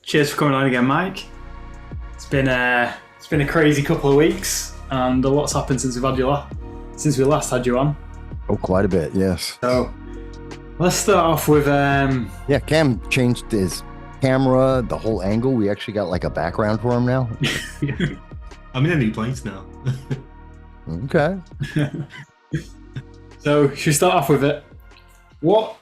Cheers for coming on again, Mike. It's been a crazy couple of weeks, and a lot's happened since we last had you on. Oh, quite a bit, yes. So let's start off with Yeah, Cam changed his camera, the whole angle. We actually got like a background for him now. I'm in a new place now. Okay. So should we start off with it? What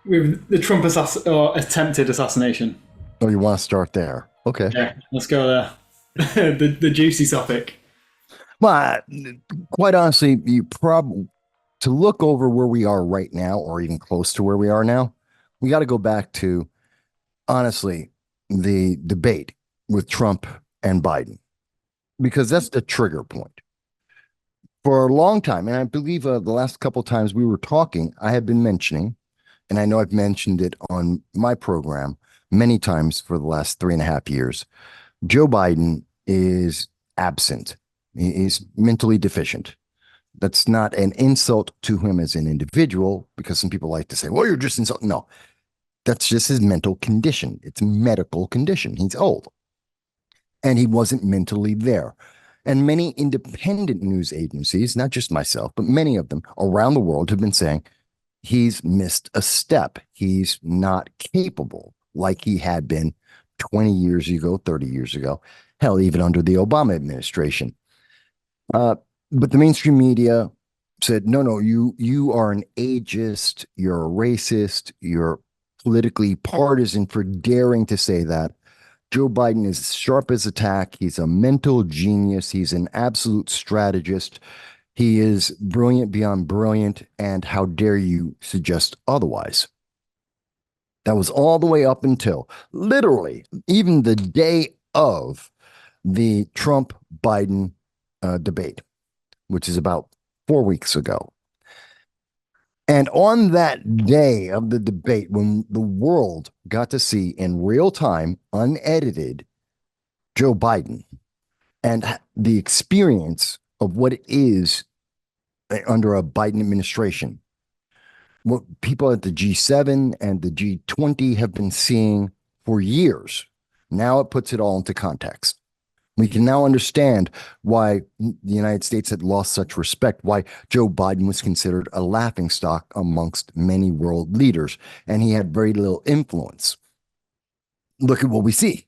with the Trump attempted assassination? Oh, you want to start there? Okay. Yeah, let's go there. the juicy topic. Well, quite honestly, you probably to look over where we are right now, or even close to where we are now, we got to go back to honestly the debate with Trump and Biden, because that's the trigger point. For a long time, and I believe the last couple of times we were talking, I have been mentioning, and I know I've mentioned it on my program many times for the last 3.5 years, Joe Biden is absent. He's mentally deficient. That's not an insult to him as an individual, because some people like to say, well, you're just insulting. No, that's just his mental condition. It's a medical condition. He's old. And he wasn't mentally there. And many independent news agencies, not just myself, but many of them around the world have been saying he's missed a step. He's not capable like he had been 20 years ago, 30 years ago, hell, even under the Obama administration. But the mainstream media said, no, you are an ageist, you're a racist, you're politically partisan for daring to say that. Joe Biden is sharp as a tack. He's a mental genius. He's an absolute strategist. He is brilliant beyond brilliant. And how dare you suggest otherwise? That was all the way up until literally even the day of the Trump-Biden debate, which is about 4 weeks ago. And on that day of the debate, when the world got to see in real time, unedited, Joe Biden and the experience of what it is under a Biden administration, what people at the G7 and the G20 have been seeing for years, now it puts it all into context. We can now understand why the United States had lost such respect, why Joe Biden was considered a laughingstock amongst many world leaders, and he had very little influence. Look at what we see.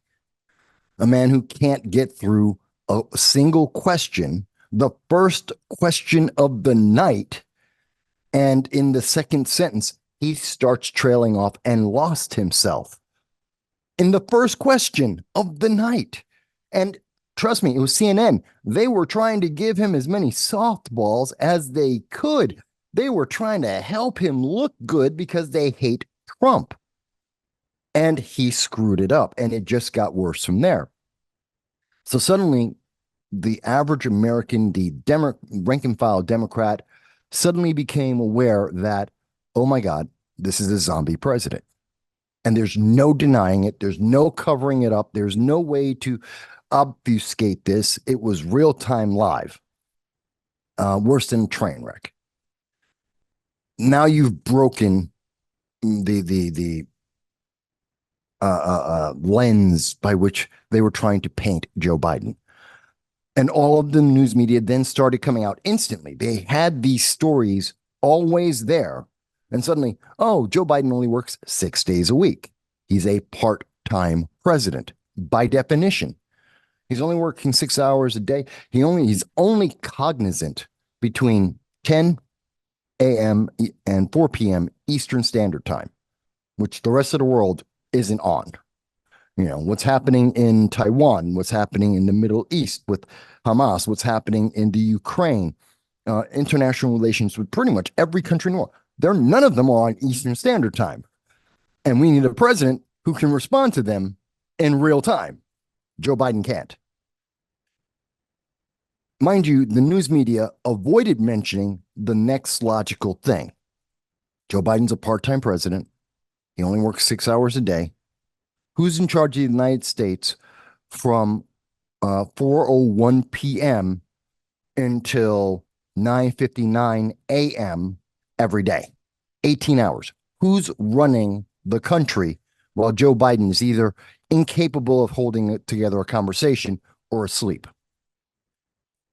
A man who can't get through a single question, the first question of the night, and in the second sentence, he starts trailing off and lost himself in the first question of the night. And trust me, it was CNN. They were trying to give him as many softballs as they could. They were trying to help him look good because they hate Trump. And he screwed it up, and it just got worse from there. So suddenly, the average American, the rank and file Democrat, suddenly became aware that, oh my God, this is a zombie president. And there's no denying it. There's no covering it up. There's no way to obfuscate this. It was real time live. Worse than a train wreck. Now you've broken the lens by which they were trying to paint Joe Biden. And all of the news media then started coming out instantly. They had these stories always there. And suddenly, oh, Joe Biden only works 6 days a week. He's a part-time president by definition. He's only working 6 hours a day. He's only cognizant between 10 a.m. and 4 p.m. Eastern Standard Time, which the rest of the world isn't on. You know, what's happening in Taiwan, what's happening in the Middle East with Hamas, what's happening in the Ukraine, international relations with pretty much every country in the world. None of them are on Eastern Standard Time. And we need a president who can respond to them in real time. Joe Biden can't. Mind you, the news media avoided mentioning the next logical thing. Joe Biden's a part-time president. He only works 6 hours a day. Who's in charge of the United States from 4:01 p.m. until 9:59 a.m. every day? 18 hours. Who's running the country while Joe Biden is either incapable of holding together a conversation or asleep?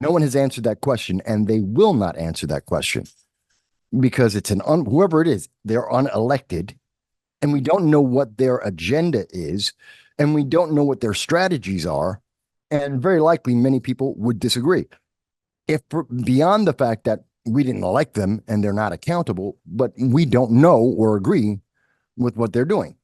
No one has answered that question, and they will not answer that question because it's whoever it is, they're unelected, and we don't know what their agenda is, and we don't know what their strategies are, and very likely many people would disagree. If beyond the fact that we didn't elect them and they're not accountable, but we don't know or agree with what they're doing.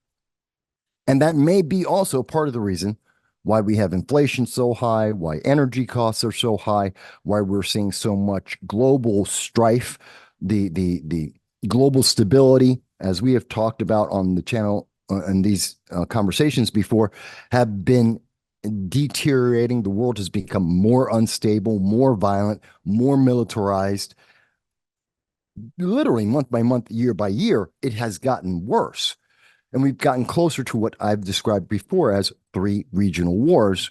And that may be also part of the reason why we have inflation so high, why energy costs are so high, why we're seeing so much global strife, the global stability, as we have talked about on the channel and these conversations before, have been deteriorating. The world has become more unstable, more violent, more militarized. Literally month by month, year by year, it has gotten worse. And we've gotten closer to what I've described before as 3 regional wars.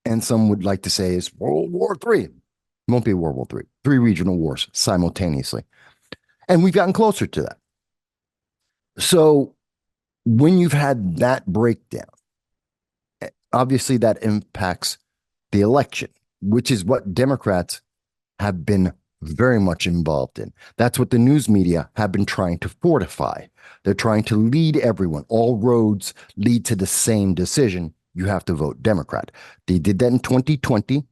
And some would like to say is World War III. It won't be World War III. 3 regional wars simultaneously. And we've gotten closer to that. So when you've had that breakdown, obviously that impacts the election, which is what Democrats have been very much involved in. That's what the news media have been trying to fortify. They're trying to lead everyone. All roads lead to the same decision. You have to vote Democrat. They did that in 2020.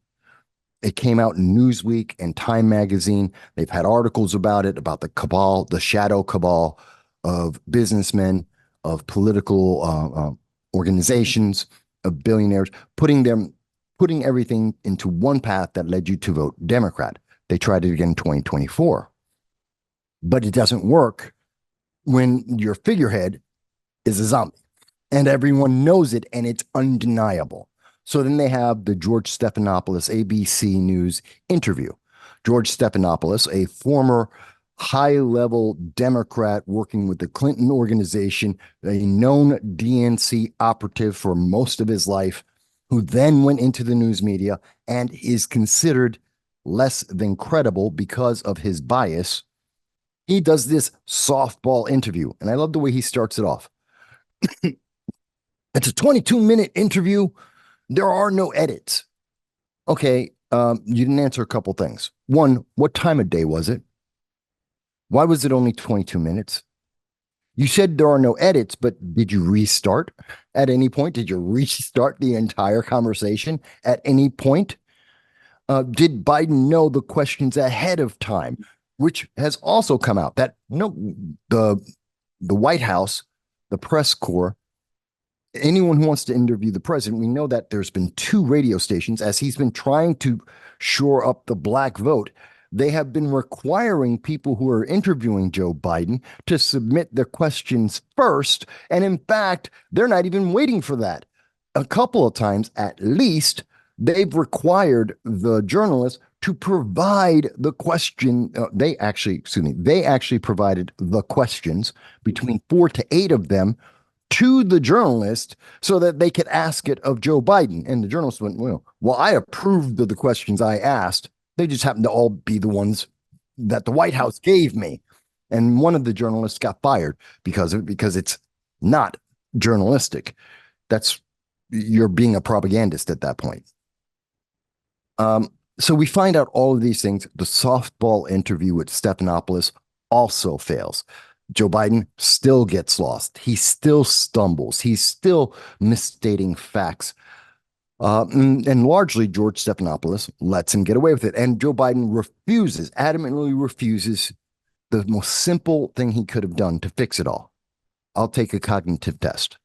It came out in Newsweek and Time Magazine. They've had articles about it, about the cabal, the shadow cabal of businessmen, of political organizations, of billionaires, putting everything into one path that led you to vote Democrat. They tried it again in 2024. But it doesn't work when your figurehead is a zombie and everyone knows it and it's undeniable. So then they have the George Stephanopoulos ABC News interview. George Stephanopoulos, a former high-level Democrat working with the Clinton organization, a known DNC operative for most of his life, who then went into the news media and is considered less than credible because of his bias. He does this softball interview, and I love the way he starts it off. It's a 22-minute interview. There are no edits. Okay, you didn't answer a couple things. One, what time of day was it? Why was it only 22 minutes? You said there are no edits, but did you restart at any point? Did you restart the entire conversation at any point? Did Biden know the questions ahead of time, which has also come out that the White House, the press corps, anyone who wants to interview the president, we know that there's been 2 radio stations as he's been trying to shore up the black vote. They have been requiring people who are interviewing Joe Biden to submit their questions first. And in fact, they're not even waiting for that. A couple of times, at least, they've required the journalists to provide the question. They actually provided the questions, between 4 to 8 of them, to the journalist so that they could ask it of Joe Biden. And the journalist went, well, I approved of the questions I asked. They just happened to all be the ones that the White House gave me. And one of the journalists got fired because it's not journalistic. You're being a propagandist at that point. So we find out all of these things. The softball interview with Stephanopoulos also fails. Joe Biden still gets lost. He still stumbles. He's still misstating facts. And largely, George Stephanopoulos lets him get away with it. And Joe Biden adamantly refuses the most simple thing he could have done to fix it all. I'll take a cognitive test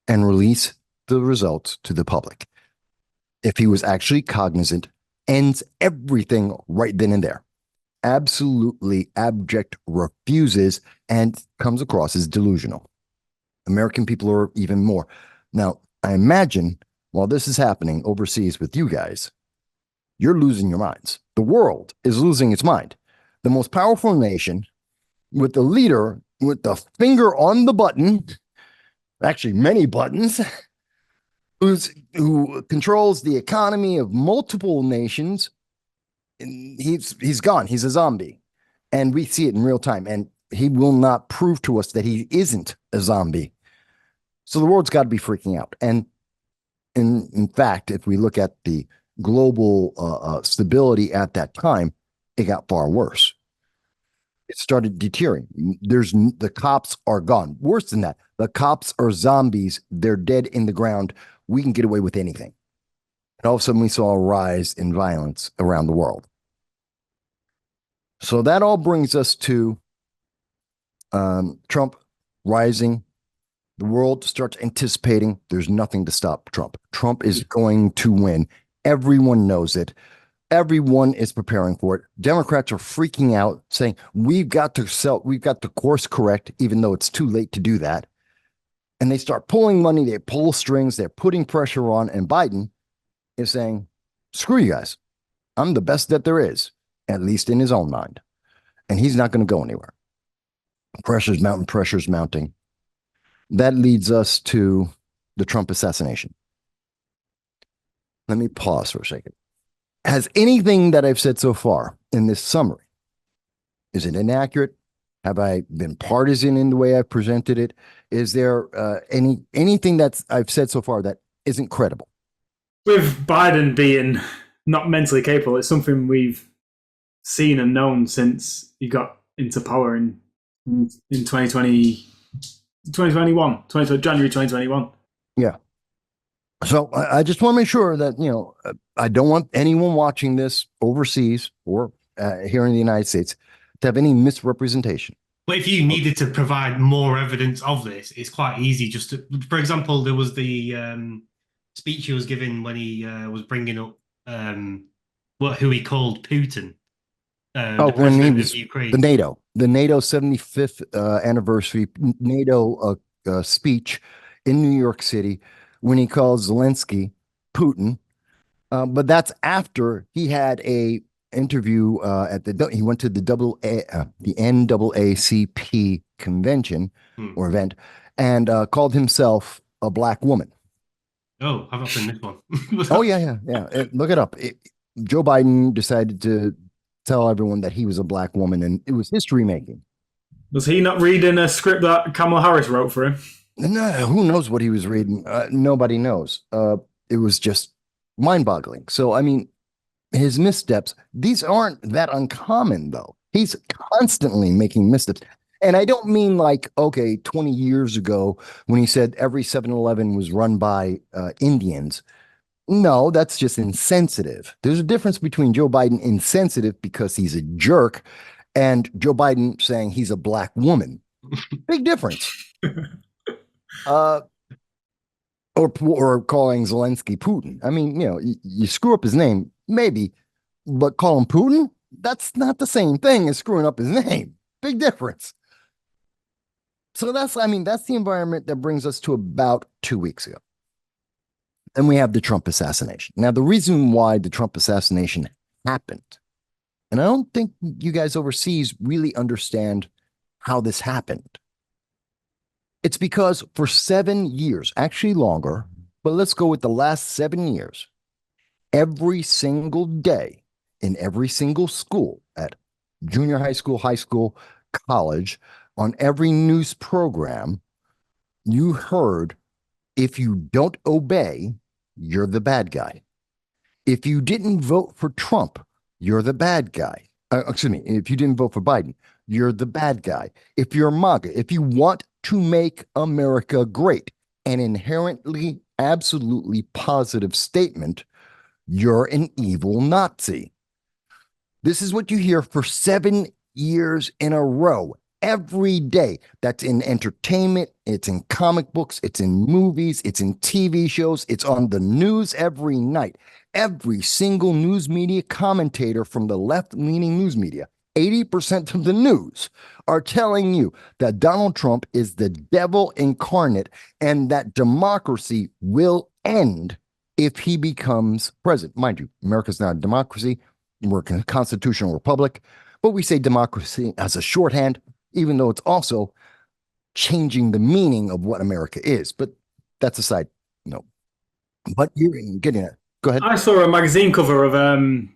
and release the results to the public. If he was actually cognizant, ends everything right then and there. Absolutely abject refuses and comes across as delusional. American people are even more. Now, I imagine while this is happening overseas with you guys, you're losing your minds. The world is losing its mind. The most powerful nation with the leader with the finger on the button, actually many buttons, who controls the economy of multiple nations, he's gone. He's a zombie. And we see it in real time. And he will not prove to us that he isn't a zombie. So the world's got to be freaking out. And in fact, if we look at the global stability at that time, it got far worse. It started deteriorating. The cops are gone. Worse than that, the cops are zombies. They're dead in the ground. We can get away with anything. And all of a sudden, we saw a rise in violence around the world. So that all brings us to Trump rising. The world starts anticipating there's nothing to stop Trump. Trump is going to win. Everyone knows it. Everyone is preparing for it. Democrats are freaking out, saying we've got to course correct, even though it's too late to do that. And they start pulling money, they pull strings, they're putting pressure on, and Biden is saying, screw you guys. I'm the best that there is, at least in his own mind. And he's not going to go anywhere. Pressure's mounting. That leads us to the Trump assassination. Let me pause for a second. Has anything that I've said so far in this summary, is it inaccurate? Have I been partisan in the way I've presented it? Is there anything that I've said so far that isn't credible? With Biden being not mentally capable, it's something we've seen and known since he got into power in 2020, January 2021. Yeah. So I just want to make sure that, I don't want anyone watching this overseas or here in the United States to have any misrepresentation. But if you needed to provide more evidence of this, it's quite easy. Just to, for example, there was the speech he was giving when he was bringing up who he called Putin, the president of Ukraine. The NATO 75th anniversary NATO speech in New York City when he calls Zelensky Putin. But that's after he had a interview he went to the NAACP convention or event and called himself a black woman. Oh, I've not seen this one. Oh yeah. Look it up. Joe Biden decided to tell everyone that he was a black woman, and it was history making. Was he not reading a script that Kamala Harris wrote for him? No, who knows what he was reading? Nobody knows. It was just mind-boggling. So, I mean, his missteps, these aren't that uncommon, though. He's constantly making missteps. And I don't mean 20 years ago when he said every 7-Eleven was run by Indians. No, that's just insensitive. There's a difference between Joe Biden insensitive because he's a jerk and Joe Biden saying he's a black woman. Big difference. Or calling Zelensky Putin. I mean, you screw up his name, maybe, but call him Putin? That's not the same thing as screwing up his name. Big difference. So that's the environment that brings us to about 2 weeks ago. Then we have the Trump assassination. Now, the reason why the Trump assassination happened, and I don't think you guys overseas really understand how this happened. It's because for 7 years, actually longer, but let's go with the last 7 years, every single day in every single school at junior high school, college, on every news program, you heard, if you don't obey, you're the bad guy. If you didn't vote for Trump, you're the bad guy. If you didn't vote for Biden, you're the bad guy. If you're MAGA, if you want to make America great, an inherently, absolutely positive statement, you're an evil Nazi. This is what you hear for 7 years in a row. Every day. That's in entertainment, it's in comic books, it's in movies, it's in TV shows, it's on the news every night. Every single news media commentator from the left-leaning news media, 80% of the news, are telling you that Donald Trump is the devil incarnate and that democracy will end if he becomes president. Mind you, America's not a democracy. We're a constitutional republic, but we say democracy as a shorthand, even though it's also changing the meaning of what America is. But that's a side note. But you're getting it. Go ahead. I saw a magazine cover of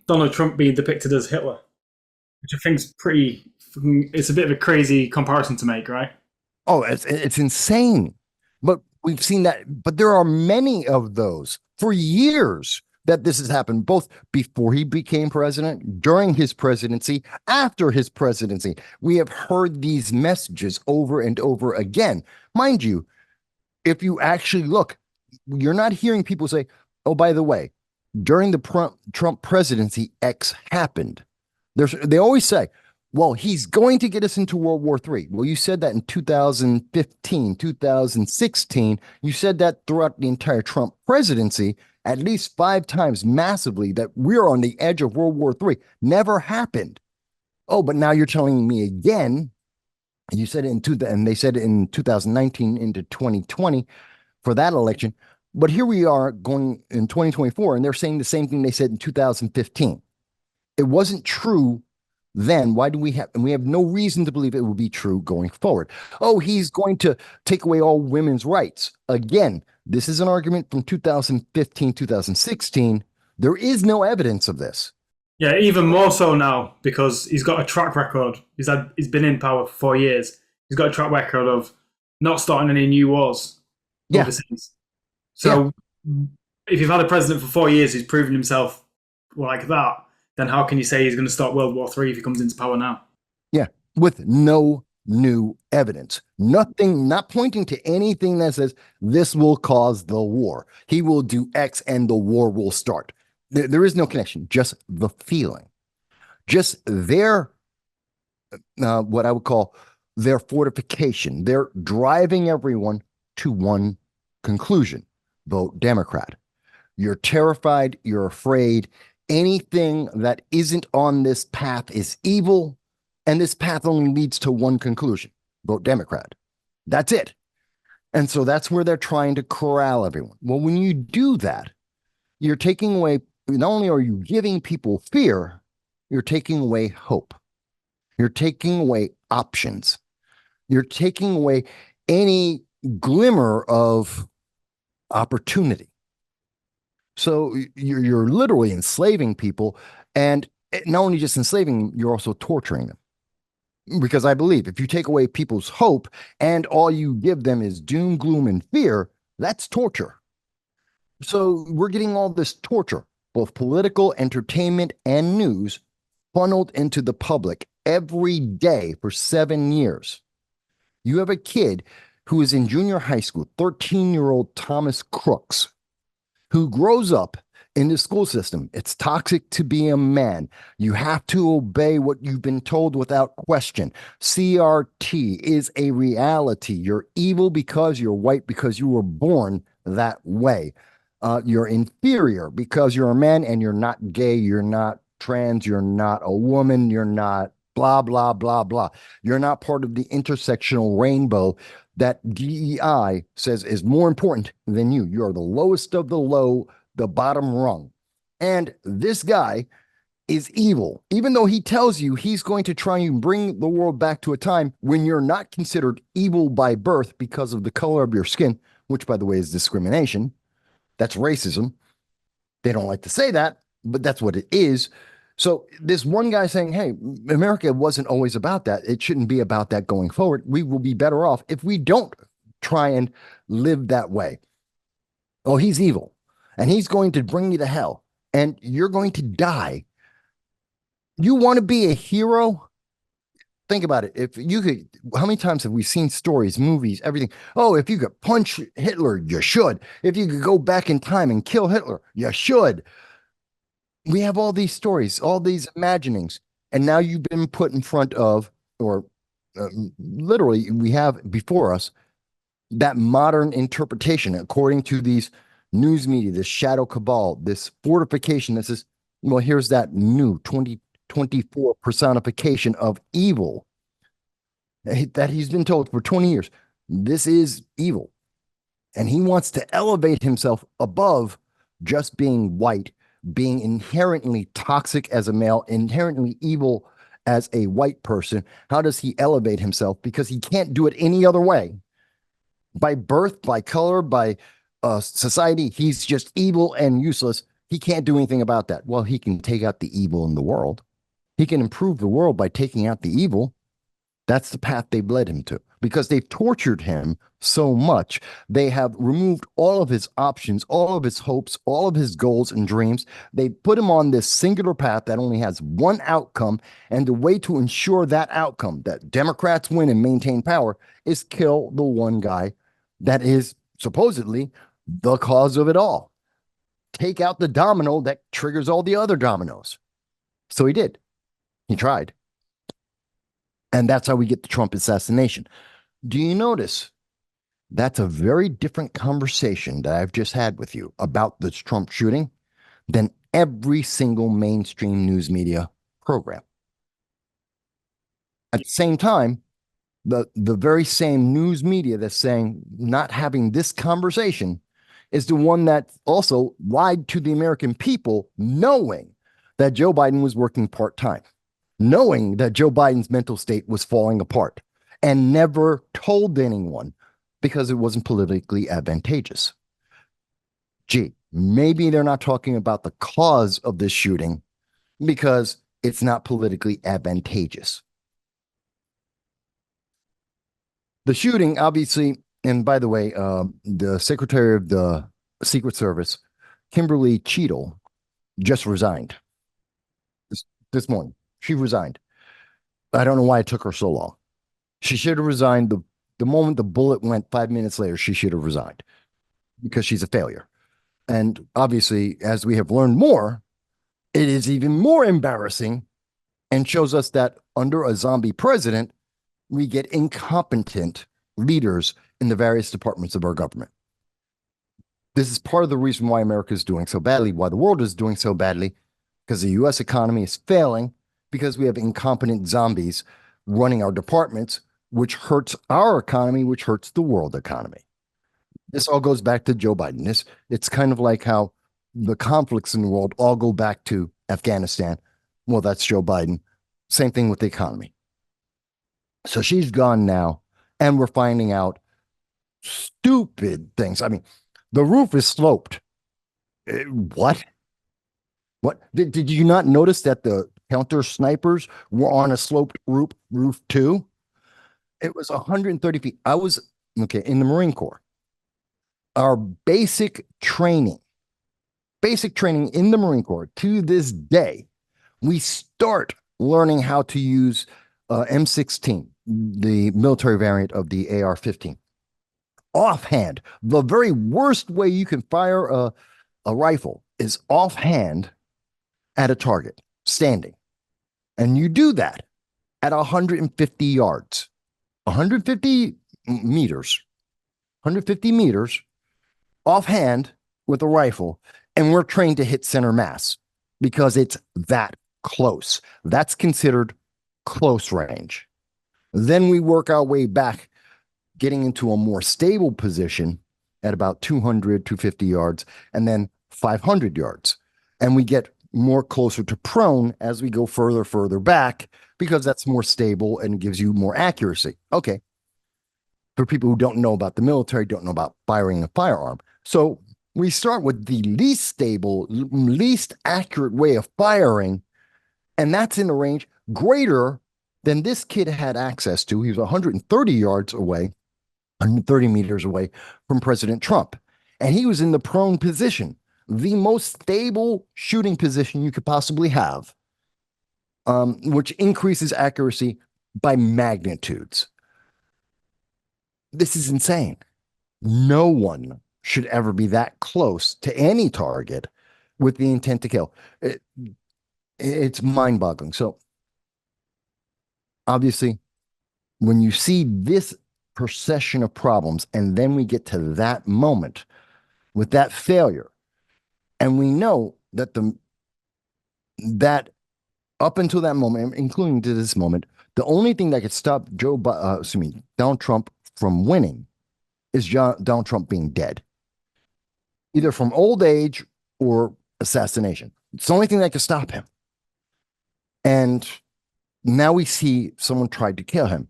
Donald Trump being depicted as Hitler, which I think is it's a bit of a crazy comparison to make, right? Oh, it's insane. But We've seen that, but there are many of those for years that this has happened, both before he became president, during his presidency, after his presidency. We have heard these messages over and over again. Mind you, if you actually look, you're not hearing people say, oh, by the way, during the Trump presidency, X happened. They always say, well, he's going to get us into World War III. Well, you said that in 2015, 2016. You said that throughout the entire Trump presidency, at least 5 times massively, that we're on the edge of World War III. Never happened. Oh, but now you're telling me again. You said it and they said it in 2019 into 2020 for that election. But here we are going in 2024, and they're saying the same thing they said in 2015. It wasn't true then. Why do we have, and we have no reason to believe it will be true going forward. Oh, he's going to take away all women's rights. Again, this is an argument from 2015, 2016. There is no evidence of this. Yeah, even more so now because he's got a track record. He's been in power for 4 years. He's got a track record of not starting any new wars overseas. So if you've had a president for 4 years who's proven himself like that, then how can you say he's going to start World War III if he comes into power now? Yeah, with no new evidence. Nothing, not pointing to anything that says this will cause the war. He will do X and the war will start. There is no connection, just the feeling. Just their, what I would call their fortification. They're driving everyone to one conclusion: vote Democrat. You're terrified, you're afraid. Anything that isn't on this path is evil, and this path only leads to one conclusion: vote Democrat. That's it. And so that's where they're trying to corral everyone. Well, when you do that, you're taking away, not only are you giving people fear, you're taking away hope. You're taking away options. You're taking away any glimmer of opportunity. So you're literally enslaving people, and not only just enslaving them, you're also torturing them. Because I believe if you take away people's hope and all you give them is doom, gloom, and fear, that's torture. So we're getting all this torture, both political, entertainment, and news, funneled into the public every day for 7 years. You have a kid who is in junior high school, 13-year-old Thomas Crooks, who grows up in the school system. It's toxic to be a man. You have to obey what you've been told without question. CRT is a reality. You're evil because you're white, because you were born that way. You're inferior because you're a man and you're not gay, you're not trans, you're not a woman, you're not blah, blah, blah, blah. You're not part of the intersectional rainbow that DEI says is more important than you. You are the lowest of the low, the bottom rung. And this guy is evil, even though he tells you he's going to try and bring the world back to a time when you're not considered evil by birth because of the color of your skin, which, by the way, is discrimination. That's racism. They don't like to say that, but that's what it is. So this one guy saying, hey, America wasn't always about that. It shouldn't be about that going forward. We will be better off if we don't try and live that way. Oh, he's evil, and he's going to bring you to hell, and you're going to die. You want to be a hero? Think about it. If you could, how many times have we seen stories, movies, everything? Oh, if you could punch Hitler, you should. If you could go back in time and kill Hitler, you should. We have all these stories, all these imaginings, and now you've been put in front of, or literally we have before us, that modern interpretation according to these news media, this shadow cabal, this fortification that says, well, here's that new 2024 personification of evil that he's been told for 20 years. This is evil. And he wants to elevate himself above just being white, being inherently toxic as a male, inherently evil as a white person. How does he elevate himself? Because he can't do it any other way. By birth, by color, by society, he's just evil and useless. He can't do anything about that. Well, he can take out the evil in the world. He can improve the world by taking out the evil. That's the path they've led him to. because they've tortured him so much. They have removed all of his options, all of his hopes, all of his goals and dreams. They put him on this singular path that only has one outcome. And the way to ensure that outcome, that Democrats win and maintain power, is kill the one guy that is supposedly the cause of it all. Take out the domino that triggers all the other dominoes. So he did. He tried. And that's how we get the Trump assassination. Do you notice that's a very different conversation that I've just had with you about this Trump shooting than every single mainstream news media program? At the same time, the very same news media that's saying not having this conversation is the one that also lied to the American people, knowing that Joe Biden was working part-time, knowing that Joe Biden's mental state was falling apart, and never told anyone because it wasn't politically advantageous. Gee, maybe they're not talking about the cause of this shooting because it's not politically advantageous. The shooting, obviously, and by the way, the Secretary of the Secret Service, Kimberly Cheadle, just resigned this morning. She resigned. I don't know why it took her so long. She should have resigned the moment the bullet went 5 minutes later. She should have resigned because she's a failure. And obviously, as we have learned more, it is even more embarrassing and shows us that under a zombie president, we get incompetent leaders in the various departments of our government. This is part of the reason why America is doing so badly, why the world is doing so badly, because the U.S. economy is failing because we have incompetent zombies running our departments, which hurts our economy, which hurts the world economy. This all goes back to Joe Biden. It's kind of like how the conflicts in the world all go back to Afghanistan. Well, that's Joe Biden. Same thing with the economy. So she's gone now, and we're finding out stupid things. I mean, the roof is sloped. What? What? Did you not notice that the counter snipers were on a sloped roof too? It was 130 feet. I was, in the Marine Corps. Our basic training in the Marine Corps to this day, we start learning how to use M16, the military variant of the AR-15. Offhand, the very worst way you can fire a rifle is offhand at a target, standing. And you do that at 150 yards, 150 meters, 150 meters offhand with a rifle. And we're trained to hit center mass because it's that close. That's considered close range. Then we work our way back, getting into a more stable position at about 200, 250 yards, and then 500 yards. And we get more closer to prone as we go further back because that's more stable and gives you more accuracy. Okay. For people who don't know about the military, don't know about firing a firearm. So we start with the least stable, least accurate way of firing, and that's in a range greater than this kid had access to. He was 130 yards away, 130 meters away from President Trump. And he was in the prone position, the most stable shooting position you could possibly have, which increases accuracy by magnitudes. This is insane. No one should ever be that close to any target with the intent to kill. It's mind-boggling. So obviously, when you see this procession of problems, and then we get to that moment with that failure, and we know that that up until that moment, including to this moment, the only thing that could stop Donald Trump from winning is Donald Trump being dead, either from old age or assassination. It's the only thing that could stop him. And now we see someone tried to kill him.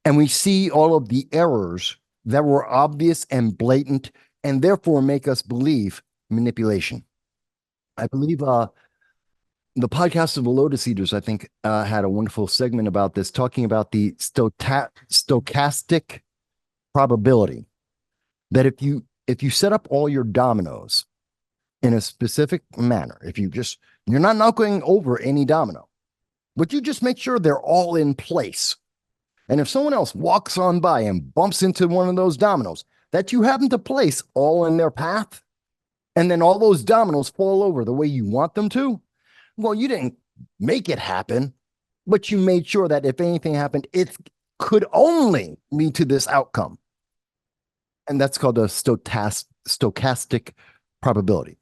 And we see all of the errors that were obvious and blatant and therefore make us believe manipulation. I believe the podcast of the Lotus Eaters, I think, had a wonderful segment about this, talking about the stochastic probability that if you set up all your dominoes in a specific manner, if you're not knocking over any domino, but you just make sure they're all in place. And if someone else walks on by and bumps into one of those dominoes that you happen to place all in their path, and then all those dominoes fall over the way you want them to, well, you didn't make it happen, but you made sure that if anything happened, it could only lead to this outcome. And that's called a stochastic probability.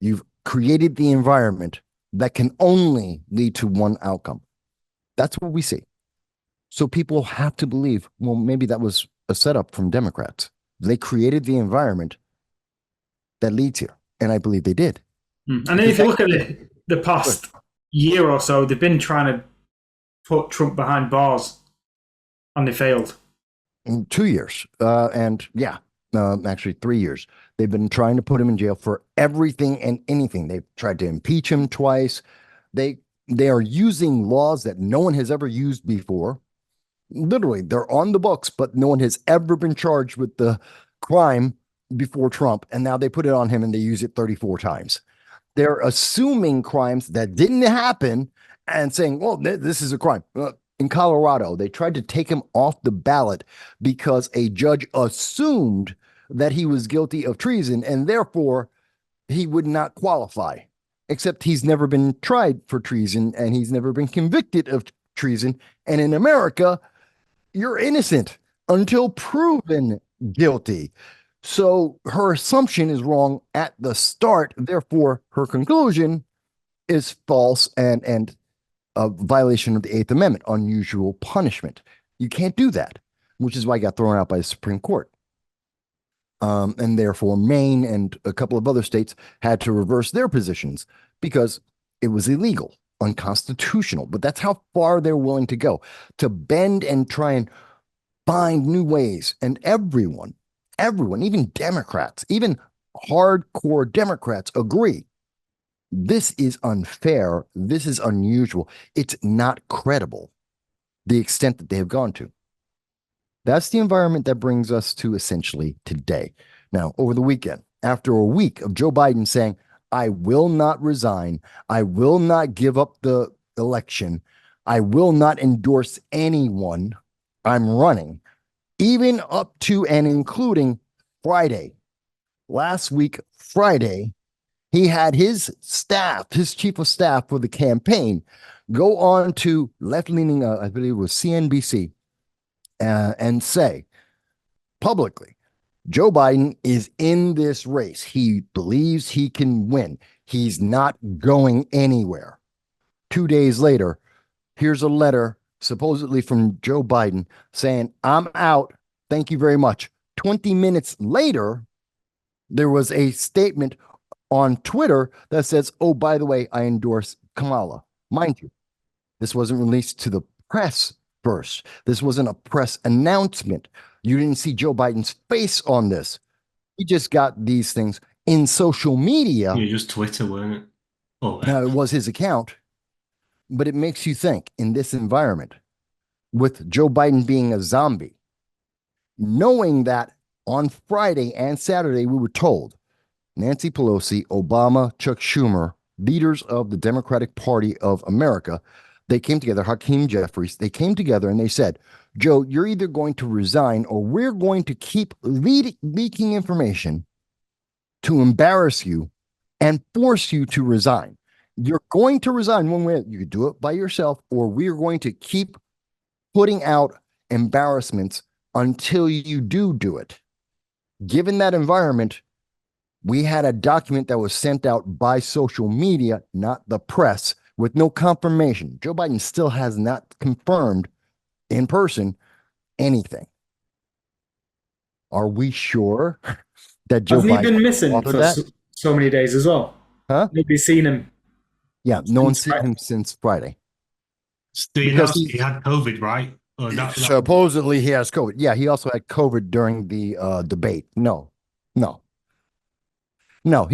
You've created the environment that can only lead to one outcome. That's what we see. So people have to believe, well, maybe that was a setup from Democrats. They created the environment that leads here. And I believe they did. And then if you look at the past year or so, they've been trying to put Trump behind bars and they failed. In 2 years. Actually 3 years. They've been trying to put him in jail for everything and anything. They've tried to impeach him twice. They are using laws that no one has ever used before. Literally, they're on the books, but no one has ever been charged with the crime before Trump. And now they put it on him and they use it 34 times. They're assuming crimes that didn't happen and saying, well, this is a crime. In Colorado, they tried to take him off the ballot because a judge assumed that he was guilty of treason and therefore he would not qualify, except he's never been tried for treason and he's never been convicted of treason. And in America, you're innocent until proven guilty. So her assumption is wrong at the start. Therefore, her conclusion is false and a violation of the Eighth Amendment, unusual punishment. You can't do that, which is why I got thrown out by the Supreme Court. And therefore, Maine and a couple of other states had to reverse their positions because it was illegal, unconstitutional. But that's how far they're willing to go, to bend and try and find new ways. And everyone, even Democrats, even hardcore Democrats agree. This is unfair. This is unusual. It's not credible, the extent that they have gone to. That's the environment that brings us to essentially today. Now, over the weekend, after a week of Joe Biden saying, I will not resign, I will not give up the election, I will not endorse anyone, I'm running, even up to and including Friday. Last week, Friday, he had his staff, his chief of staff for the campaign, go on to left-leaning, I believe it was CNBC, and say publicly, Joe Biden is in this race. He believes he can win. He's not going anywhere. 2 days later, here's a letter supposedly from Joe Biden saying, I'm out. Thank you very much. 20 minutes later, there was a statement on Twitter that says, oh, by the way, I endorse Kamala. Mind you, this wasn't released to the press first. This wasn't a press announcement. You didn't see Joe Biden's face on this. He just got these things in social media. Yeah, just Twitter, weren't it? Oh, Now, it was his account, but it makes you think in this environment with Joe Biden being a zombie, knowing that on Friday and Saturday, we were told Nancy Pelosi, Obama, Chuck Schumer, leaders of the Democratic Party of America, they came together, Hakeem Jeffries, they came together and they said, Joe, you're either going to resign or we're going to keep leaking information to embarrass you and force you to resign. You're going to resign one way. You could do it by yourself, or we're going to keep putting out embarrassments until you do it. Given that environment, we had a document that was sent out by social media, not the press, with no confirmation. Joe Biden still has not confirmed in person anything. Are we sure that Joe Hasn't Biden he been missing authored for that? so many days as well? Huh? Nobody's seen him. Yeah, no one's seen Friday. him since Friday. do you Because know he had COVID, right? Or that, supposedly he has COVID. Yeah, he also had COVID during the debate. No, he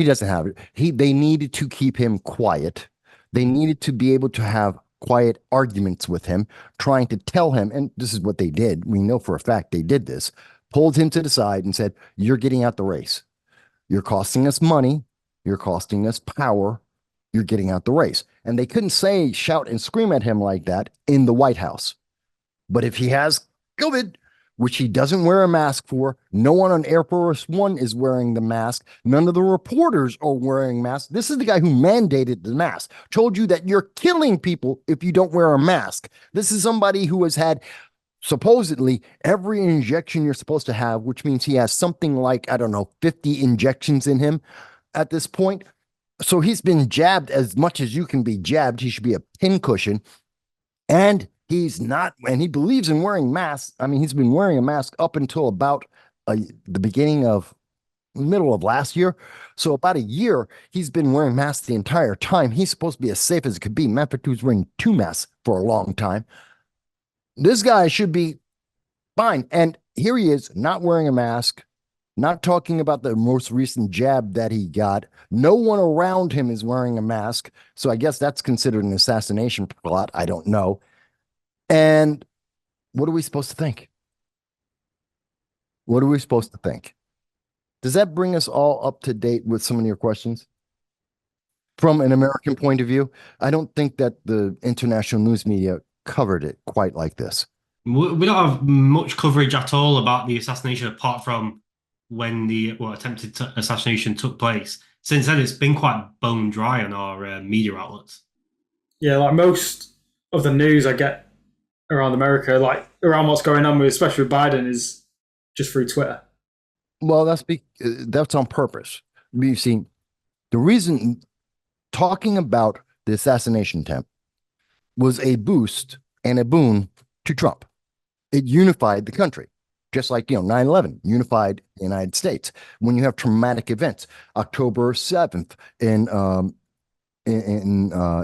doesn't have it. They needed to keep him quiet They needed to be able to have quiet arguments with him, trying to tell him, and this is what they did. We know for a fact they did this, pulled him to the side and said, "You're getting out the race. You're costing us money. You're costing us power. You're getting out the race." And they couldn't say, shout, and scream at him like that in the White House. But if he has COVID, which he doesn't wear a mask for, no one on Air Force One is wearing the mask. None of the reporters are wearing masks. This is the guy who mandated the mask, told you that you're killing people if you don't wear a mask. This is somebody who has had supposedly every injection you're supposed to have, which means he has something like, I don't know, 50 injections in him at this point. So he's been jabbed as much as you can be jabbed. He should be a pincushion. And he's not, and he believes in wearing masks. I mean, he's been wearing a mask up until about the beginning of middle of last year. So about a year, he's been wearing masks the entire time. He's supposed to be as safe as it could be. Manfred was wearing 2 masks for a long time. This guy should be fine. And here he is, not wearing a mask, not talking about the most recent jab that he got. No one around him is wearing a mask. So I guess that's considered an assassination plot. I don't know. And what are we supposed to think? What are we supposed to think? Does that bring us all up to date with some of your questions? From an American point of view, I don't think that the international news media covered it quite like this. We don't have much coverage at all about the assassination apart from when the attempted assassination took place. Since then, it's been quite bone dry on our media outlets. Yeah, like most of the news I get around America, like around what's going on with, especially with Biden, is just through Twitter. Well, that's on purpose. You see, the reason talking about the assassination attempt was a boost and a boon to Trump. It unified the country, just like 9/11 unified the United States. When you have traumatic events, October 7th in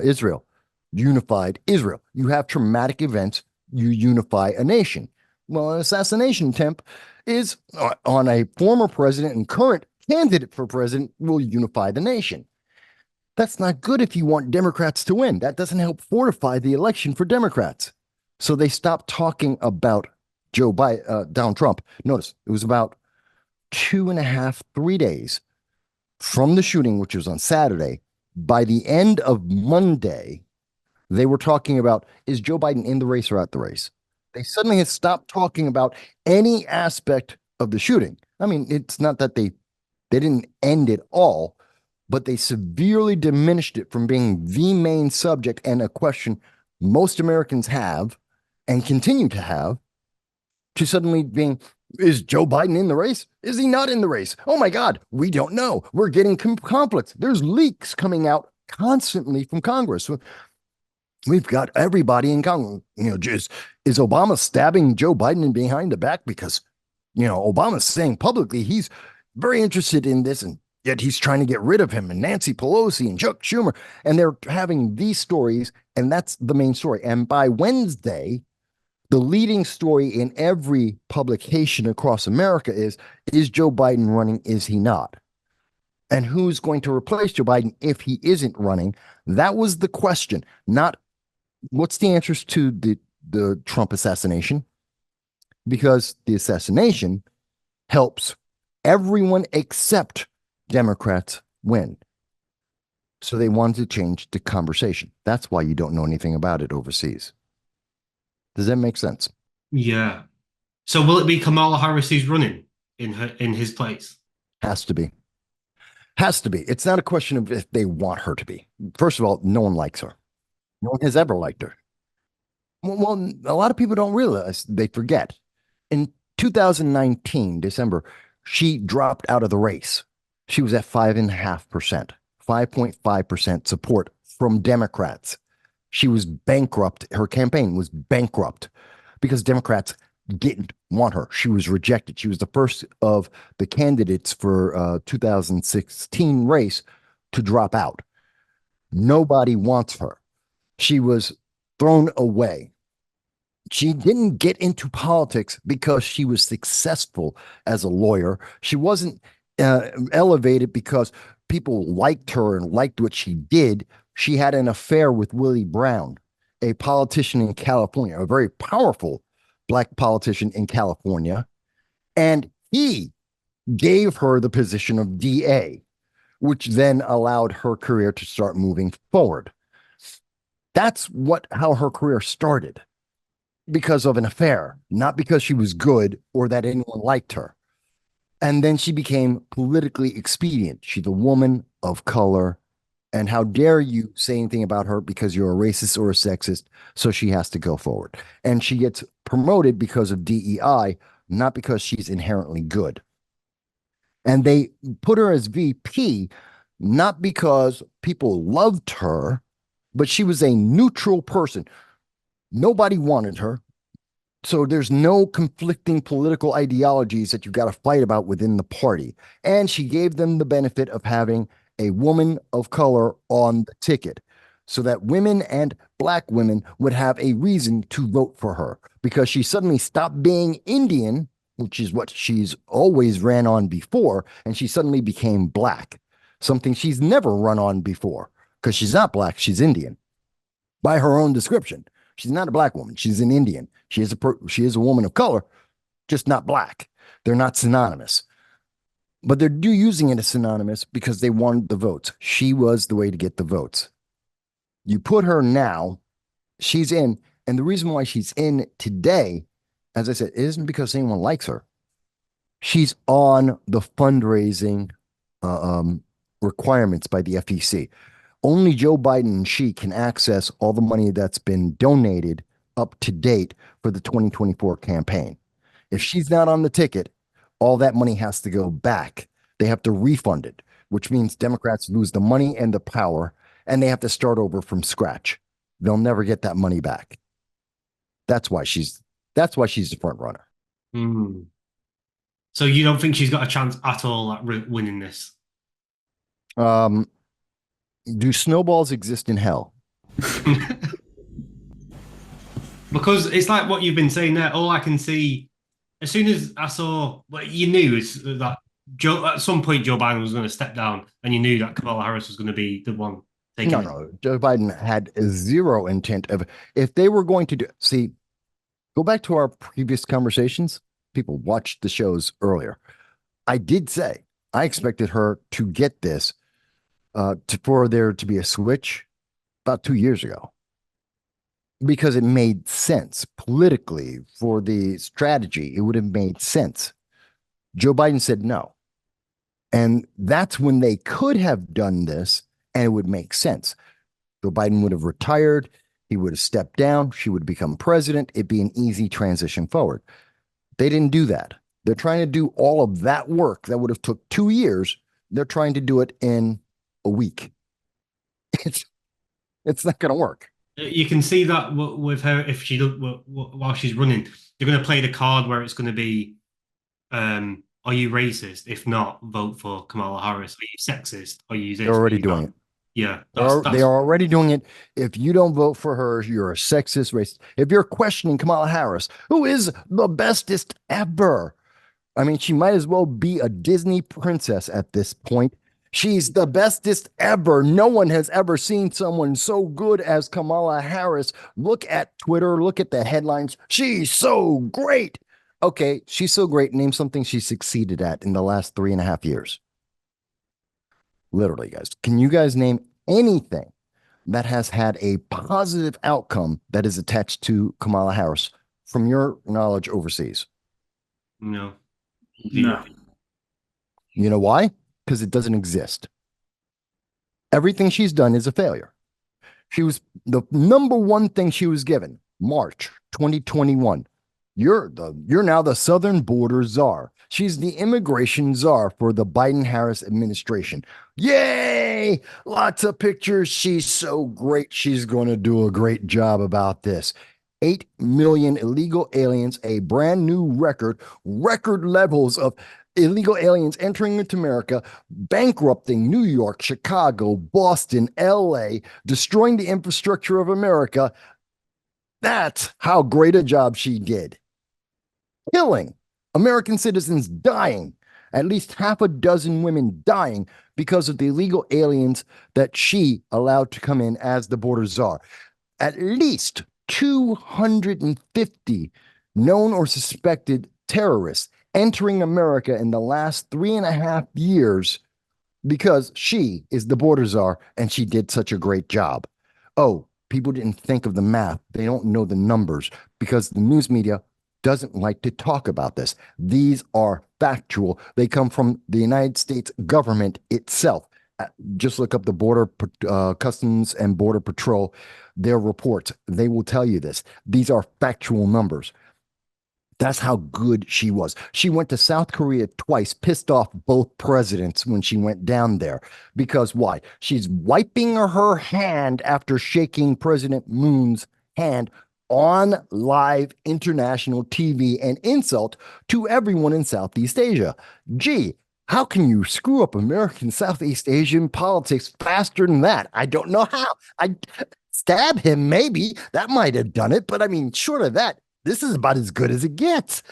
Israel, unified Israel. You have traumatic events, you unify a nation. Well, an assassination attempt is on a former president and current candidate for president will unify the nation. That's not good if you want Democrats to win. That doesn't help fortify the election for Democrats. So they stopped talking about Donald Trump. Notice it was about 2.5, 3 days from the shooting, which was on Saturday. By the end of Monday, they were talking about, is Joe Biden in the race or out the race? They suddenly had stopped talking about any aspect of the shooting. I mean, it's not that they didn't end it all, but they severely diminished it from being the main subject and a question most Americans have and continue to have, to suddenly being, is Joe Biden in the race? Is he not in the race? Oh my God, we don't know. We're getting conflicts. There's leaks coming out constantly from Congress. We've got everybody in Congress. Just, is Obama stabbing Joe Biden behind the back because, Obama's saying publicly he's very interested in this, and yet he's trying to get rid of him, and Nancy Pelosi and Chuck Schumer, and they're having these stories, and that's the main story. And by Wednesday, the leading story in every publication across America is Joe Biden running? Is he not? And who's going to replace Joe Biden if he isn't running? That was the question, not what's the answers to the Trump assassination, because the assassination helps everyone except Democrats win. So they wanted to change the conversation. That's why you don't know anything about it overseas. Does that make sense? Yeah. So will it be Kamala Harris who's running in his place? Has to be. Has to be. It's not a question of if they want her to be. First of all, no one likes her. No one has ever liked her. Well, a lot of people don't realize, they forget. In 2019, December, she dropped out of the race. She was at 5.5%, 5.5% support from Democrats. She was bankrupt. Her campaign was bankrupt because Democrats didn't want her. She was rejected. She was the first of the candidates for 2016 race to drop out. Nobody wants her. She was thrown away. She didn't get into politics because she was successful as a lawyer. She wasn't elevated because people liked her and liked what she did. she had an affair with Willie Brown, a politician in California, a very powerful black politician in California. And he gave her the position of DA, which then allowed her career to start moving forward. That's how her career started, because of an affair, not because she was good or that anyone liked her. And then she became politically expedient. She's a woman of color. And how dare you say anything about her because you're a racist or a sexist? So she has to go forward. And she gets promoted because of DEI, not because she's inherently good. And they put her as VP, not because people loved her, but she was a neutral person. Nobody wanted her. So there's no conflicting political ideologies that you've got to fight about within the party. And she gave them the benefit of having a woman of color on the ticket so that women and black women would have a reason to vote for her, because she suddenly stopped being Indian, which is what she's always ran on before, and she suddenly became black, something she's never run on before, because she's not black, she's Indian by her own description. She's not a black woman. She's an Indian. She is a woman of color, just not black. They're not synonymous. But they're using it as synonymous because they wanted the votes. She was the way to get the votes. You put her now, she's in. And the reason why she's in today, as I said, it isn't because anyone likes her. She's on the fundraising requirements by the FEC. Only Joe Biden and she can access all the money that's been donated up to date for the 2024 campaign. If she's not on the ticket, all that money has to go back. They have to refund it, which means Democrats lose the money and the power, and they have to start over from scratch. They'll never get that money back. That's why she's the front runner. Mm. So you don't think she's got a chance at all at winning this? Do snowballs exist in hell? Because it's like what you've been saying there. All I can see, as soon as I saw, what you knew is that at some point Joe Biden was going to step down, and you knew that Kamala Harris was going to be the one taking it. No. Joe Biden had zero intent of, if they were going to go back to our previous conversations. People watched the shows earlier. I did say I expected her to get this for there to be a switch about 2 years ago, because it made sense politically for the strategy. It would have made sense. Joe Biden said no. And that's when they could have done this and it would make sense. Joe Biden would have retired. He would have stepped down. She would become president. It'd be an easy transition forward. They didn't do that. They're trying to do all of that work that would have took 2 years. They're trying to do it in a week. It's not going to work. You can see that with her, if she does, while she's running, they're going to play the card where it's going to be, are you racist? If not, vote for Kamala Harris. Are you sexist? Are you this? They're already doing it. Yeah. They are already doing it. If you don't vote for her, you're a sexist, racist. If you're questioning Kamala Harris, who is the bestest ever, I mean, she might as well be a Disney princess at this point. She's the bestest ever. No one has ever seen someone so good as Kamala Harris. Look at Twitter. Look at the headlines. She's so great. Okay, she's so great. Name something she succeeded at in the last 3.5 years. Literally, guys. Can you guys name anything that has had a positive outcome that is attached to Kamala Harris from your knowledge overseas? No. No. You know why? Because it doesn't exist. Everything she's done is a failure. She was the number one thing she was given, March 2021. You're now the southern border czar. She's the immigration czar for the Biden-Harris administration. Yay! Lots of pictures. She's so great. She's going to do a great job about this. 8 million illegal aliens, a brand new record levels of illegal aliens entering into America, bankrupting New York, Chicago, Boston, LA, destroying the infrastructure of America. That's how great a job she did. Killing American citizens, dying. At least half a dozen women dying because of the illegal aliens that she allowed to come in as the border czar. At least 250 known or suspected terrorists entering America in the last 3.5 years because she is the border czar and she did such a great job. Oh, people didn't think of the math. They don't know the numbers because the news media doesn't like to talk about this. These are factual. They come from the United States government itself. Just look up the Border Customs and Border Patrol, their reports. They will tell you this. These are factual numbers. That's how good she was. She went to South Korea twice, pissed off both presidents when she went down there. Because why? She's wiping her hand after shaking President Moon's hand on live international TV, an insult to everyone in Southeast Asia. Gee, how can you screw up American Southeast Asian politics faster than that? I don't know how. I stab him, maybe. That might have done it. But I mean, short of that, this is about as good as it gets.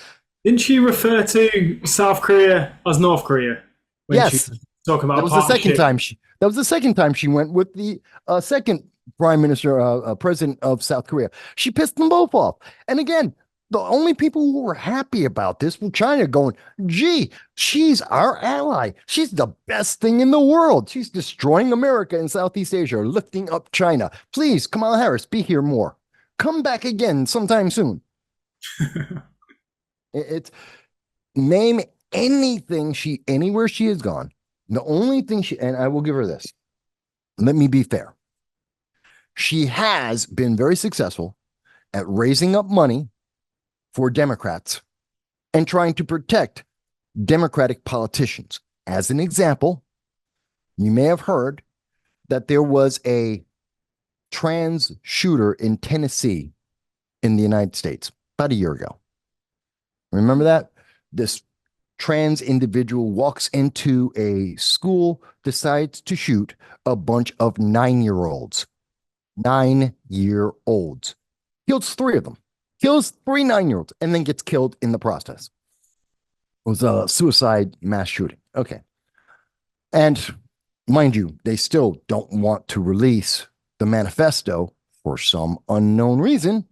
Didn't she refer to South Korea as North Korea? When Yes. She was talking about that was the second time she went with the second prime minister, president of South Korea. She pissed them both off. And again, the only people who were happy about this were China going, gee, she's our ally. She's the best thing in the world. She's destroying America and Southeast Asia, lifting up China. Please, Kamala Harris, be here more. Come back again sometime soon. It's name anything anywhere she has gone. The only thing and I will give her this. Let me be fair. She has been very successful at raising up money for Democrats and trying to protect Democratic politicians. As an example, you may have heard that there was a trans shooter in Tennessee in the United States about a year ago. Remember that? This trans individual walks into a school, decides to shoot a bunch of 9-year-olds. 9-year-olds. Kills 3 of them. Kills 3 9-year-olds and then gets killed in the process. It was a suicide mass shooting. Okay. And mind you, they still don't want to release the manifesto for some unknown reason,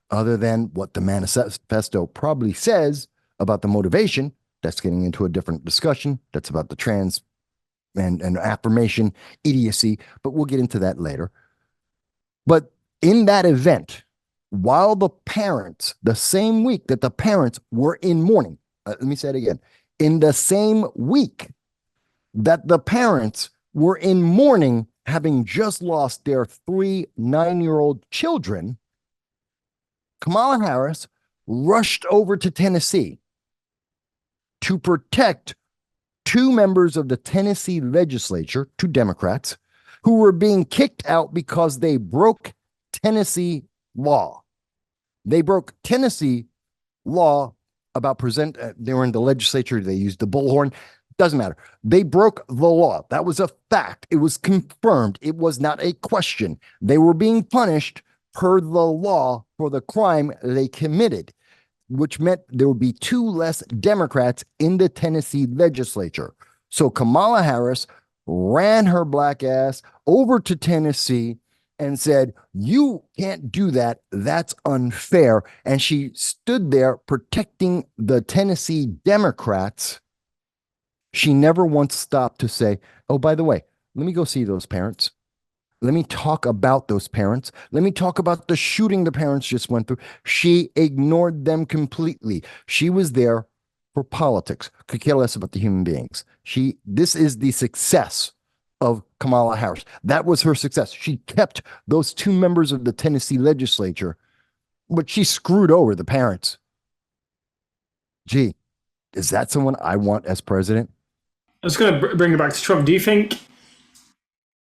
other than what the manifesto probably says about the motivation. That's getting into a different discussion. That's about the trans and affirmation idiocy, but we'll get into that later. But in that event, while the parents, the same week that the parents were in mourning, let me say it again, in the same week that the parents were in mourning, having just lost their 3 9-year-old children, Kamala Harris rushed over to Tennessee to protect 2 members of the Tennessee legislature, 2 Democrats, who were being kicked out because they broke Tennessee law. They broke Tennessee law about they were in the legislature, they used the bullhorn. Doesn't matter. They broke the law. That was a fact. It was confirmed. It was not a question. They were being punished per the law for the crime they committed, which meant there would be 2 less Democrats in the Tennessee legislature. So Kamala Harris ran her black ass over to Tennessee and said, you can't do that. That's unfair. And she stood there protecting the Tennessee Democrats. She never once stopped to say, oh, by the way, let me go see those parents. Let me talk about those parents. Let me talk about the shooting the parents just went through. She ignored them completely. She was there for politics. Could care less about the human beings. This is the success of Kamala Harris. That was her success. She kept those 2 members of the Tennessee legislature, but she screwed over the parents. Gee, is that someone I want as president? I was going to bring it back to Trump. Do you think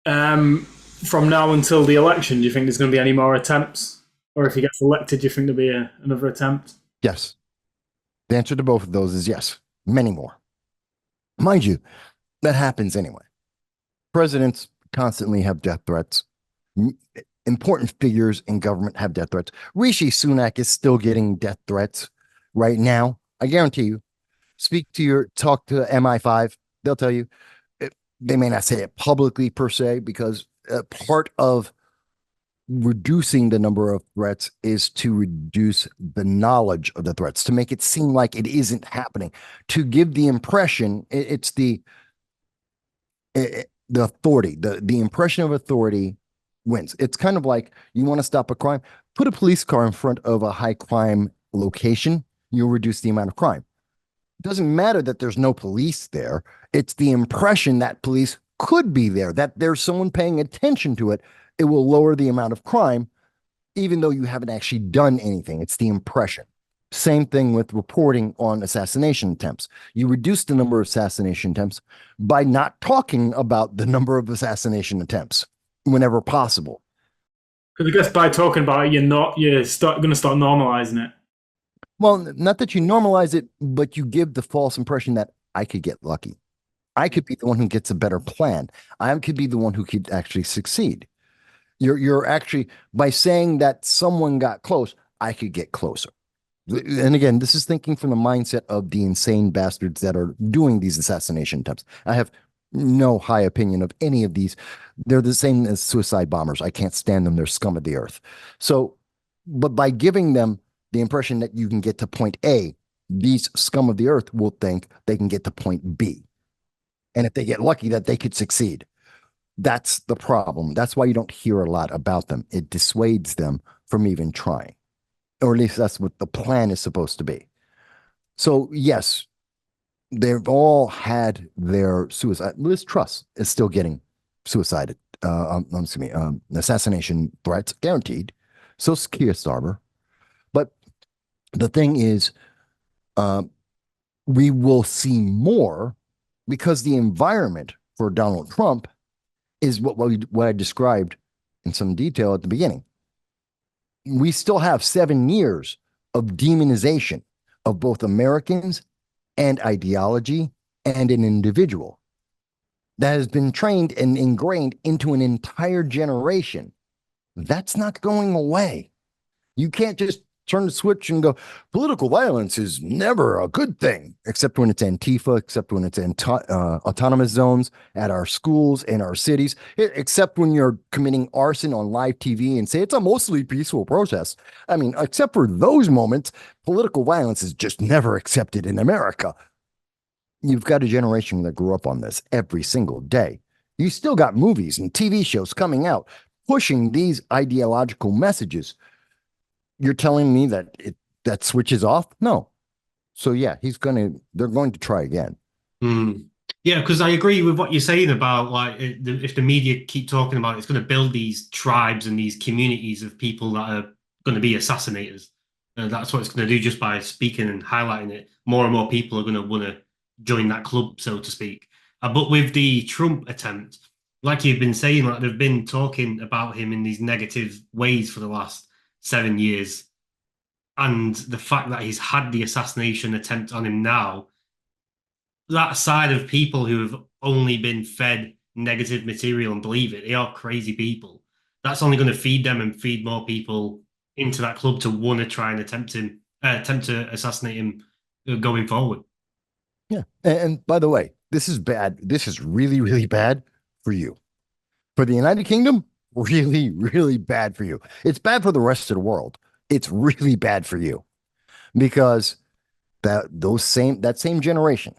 from now until the election, do you think there's going to be any more attempts? Or if he gets elected, do you think there'll be another attempt? Yes. The answer to both of those is yes. Many more. Mind you, that happens anyway. Presidents constantly have death threats. Important figures in government have death threats. Rishi Sunak is still getting death threats right now. I guarantee you. talk to MI5. They'll tell you. They may not say it publicly per se, because part of reducing the number of threats is to reduce the knowledge of the threats, to make it seem like it isn't happening, to give the impression it's the authority, the impression of authority wins. It's kind of like, you want to stop a crime, put a police car in front of a high crime location, you'll reduce the amount of crime. It doesn't matter that there's no police there. It's the impression that police could be there, that there's someone paying attention to it. It will lower the amount of crime, even though you haven't actually done anything. It's the impression. Same thing with reporting on assassination attempts. You reduce the number of assassination attempts by not talking about the number of assassination attempts whenever possible. Because I guess by talking about it, you're going to start normalizing it. Well, not that you normalize it, but you give the false impression that I could get lucky. I could be the one who gets a better plan. I could be the one who could actually succeed. You're actually, by saying that someone got close, I could get closer. And again, this is thinking from the mindset of the insane bastards that are doing these assassination attempts. I have no high opinion of any of these. They're the same as suicide bombers. I can't stand them. They're scum of the earth. So, but by giving them the impression that you can get to point A, these scum of the earth will think they can get to point B. And if they get lucky, that they could succeed. That's the problem. That's why you don't hear a lot about them. It dissuades them from even trying. Or at least that's what the plan is supposed to be. So yes, they've all had their suicide. Liz Truss is still getting suicided. Assassination threats guaranteed. So is Keir Starmer. But the thing is, we will see more, because the environment for Donald Trump is what I described in some detail at the beginning. We still have 7 years of demonization of both Americans and ideology and an individual that has been trained and ingrained into an entire generation. That's not going away. You can't just turn the switch and go, political violence is never a good thing, except when it's Antifa, except when it's autonomous zones at our schools and our cities, except when you're committing arson on live TV and say it's a mostly peaceful protest. I mean, except for those moments, political violence is just never accepted in America. You've got a generation that grew up on this every single day. You still got movies and TV shows coming out pushing these ideological messages. You're telling me that that switches off? No. So yeah, they're going to try again. Yeah, because I agree with what you're saying about, like, if the media keep talking about it, it's going to build these tribes and these communities of people that are going to be assassinators. That's what it's going to do just by speaking and highlighting it. More and more people are going to want to join that club, so to speak. But with the Trump attempt, like you've been saying, like, they've been talking about him in these negative ways for the last 7 years. And the fact that he's had the assassination attempt on him now, that side of people who have only been fed negative material and believe it, they are crazy people. That's only going to feed them and feed more people into that club to want to try and attempt to assassinate him going forward. Yeah. And by the way, this is bad. This is really, really bad for you. For the United Kingdom, really, really bad for you. It's bad for the rest of the world. It's really bad for you, because that same generation,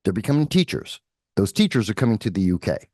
they're becoming teachers. Those teachers are coming to the UK.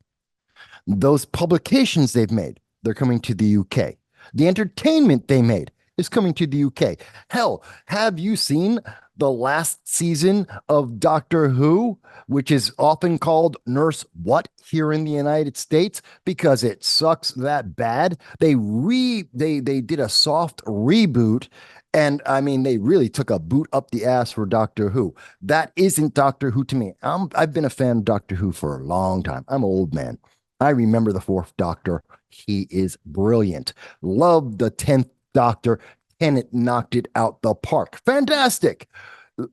Those publications they've made, they're coming to the UK. The entertainment they made is coming to the UK. Hell, have you seen the last season of Doctor Who, which is often called Nurse What here in the United States, because it sucks that bad? They did a soft reboot, and I mean, they really took a boot up the ass for Doctor Who. That isn't Doctor Who to me. I've been a fan of Doctor Who for a long time. I'm an old man. I remember the 4th Doctor. He is brilliant. Love the 10th Doctor. Tennant knocked it out the park. Fantastic.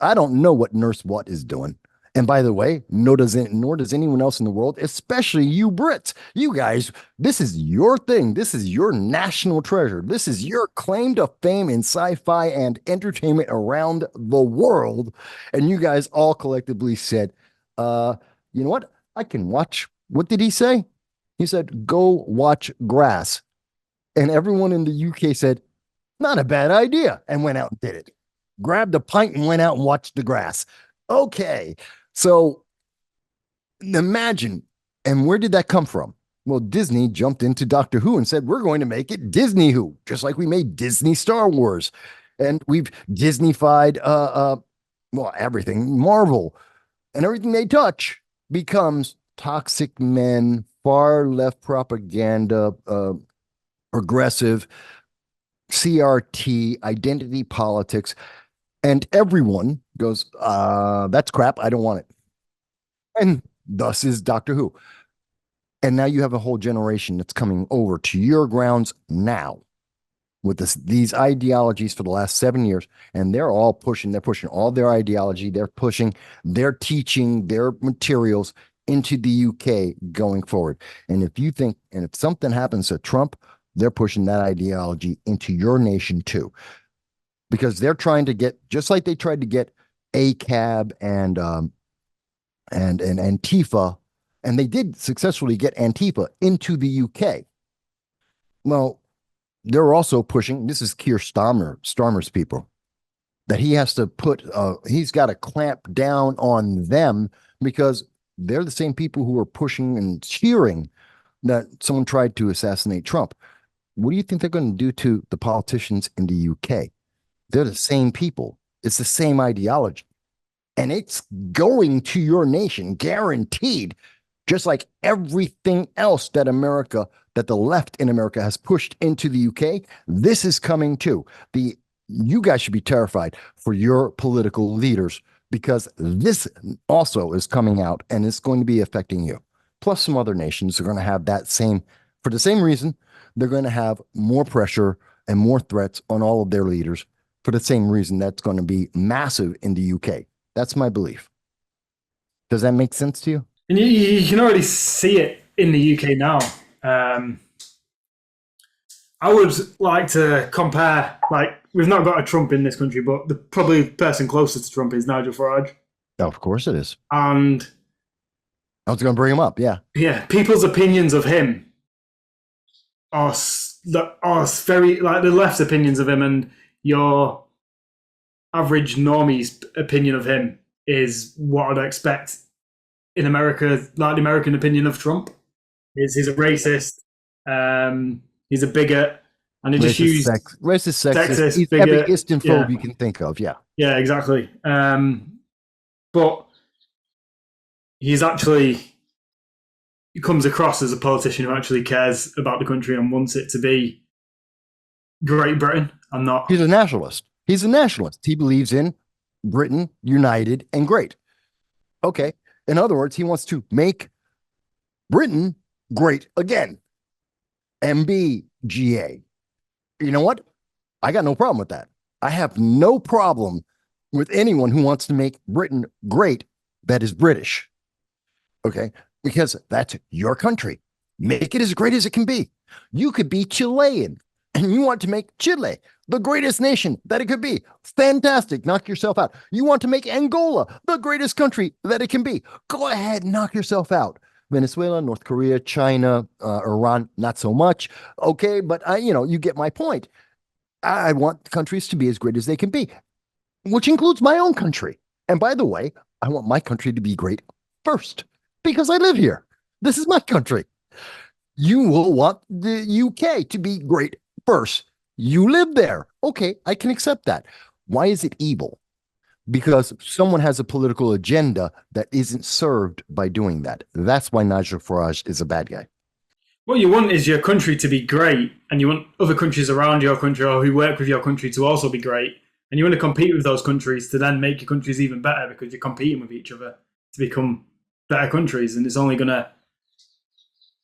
I don't know what Nurse What is doing. And by the way, nor does anyone else in the world, especially you Brits. You guys, this is your thing. This is your national treasure. This is your claim to fame in sci-fi and entertainment around the world. And you guys all collectively said, you know what? I can watch. What did he say? He said, go watch grass. And everyone in the UK said, not a bad idea, and went out and did it. Grabbed a pint and went out and watched the grass. Okay. So imagine, and where did that come from? Well, Disney jumped into Doctor Who and said, we're going to make it Disney Who, just like we made Disney Star Wars. And we've Disneyfied well, everything, Marvel, and everything they touch becomes toxic men, far left propaganda, progressive, CRT, identity politics. And everyone goes, that's crap. I don't want it. And thus is Doctor Who. And now you have a whole generation that's coming over to your grounds now with these ideologies for the last 7 years. And they're pushing all their ideology. They're pushing their teaching, their materials into the UK going forward. And if something happens to Trump, they're pushing that ideology into your nation too. Because they're trying to get, just like they tried to get ACAB and Antifa, and they did successfully get Antifa into the UK. Well, they're also pushing, this is Keir Starmer's people, that he has to he's got to clamp down on them because they're the same people who are pushing and cheering that someone tried to assassinate Trump. What do you think they're going to do to the politicians in the UK? They're the same people. It's the same ideology. And it's going to your nation, guaranteed, just like everything else that the left in America has pushed into the UK. This is coming too. You guys should be terrified for your political leaders because this also is coming out and it's going to be affecting you. Plus some other nations are going to have for the same reason, they're going to have more pressure and more threats on all of their leaders for the same reason. That's going to be massive in the UK. That's my belief. Does that make sense to you? And you can already see it in the UK now. I would like to compare, we've not got a Trump in this country, but the probably person closest to Trump is Nigel Farage. Of course it is. And I was going to bring him up. Yeah. Yeah. People's opinions of him are very like the left's opinions of him, and your average normie's opinion of him is what I'd expect in America, like the American opinion of Trump. He's a racist, he's a bigot, and he just used racist, sexist, he's every bigot, Islamophobe you can think of. Yeah. Yeah, exactly. But he comes across as a politician who actually cares about the country and wants it to be Great Britain and not. He's a nationalist. He's a nationalist. He believes in Britain united and great. Okay. In other words, he wants to make Britain great again. MBGA. You know what? I got no problem with that. I have no problem with anyone who wants to make Britain great that is British. Okay. Because that's your country. Make it as great as it can be. You could be Chilean and you want to make Chile the greatest nation that it could be. Fantastic. Knock yourself out. You want to make Angola the greatest country that it can be. Go ahead and knock yourself out. Venezuela, North Korea, China, Iran, not so much. Okay, but you get my point. I want countries to be as great as they can be, which includes my own country. And by the way, I want my country to be great first because I live here. This is my country. You will want the UK to be great first. You live there. Okay, I can accept that. Why is it evil? Because someone has a political agenda that isn't served by doing that. That's why Nigel Farage is a bad guy. What you want is your country to be great, and you want other countries around your country or who work with your country to also be great. And you want to compete with those countries to then make your countries even better because you're competing with each other to become better countries. And it's only going to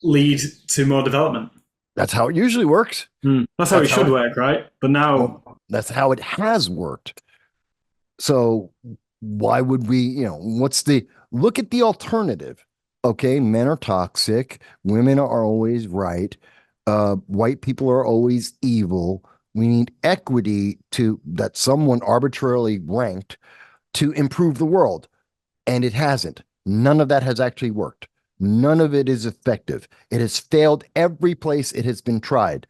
lead to more development. That's how it usually works. That's how it should work, right? But now... Well, that's how it has worked. So Why would we, what's the look at the alternative? Okay, men are toxic, women are always right, white people are always evil. We need equity to that someone arbitrarily ranked to improve the world. And it hasn't. None of that has actually worked. None of it is effective. It has failed every place it has been tried.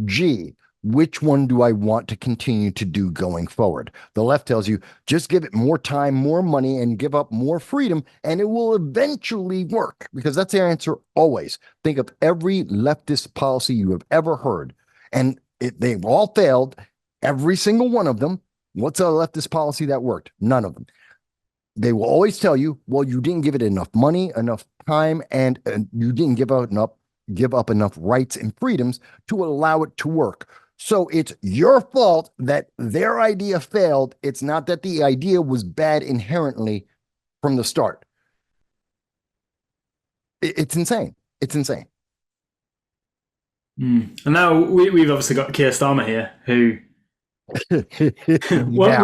Gee, which one do I want to continue to do going forward? The left tells you just give it more time, more money, and give up more freedom, and it will eventually work because that's their answer always. Think of every leftist policy you have ever heard, and they've all failed, every single one of them. What's a leftist policy that worked? None of them. They will always tell you, well, you didn't give it enough money, enough time, and you didn't give up enough rights and freedoms to allow it to work. So it's your fault that their idea failed. It's not that the idea was bad inherently from the start. It's insane. It's insane. And now we've obviously got Keir Starmer here, who Yeah.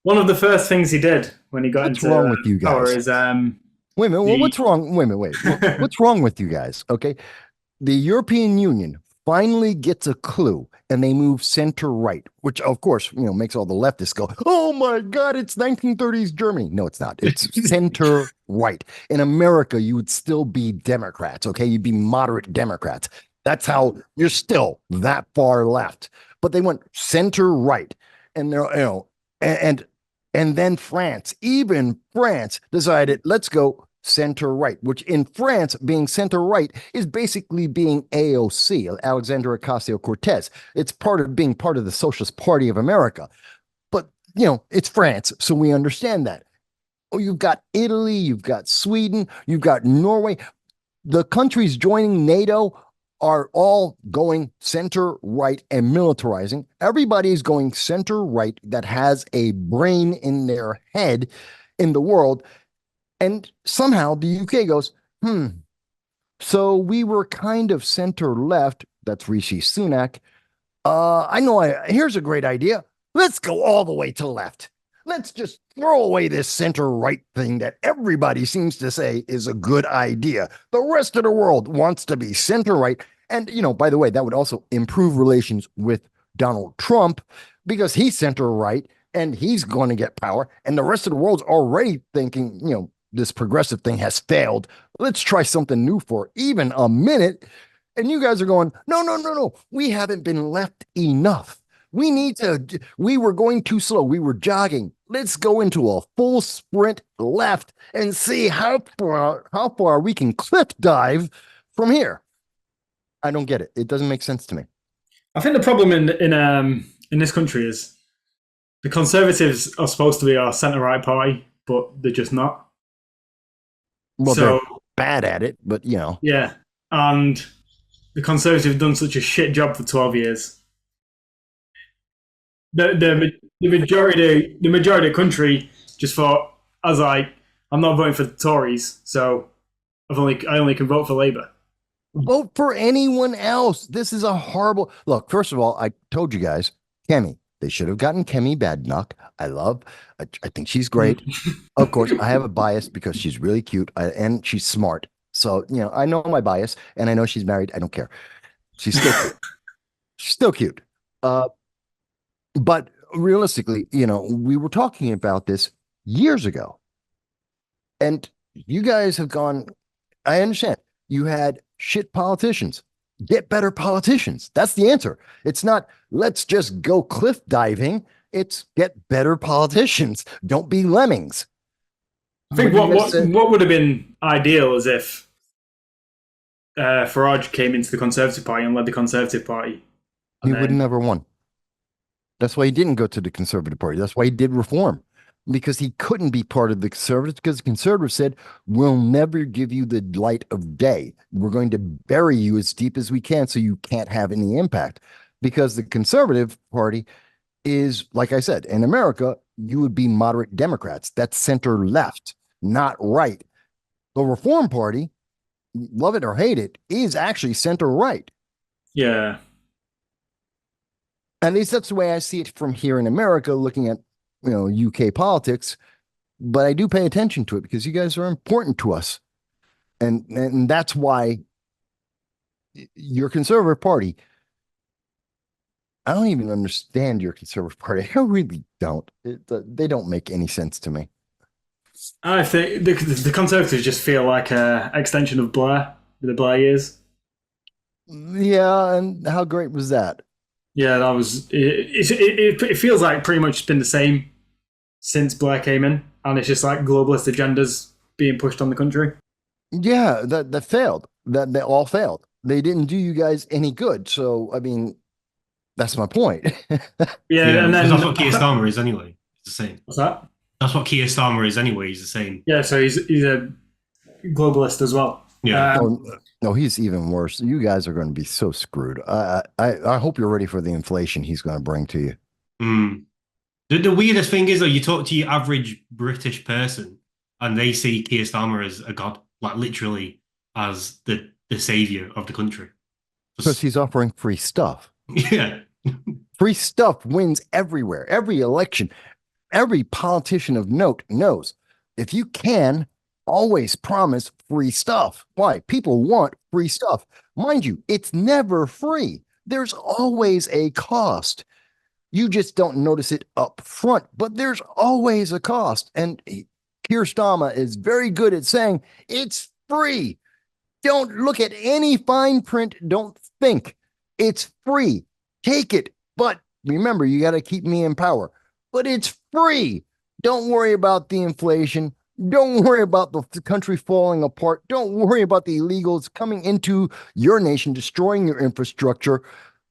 one of the first things he did when he got What's into wrong with you power guys? is Wait a minute. Well, what's wrong? Wait a minute. Wait. What's wrong with you guys? Okay. The European Union finally gets a clue and they move center right, which of course, makes all the leftists go, oh my God, it's 1930s Germany. No, it's not. It's center right. In America, you would still be Democrats. Okay. You'd be moderate Democrats. That's how you're still that far left. But they went center right. And they're, and then France, even France decided, let's go center right, which in France, being center right is basically being AOC, Alexandria Ocasio-Cortez. It's part of being part of the Socialist Party of America. But, it's France, so we understand that. Oh, you've got Italy, you've got Sweden, you've got Norway. The countries joining NATO are all going center right and militarizing. Everybody's going center right that has a brain in their head in the world. And somehow the UK goes, so we were kind of center left. That's Rishi Sunak. Here's a great idea. Let's go all the way to left. Let's just throw away this center right thing that everybody seems to say is a good idea. The rest of the world wants to be center right. And, by the way, that would also improve relations with Donald Trump because he's center right and he's going to get power. And the rest of the world's already thinking, this progressive thing has failed. Let's try something new for even a minute. And you guys are going, no. We haven't been left enough. We were going too slow. We were jogging. Let's go into a full sprint left and see how far we can cliff dive from here. I don't get it. It doesn't make sense to me. I think the problem in this country is the Conservatives are supposed to be our centre right party, but they're just not. Well, they're bad at it, but yeah. And the Conservatives have done such a shit job for 12 years. The majority of the country just thought, I'm not voting for the Tories, so I only can vote for Labour. Vote for anyone else. This is a horrible look. First of all, I told you guys, Kemi. They should have gotten Kemi Badenoch. I think she's great. Of course, I have a bias because she's really cute and she's smart. So, I know my bias and I know she's married. I don't care. She's still cute. She's still cute. But realistically, we were talking about this years ago. And you guys have gone, I understand. You had shit politicians. Get better politicians. That's the answer. It's not, let's just go cliff diving. It's get better politicians. Don't be lemmings. I think what would have been ideal is if Farage came into the Conservative Party and led the Conservative Party. He would have never won. That's why he didn't go to the Conservative Party. That's why he did reform. Because he couldn't be part of the Conservatives because the Conservatives said, we'll never give you the light of day. We're going to bury you as deep as we can so you can't have any impact. Because the Conservative Party is, like I said, in America, you would be moderate Democrats. That's center left, not right. The Reform Party, love it or hate it, is actually center right. Yeah. At least that's the way I see it from here in America, looking at UK politics. but I do pay attention to it because you guys are important to us. And that's why your conservative party, I don't even understand your conservative party. I really don't. They don't make any sense to me. I think the Conservatives just feel like a extension of Blair, the Blair years. Yeah, and how great was that? Yeah, that was. It feels like pretty much been the same since Blair came in, and it's just like globalist agendas being pushed on the country. Yeah, that failed. That they all failed. They didn't do you guys any good. So I mean, that's my point. Yeah, Yeah, and because then that's what Keir Starmer is anyway. It's the same. what's that? That's what Keir Starmer is anyway. He's the same. Yeah, so he's a globalist as well. Yeah. Oh, no, he's even worse. You guys are going to be so screwed. I hope you're ready for the inflation he's going to bring to you. Mm. The weirdest thing is, though, you talk to your average British person, and they see Keir Starmer as a god, like literally as the savior of the country. Because he's offering free stuff. Yeah. Free stuff wins everywhere. Every election, every politician of note knows if you can always promise free stuff. Why? People want free stuff. Mind you, it's never free. There's always a cost. You just don't notice it up front, but there's always a cost. And Keir Starmer is very good at saying it's free. Don't look at any fine print. Don't think it's free. Take it. But remember, you got to keep me in power. But it's free. Don't worry about the inflation. Don't worry about the country falling apart. Don't worry about the illegals coming into your nation, destroying your infrastructure,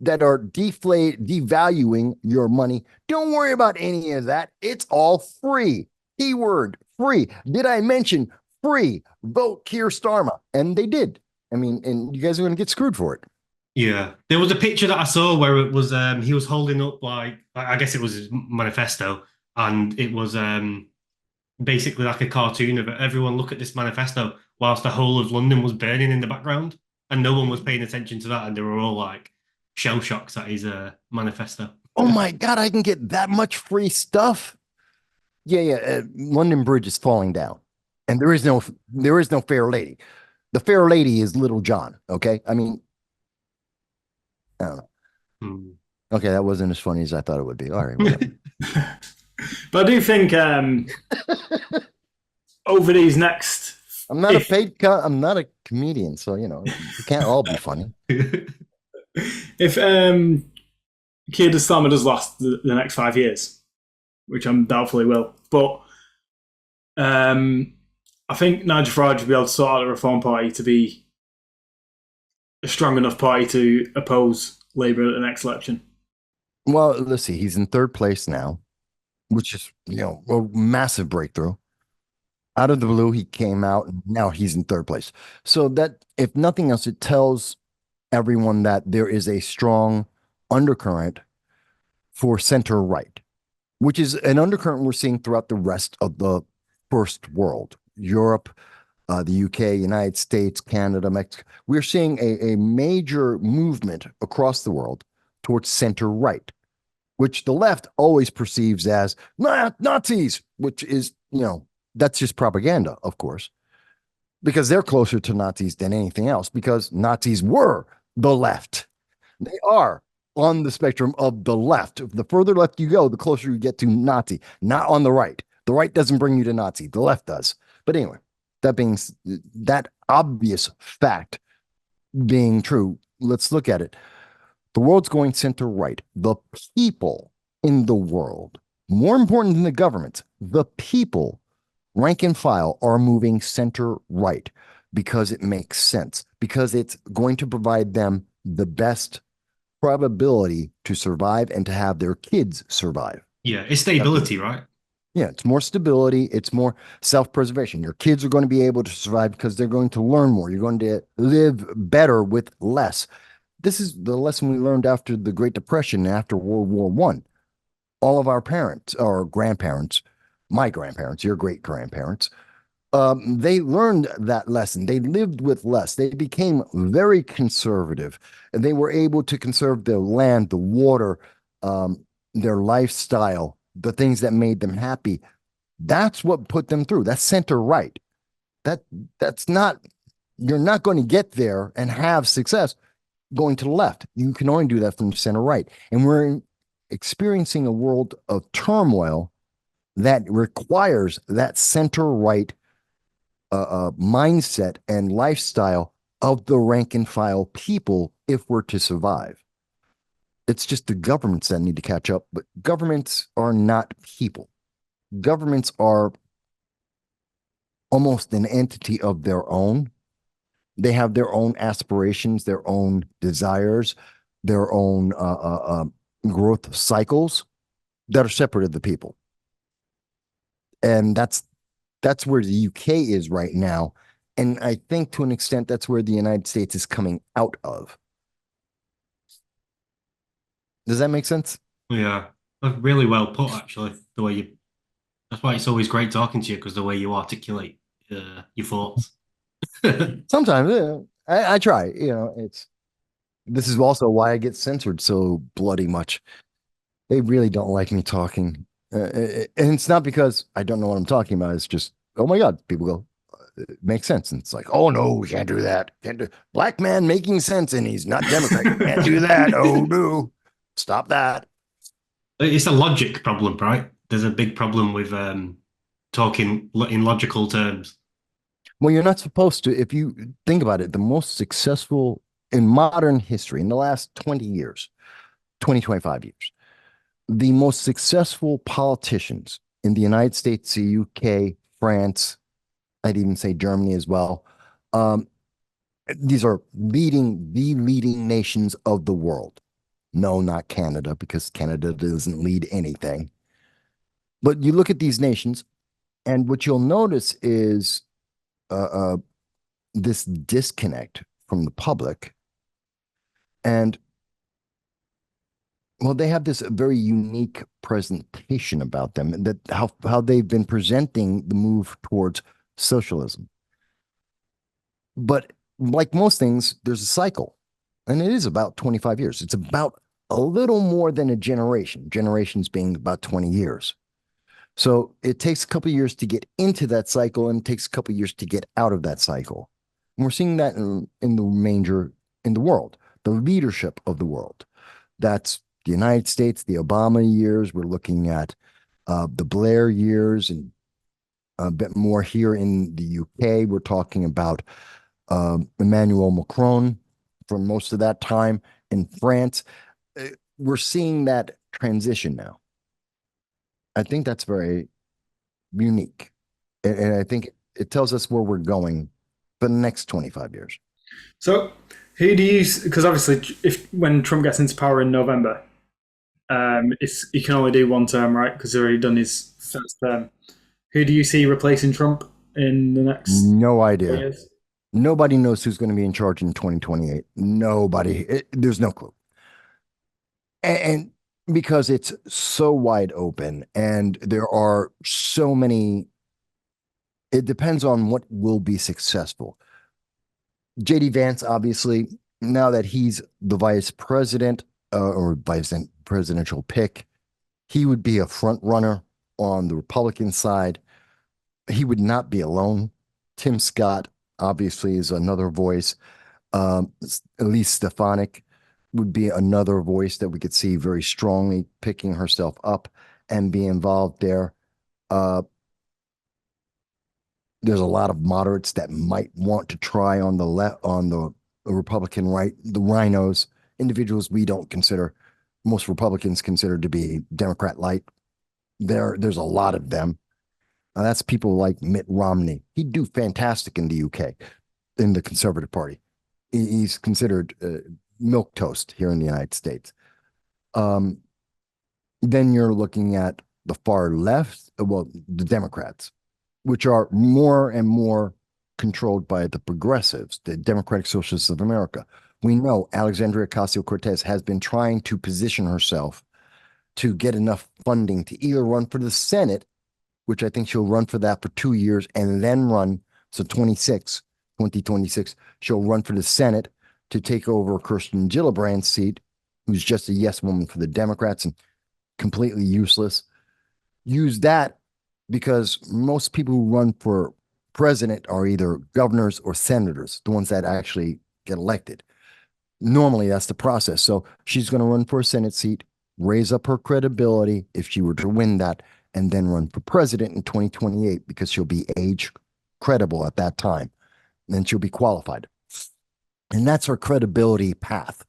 that are devaluing your money. Don't worry about any of that. It's all free. Keyword free. Did I mention free? Vote Keir Starmer. And they did. I mean, and you guys are going to get screwed for it. Yeah. There was a picture that I saw where it was he was holding up like I guess it was his manifesto, and it was basically like a cartoon of it. Everyone look at this manifesto whilst the whole of London was burning in the background, and no one was paying attention to that, and they were all like shell shocks at his manifesto. Oh my God, I can get that much free stuff. Yeah. London Bridge is falling down, and there is no fair lady. The fair lady is Little John. Okay, I mean, I don't know. Hmm. Okay, that wasn't as funny as I thought it would be. All right, whatever. But I do think over these next, I'm not I'm not a comedian, so you know, you can't all be funny. if Keir Starmer does last the next 5 years, which I'm doubtful he will, but I think Nigel Farage will be able to sort out the Reform Party to be a strong enough party to oppose Labour at the next election. Well, let's see. He's in third place now, which is, you know, a massive breakthrough. Out of the blue, he came out, and now he's in third place. So that, if nothing else, it tells everyone that there is a strong undercurrent for center right, which is an undercurrent we're seeing throughout the rest of the first world, Europe, the UK, United States, Canada, Mexico. We're seeing a major movement across the world towards center right, which the left always perceives as Nazis, which is, you know, that's just propaganda, of course, because they're closer to Nazis than anything else, because Nazis were the left. They are on the spectrum of the left. The further left you go, the closer you get to Nazi, not on the right. The right doesn't bring you to Nazi, the left does. But anyway, that obvious fact being true, let's look at it. The world's going center right. The people in the world, more important than the governments, the people, rank and file, are moving center right because it makes sense, because it's going to provide them the best probability to survive and to have their kids survive. Yeah, it's stability, right? Yeah, it's more stability. It's more self-preservation. Your kids are going to be able to survive because they're going to learn more. You're going to live better with less. This is the lesson we learned after the Great Depression, after World War One. All of our parents, or grandparents, my grandparents, your great-grandparents, they learned that lesson. They lived with less. They became very conservative, and they were able to conserve their land, the water, their lifestyle, the things that made them happy That's what put them through. That's center right. That that's not, you're not going to get there and have success going to the left. You can only do that from center right. And we're experiencing a world of turmoil that requires that center right mindset and lifestyle of the rank and file people if we're to survive. It's just the governments that need to catch up, but governments are not people. Governments are almost an entity of their own. They have their own aspirations, their own desires, their own growth cycles that are separate of the people. And that's where the UK is right now. And I think to an extent, that's where the United States is coming out of. Does that make sense? Yeah, really well put, actually. The way you, that's why it's always great talking to you, because the way you articulate your thoughts. Sometimes I try, this is also why I get censored so bloody much. They really don't like me talking. And it's not because I don't know what I'm talking about. It's just, oh my God, people go, it makes sense. And it's like, oh no, we can't do that. Can't do black man making sense and he's not Democrat. Can't do that. Oh no, stop that. It's a logic problem, right? There's a big problem with talking in logical terms. Well, you're not supposed to. If you think about it, the most successful in modern history in the last 20 years, 20, 25 years, the most successful politicians in the United States, the UK, France, I'd even say Germany as well. These are the leading nations of the world. No, not Canada, because Canada doesn't lead anything. But you look at these nations, and what you'll notice is this disconnect from the public. And well, they have this very unique presentation about them, that how they've been presenting the move towards socialism. But like most things, there's a cycle, and it is about 25 years. It's about a little more than a generation, generations being about 20 years. So it takes a couple of years to get into that cycle, and it takes a couple of years to get out of that cycle. And we're seeing that in the major in the world, the leadership of the world. That's the United States, the Obama years. We're looking at the Blair years, and a bit more here in the UK. We're talking about Emmanuel Macron for most of that time in France. We're seeing that transition now. I think that's very unique. And I think it tells us where we're going for the next 25 years. So, who do you? Because obviously, if when Trump gets into power in November, he can only do one term, right? Because he's already done his first term. Who do you see replacing Trump in the next No 4 idea. years? Nobody knows who's going to be in charge in 2028. Nobody. There's no clue. And because it's so wide open and there are so many, it depends on what will be successful. JD Vance, obviously, now that he's the vice president or vice presidential pick, he would be a front runner on the Republican side. He would not be alone. Tim Scott, obviously, is another voice. Elise Stefanik would be another voice that we could see very strongly picking herself up and be involved there. There's a lot of moderates that might want to try on the left, on the Republican right, the rhinos, individuals we don't consider, most Republicans consider to be Democrat light. There's a lot of them. That's people like Mitt Romney. He'd do fantastic in the UK, in the Conservative Party. He's considered milk toast here in the United States. Then you're looking at the far left, well, the Democrats, which are more and more controlled by the progressives, the Democratic Socialists of America. We know Alexandria Ocasio-Cortez has been trying to position herself to get enough funding to either run for the Senate, which I think she'll run for that for 2 years and then run. So 2026, she'll run for the Senate to take over Kirsten Gillibrand's seat, who's just a yes woman for the Democrats and completely useless. Use that because most people who run for president are either governors or senators, the ones that actually get elected. Normally, that's the process. So she's going to run for a Senate seat, raise up her credibility if she were to win that, and then run for president in 2028 because she'll be age credible at that time. And then she'll be qualified. And that's her credibility path.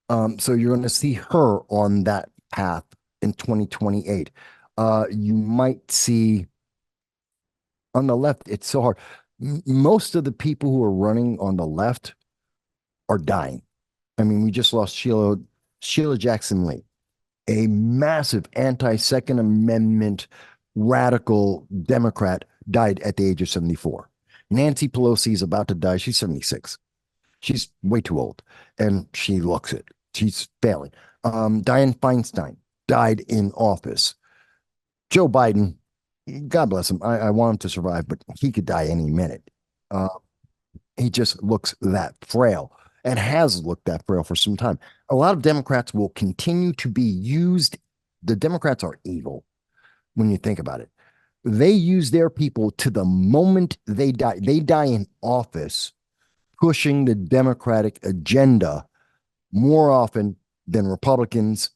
So you're going to see her on that path in 2028. You might see on the left, it's so hard. Most of the people who are running on the left are dying. I mean, we just lost Sheila Jackson Lee, a massive anti-Second Amendment radical Democrat, died at the age of 74. Nancy Pelosi is about to die. She's 76. She's way too old, and she looks it. She's failing. Dianne Feinstein died in office. Joe Biden, God bless him. I want him to survive, but he could die any minute. Uh, he just looks that frail and has looked that frail for some time. A lot of Democrats will continue to be used. The Democrats are evil when you think about it. They use their people to the moment they die. They die in office pushing the Democratic agenda more often than Republicans.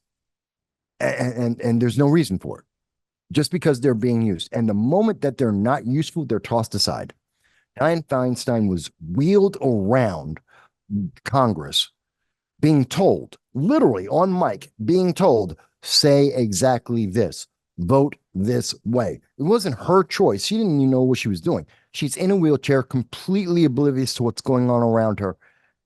And there's no reason for it, just because they're being used. And the moment that they're not useful, they're tossed aside. Dianne Feinstein was wheeled around Congress being told, literally on mic, being told, say exactly this, vote this way. It wasn't her choice. She didn't even know what she was doing. She's in a wheelchair, completely oblivious to what's going on around her,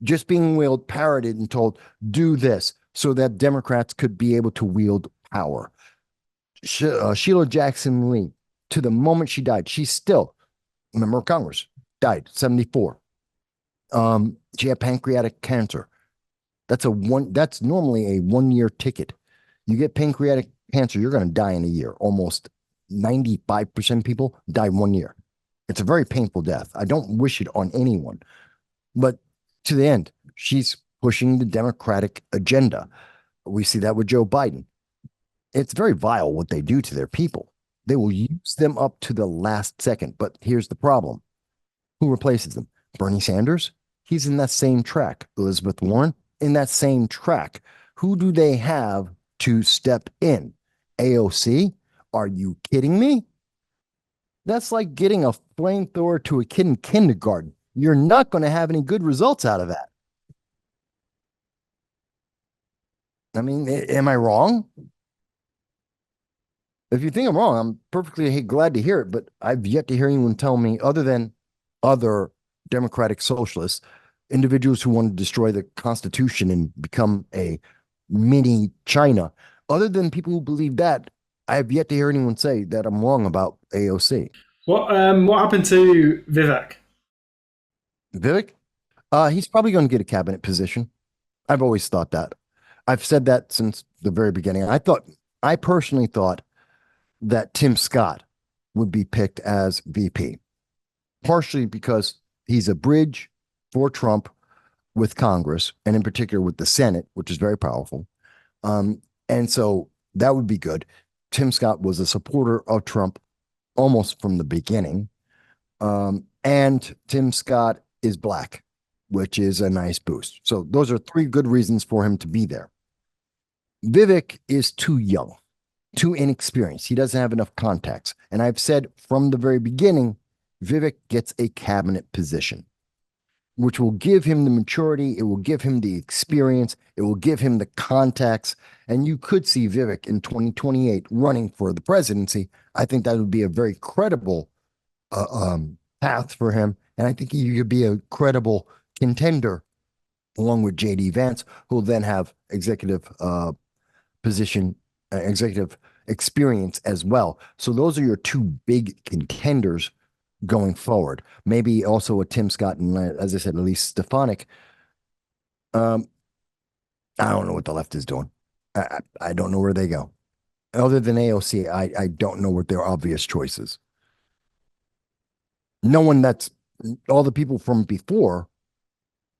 just being wheeled, parroted, and told, do this so that Democrats could be able to wield power. Sheila Jackson Lee, to the moment she died, she's still a member of Congress, died 74. She had pancreatic cancer. That's normally a 1-year ticket. You get pancreatic cancer, you're going to die in a year. Almost 95% of people die 1 year. It's a very painful death. I don't wish it on anyone. But to the end, she's pushing the Democratic agenda. We see that with Joe Biden. It's very vile what they do to their people. They will use them up to the last second. But here's the problem. Who replaces them? Bernie Sanders? He's in that same track. Elizabeth Warren? In that same track. Who do they have to step in? AOC? Are you kidding me? That's like getting a flamethrower to a kid in kindergarten. You're not going to have any good results out of that. I mean, am I wrong? If you think I'm wrong, I'm perfectly glad to hear it, but I've yet to hear anyone tell me, other than other democratic socialists, individuals who want to destroy the Constitution and become a mini China, other than people who believe that, I have yet to hear anyone say that I'm wrong about AOC. What happened to Vivek? Vivek? He's probably going to get a cabinet position. I've always thought that. I've said that since the very beginning. I personally thought that Tim Scott would be picked as VP, partially because he's a bridge for Trump with Congress, and in particular with the Senate, which is very powerful. And so that would be good. Tim Scott was a supporter of Trump almost from the beginning. And Tim Scott is black, which is a nice boost. So those are 3 good reasons for him to be there. Vivek is too young, too inexperienced. He doesn't have enough contacts. And I've said from the very beginning, Vivek gets a cabinet position, which will give him the maturity. It will give him the experience. It will give him the contacts. And you could see Vivek in 2028 running for the presidency. I think that would be a very credible path for him. And I think he could be a credible contender along with JD Vance, who will then have executive position, executive experience as well. So those are your 2 big contenders going forward. Maybe also a Tim Scott and, as I said, Elise Stefanik. I don't know what the left is doing. I don't know where they go. Other than AOC, I don't know what their obvious choices. No one that's all the people from before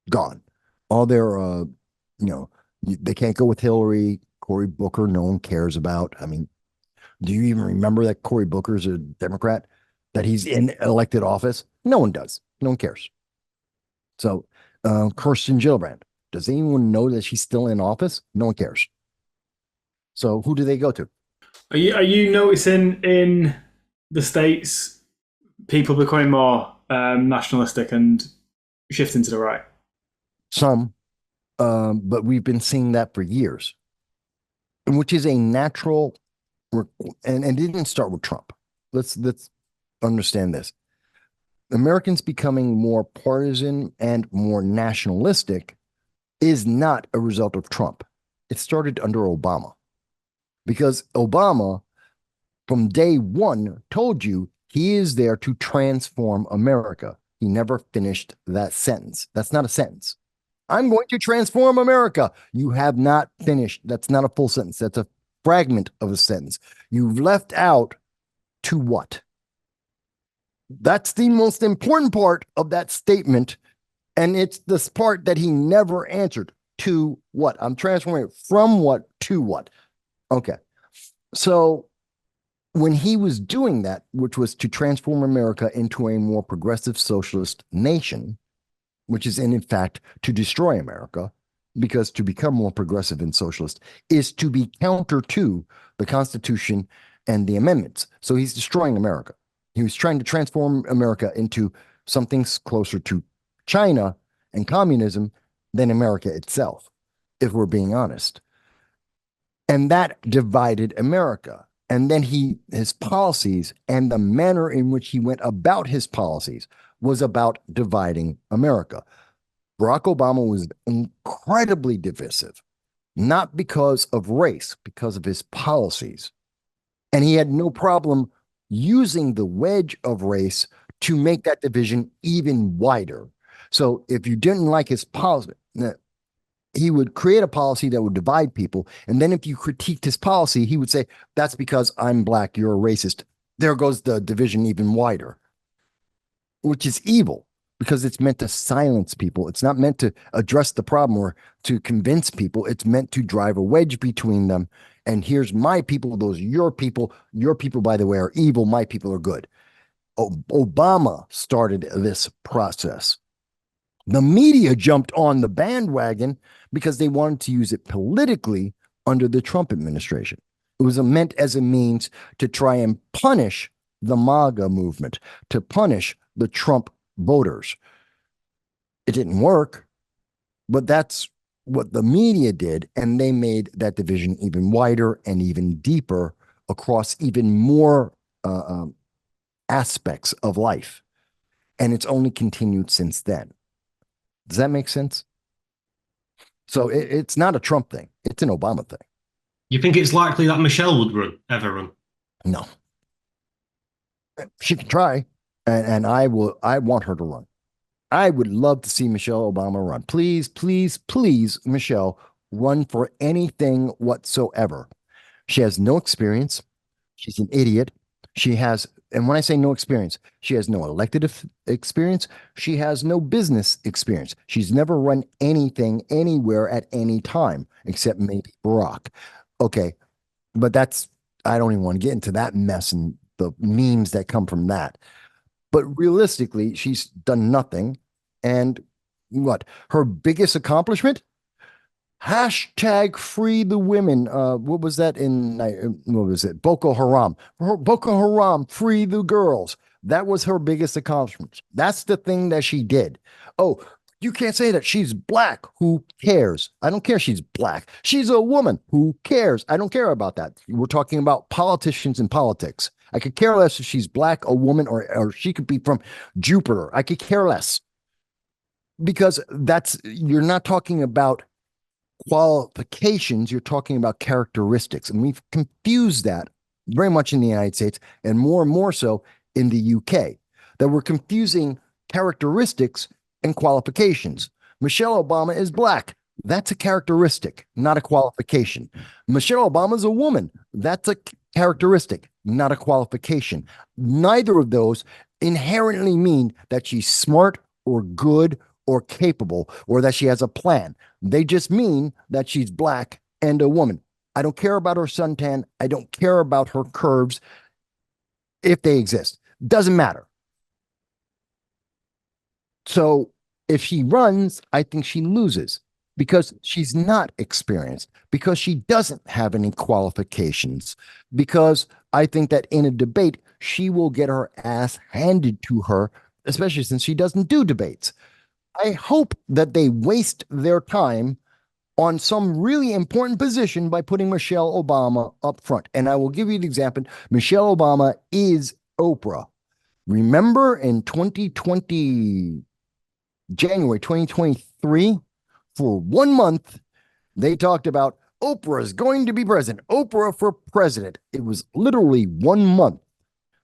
gone. All their, they can't go with Hillary, Cory Booker. No one cares about. I mean, Do you even remember that Cory Booker's a Democrat? That he's in elected office? No one does. No one cares. So, Kirsten Gillibrand, does anyone know that she's still in office? No one cares. So, who do they go to? Are you noticing in the states people becoming more nationalistic and shifting to the right? Some, but we've been seeing that for years, which is a natural, and it didn't start with Trump. Let's understand this. Americans becoming more partisan and more nationalistic is not a result of Trump. It started under Obama, because Obama, from day one, told you he is there to transform America. He never finished that sentence. That's not a sentence. I'm going to transform America. You have not finished. That's not a full sentence. That's a fragment of a sentence. You've left out to what? That's the most important part of that statement. And it's this part that he never answered. To what? I'm transforming it from what to what? Okay. So when he was doing that, which was to transform America into a more progressive socialist nation, which is in fact to destroy America, because to become more progressive and socialist is to be counter to the Constitution and the amendments. So he's destroying America. He was trying to transform America into something closer to China and communism than America itself, if we're being honest. And that divided America. And then his policies and the manner in which he went about his policies was about dividing America. Barack Obama was incredibly divisive, not because of race, because of his policies. And he had no problem using the wedge of race to make that division even wider. So if you didn't like his policy, he would create a policy that would divide people. And then if you critiqued his policy, he would say, that's because I'm black, you're a racist. There goes the division even wider, which is evil because it's meant to silence people. It's not meant to address the problem or to convince people. It's meant to drive a wedge between them. And here's my people, those your people. Your people, by the way, are evil. My people are good. Obama started this process. The media jumped on the bandwagon because they wanted to use it politically under the Trump administration. It was meant as a means to try and punish the MAGA movement, to punish the Trump voters. It didn't work, but that's what the media did, and they made that division even wider and even deeper across even more aspects of life. And it's only continued since then. Does that make sense? So it's not a Trump thing. It's an Obama thing. You think it's likely that Michelle would ever run? No. She can try, and I want her to run. I would love to see Michelle Obama run. Please, please, please, Michelle, run for anything whatsoever. She has no experience. She's an idiot. She has, and when I say no experience, she has no elected experience. She has no business experience. She's never run anything anywhere at any time, except maybe Barack. Okay, but I don't even want to get into that mess and the memes that come from that. But realistically, she's done nothing. And what? Her biggest accomplishment? Hashtag free the women. What was that what was it? Boko Haram. Boko Haram, free the girls. That was her biggest accomplishment. That's the thing that she did. Oh, you can't say that. She's black. Who cares? I don't care. She's black. She's a woman. Who cares? I don't care about that. We're talking about politicians and politics. I could care less if she's black, a woman, or she could be from Jupiter. I could care less. Because you're not talking about qualifications, you're talking about characteristics. And we've confused that very much in the United States and more so in the UK, that we're confusing characteristics and qualifications. Michelle Obama is black. That's a characteristic, not a qualification. Michelle Obama is a woman. That's a characteristic, not a qualification. Neither of those inherently mean that she's smart or good or capable or that she has a plan. They just mean that she's black and a woman. I don't care about her suntan. I don't care about her curves if they exist. Doesn't matter. So if she runs, I think she loses because she's not experienced, because she doesn't have any qualifications, because I think that in a debate, she will get her ass handed to her, especially since she doesn't do debates. I hope that they waste their time on some really important position by putting Michelle Obama up front. And I will give you an example. Michelle Obama is Oprah. Remember in 2020, January 2023, for 1 month, they talked about Oprah is going to be president, Oprah for president. It was literally 1 month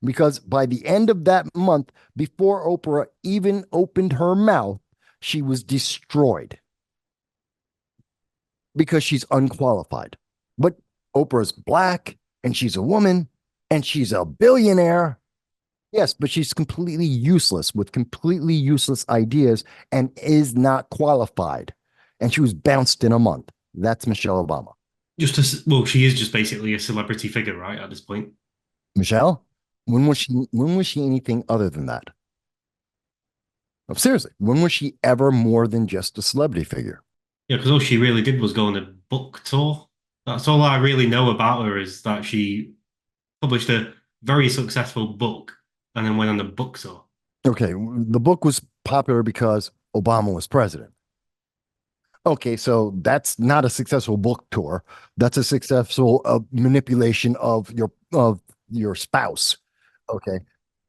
because by the end of that month, before Oprah even opened her mouth, she was destroyed because she's unqualified. But Oprah's black and she's a woman and she's a billionaire. Yes, but she's completely useless with completely useless ideas and is not qualified. And she was bounced in a month. That's Michelle Obama. Well, she is just basically a celebrity figure, right? At this point. Michelle, when was she anything other than that? No, seriously, when was she ever more than just a celebrity figure? Yeah, because all she really did was go on a book tour. That's all I really know about her is that she published a very successful book and then went on a book tour. Okay, the book was popular because Obama was president. Okay, so that's not a successful book tour. That's a successful manipulation of your spouse. Okay,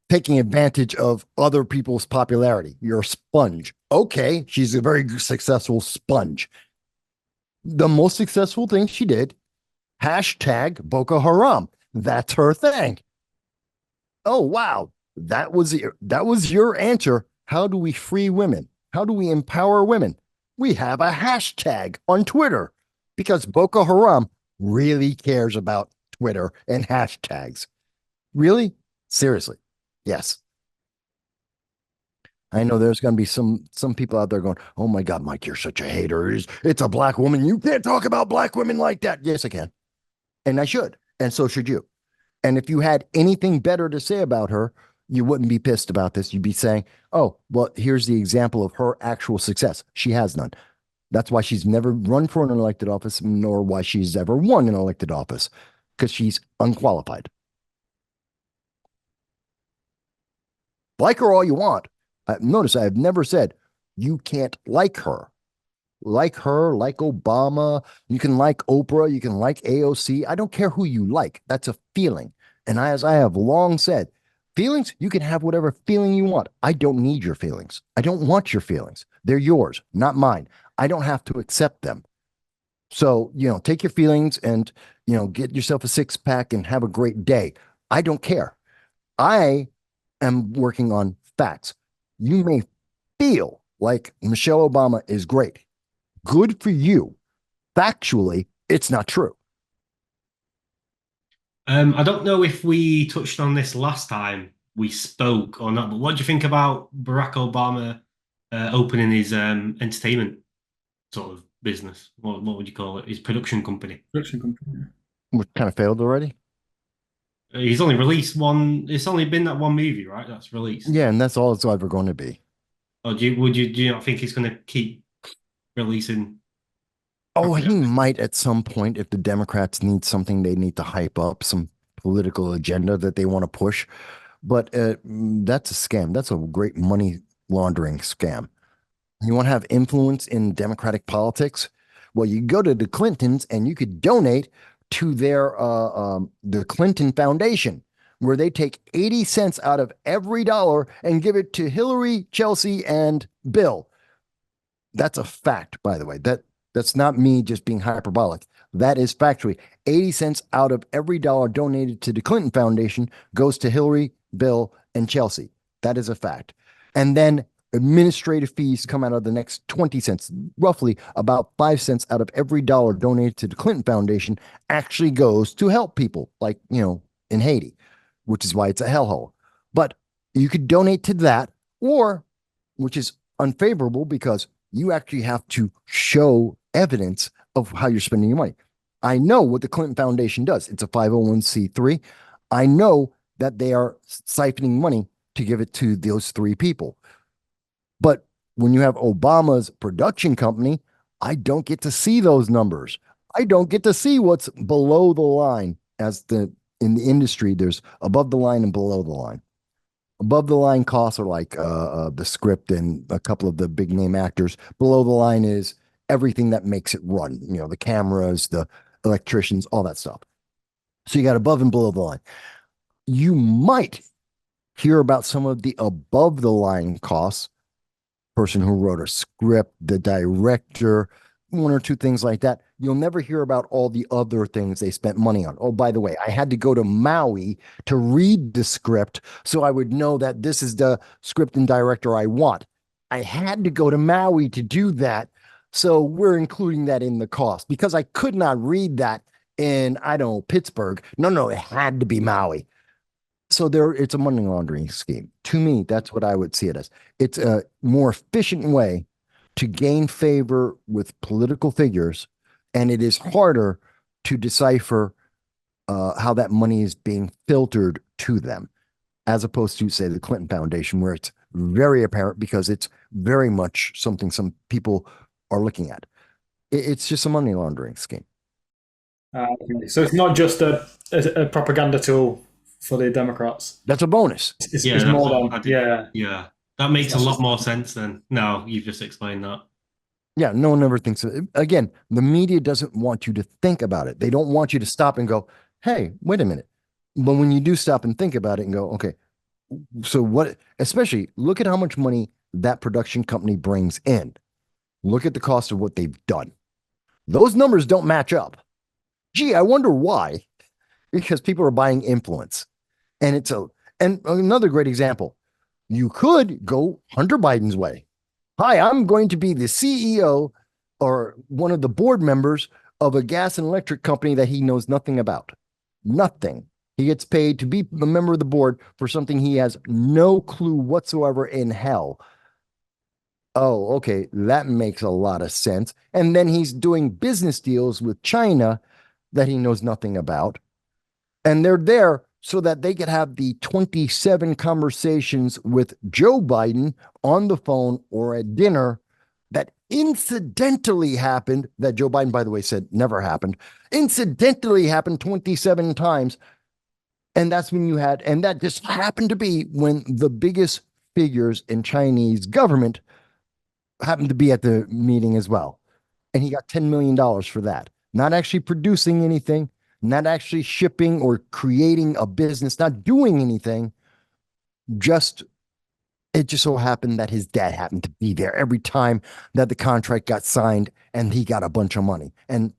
taking advantage of other people's popularity. You're a sponge. Okay, she's a very successful sponge. The most successful thing she did, hashtag Boko Haram. That's her thing. Oh wow, that was your answer. How do we free women? How do we empower women? We have a hashtag on Twitter because Boko Haram really cares about Twitter and hashtags. Really? Seriously. Yes. I know there's going to be some people out there going, "Oh my God, Mike, you're such a hater. It's a black woman. You can't talk about black women like that." Yes, I can. And I should. And so should you. And if you had anything better to say about her, you wouldn't be pissed about this. You'd be saying, "Oh, well, here's the example of her actual success. She has none." That's why she's never run for an elected office, nor why she's ever won an elected office, because she's unqualified. Like her all you want. Notice I've never said you can't like her. Like her, like Obama. You can like Oprah. You can like AOC. I don't care who you like. That's a feeling. And as I have long said, feelings, you can have whatever feeling you want. I don't need your feelings. I don't want your feelings. They're yours, not mine. I don't have to accept them. So, take your feelings and, get yourself a six pack and have a great day. I don't care. I am working on facts. You may feel like Michelle Obama is great. Good for you. Factually, it's not true. I don't know if we touched on this last time we spoke or not, but what do you think about Barack Obama opening his entertainment sort of business? What would you call it? His production company. Production company. Which kind of failed already. He's only released one. It's only been that one movie, right? That's released. Yeah, and that's all it's ever going to be. Or do you not think he's going to keep releasing? Oh, he might at some point if the Democrats need something they need to hype up, some political agenda that they want to push. But that's a scam. That's a great money laundering scam. You want to have influence in Democratic politics? Well, you go to the Clintons and you could donate to the Clinton Foundation, where they take 80 cents out of every dollar and give it to Hillary, Chelsea, and Bill. That's a fact, by the way. That's not me just being hyperbolic. That is factually 80 cents out of every dollar donated to the Clinton Foundation goes to Hillary, Bill, and Chelsea. That is a fact. And then administrative fees come out of the next 20 cents. Roughly about 5 cents out of every dollar donated to the Clinton Foundation actually goes to help people like, in Haiti, which is why it's a hellhole. But you could donate to that, or, which is unfavorable because you actually have to show evidence of how you're spending your money. I know what the Clinton Foundation does. It's a 501c3. I know that they are siphoning money to give it to those three people. But when you have Obama's production company, I don't get to see those numbers. I don't get to see what's below the line in the industry. There's above the line and below the line. Above the line costs are like the script and a couple of the big name actors. Below the line is everything that makes it run, the cameras, the electricians, all that stuff. So you got above and below the line. You might hear about some of the above the line costs, person who wrote a script, the director, one or two things like that. You'll never hear about all the other things they spent money on. Oh, by the way, I had to go to Maui to read the script so I would know that this is the script and director I want. I had to go to Maui to do that. So we're including that in the cost because I could not read that in, I don't know, Pittsburgh. No, it had to be Maui. So it's a money laundering scheme. To me, that's what I would see it as. It's a more efficient way to gain favor with political figures, and it is harder to decipher how that money is being filtered to them, as opposed to, say, the Clinton Foundation, where it's very apparent because it's very much something some people are looking at. It's just a money laundering scheme. Okay. So it's not just a propaganda tool for the Democrats. That's a bonus. It's more than, yeah. Yeah, that makes a lot more sense then. Now you've just explained that. Yeah, no one ever thinks of it. Again, the media doesn't want you to think about it. They don't want you to stop and go, hey, wait a minute. But when you do stop and think about it and go, okay, so what, especially look at how much money that production company brings in. Look at the cost of what they've done. Those numbers don't match up. Gee, I wonder why. Because people are buying influence. And and another great example, you could go Hunter Biden's way. Hi, I'm going to be the CEO or one of the board members of a gas and electric company that he knows nothing about. Nothing. He gets paid to be a member of the board for something he has no clue whatsoever in hell. Oh, okay. That makes a lot of sense. And then he's doing business deals with China that he knows nothing about. And they're there so that they could have the 27 conversations with Joe Biden on the phone or at dinner that incidentally happened, that Joe Biden, by the way, said never happened, incidentally happened 27 times. And that's when and that just happened to be when the biggest figures in Chinese government happened to be at the meeting as well. And he got $10 million for that. Not actually producing anything, not actually shipping or creating a business, not doing anything. It just so happened that his dad happened to be there every time that the contract got signed and he got a bunch of money. And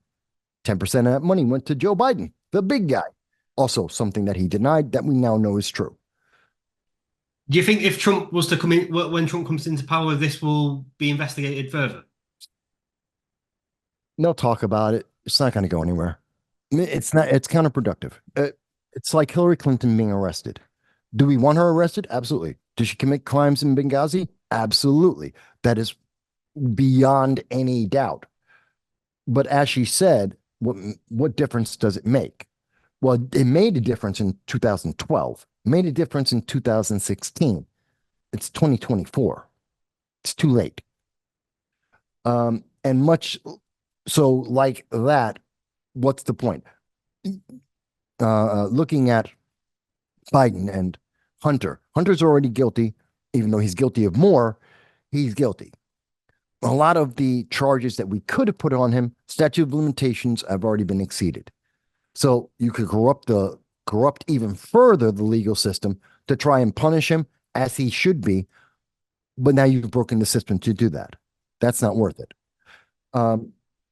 10% of that money went to Joe Biden, the big guy. Also something that he denied that we now know is true. Do you think if Trump was to come in, when Trump comes into power, this will be investigated further? They'll talk about it. It's not going to go anywhere. It's not, it's counterproductive. It's like Hillary Clinton being arrested. Do we want her arrested? Absolutely. Did she commit crimes in Benghazi? Absolutely. That is beyond any doubt. But as she said, what difference does it make? Well, it made a difference in 2012, made a difference in 2016. It's 2024. It's too late. And much so like that, what's the point? Looking at Biden and Hunter. Hunter's already guilty, even though he's guilty of more, he's guilty. A lot of the charges that we could have put on him, statute of limitations, have already been exceeded. So you could corrupt even further the legal system to try and punish him as he should be. But now you've broken the system to do that. That's not worth it.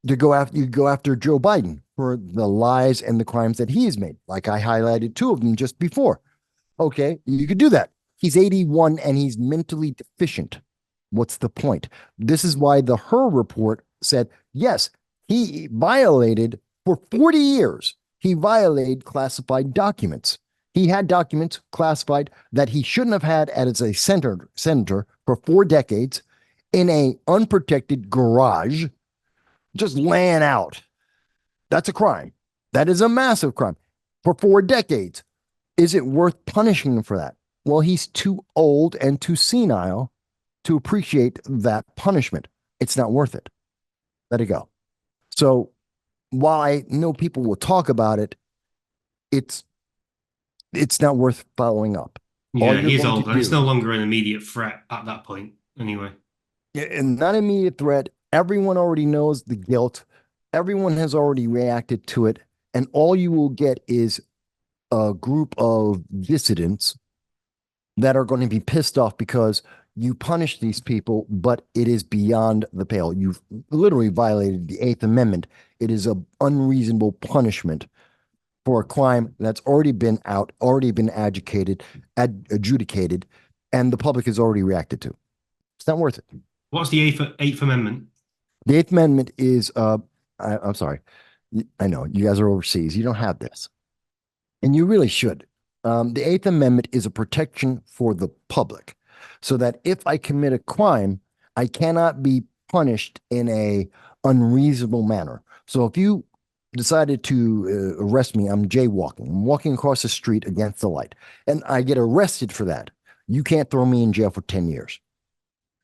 You go after Joe Biden for the lies and the crimes that he has made. Like I highlighted two of them just before. Okay, you could do that. He's 81 and he's mentally deficient. What's the point? This is why the Her report said, yes, he violated for 40 years. He violated classified documents. He had documents classified that he shouldn't have had as a senator for 4 decades in a unprotected garage, just laying out. That's a crime. That is a massive crime. For 4 decades. Is it worth punishing him for that? Well, he's too old and too senile to appreciate that punishment. It's not worth it. Let it go. So while I know people will talk about it, it's not worth following up. All Yeah, you're he's going to old, and it's do, no longer an immediate threat at that point. Anyway. and not immediate threat, everyone already knows the guilt. Everyone has already reacted to it. And all you will get is a group of dissidents that are going to be pissed off because you punish these people, but it is beyond the pale. You've literally violated the Eighth Amendment. It is an unreasonable punishment for a crime that's already been out, already been adjudicated, and the public has already reacted to. It's not worth it. What's the Eighth Amendment? The Eighth Amendment is, I'm sorry, I know you guys are overseas. You don't have this, and you really should. The Eighth Amendment is a protection for the public, so that if I commit a crime, I cannot be punished in a unreasonable manner. So if you decided to arrest me, I'm jaywalking. I'm walking across the street against the light, and I get arrested for that. You can't throw me in jail for 10 years.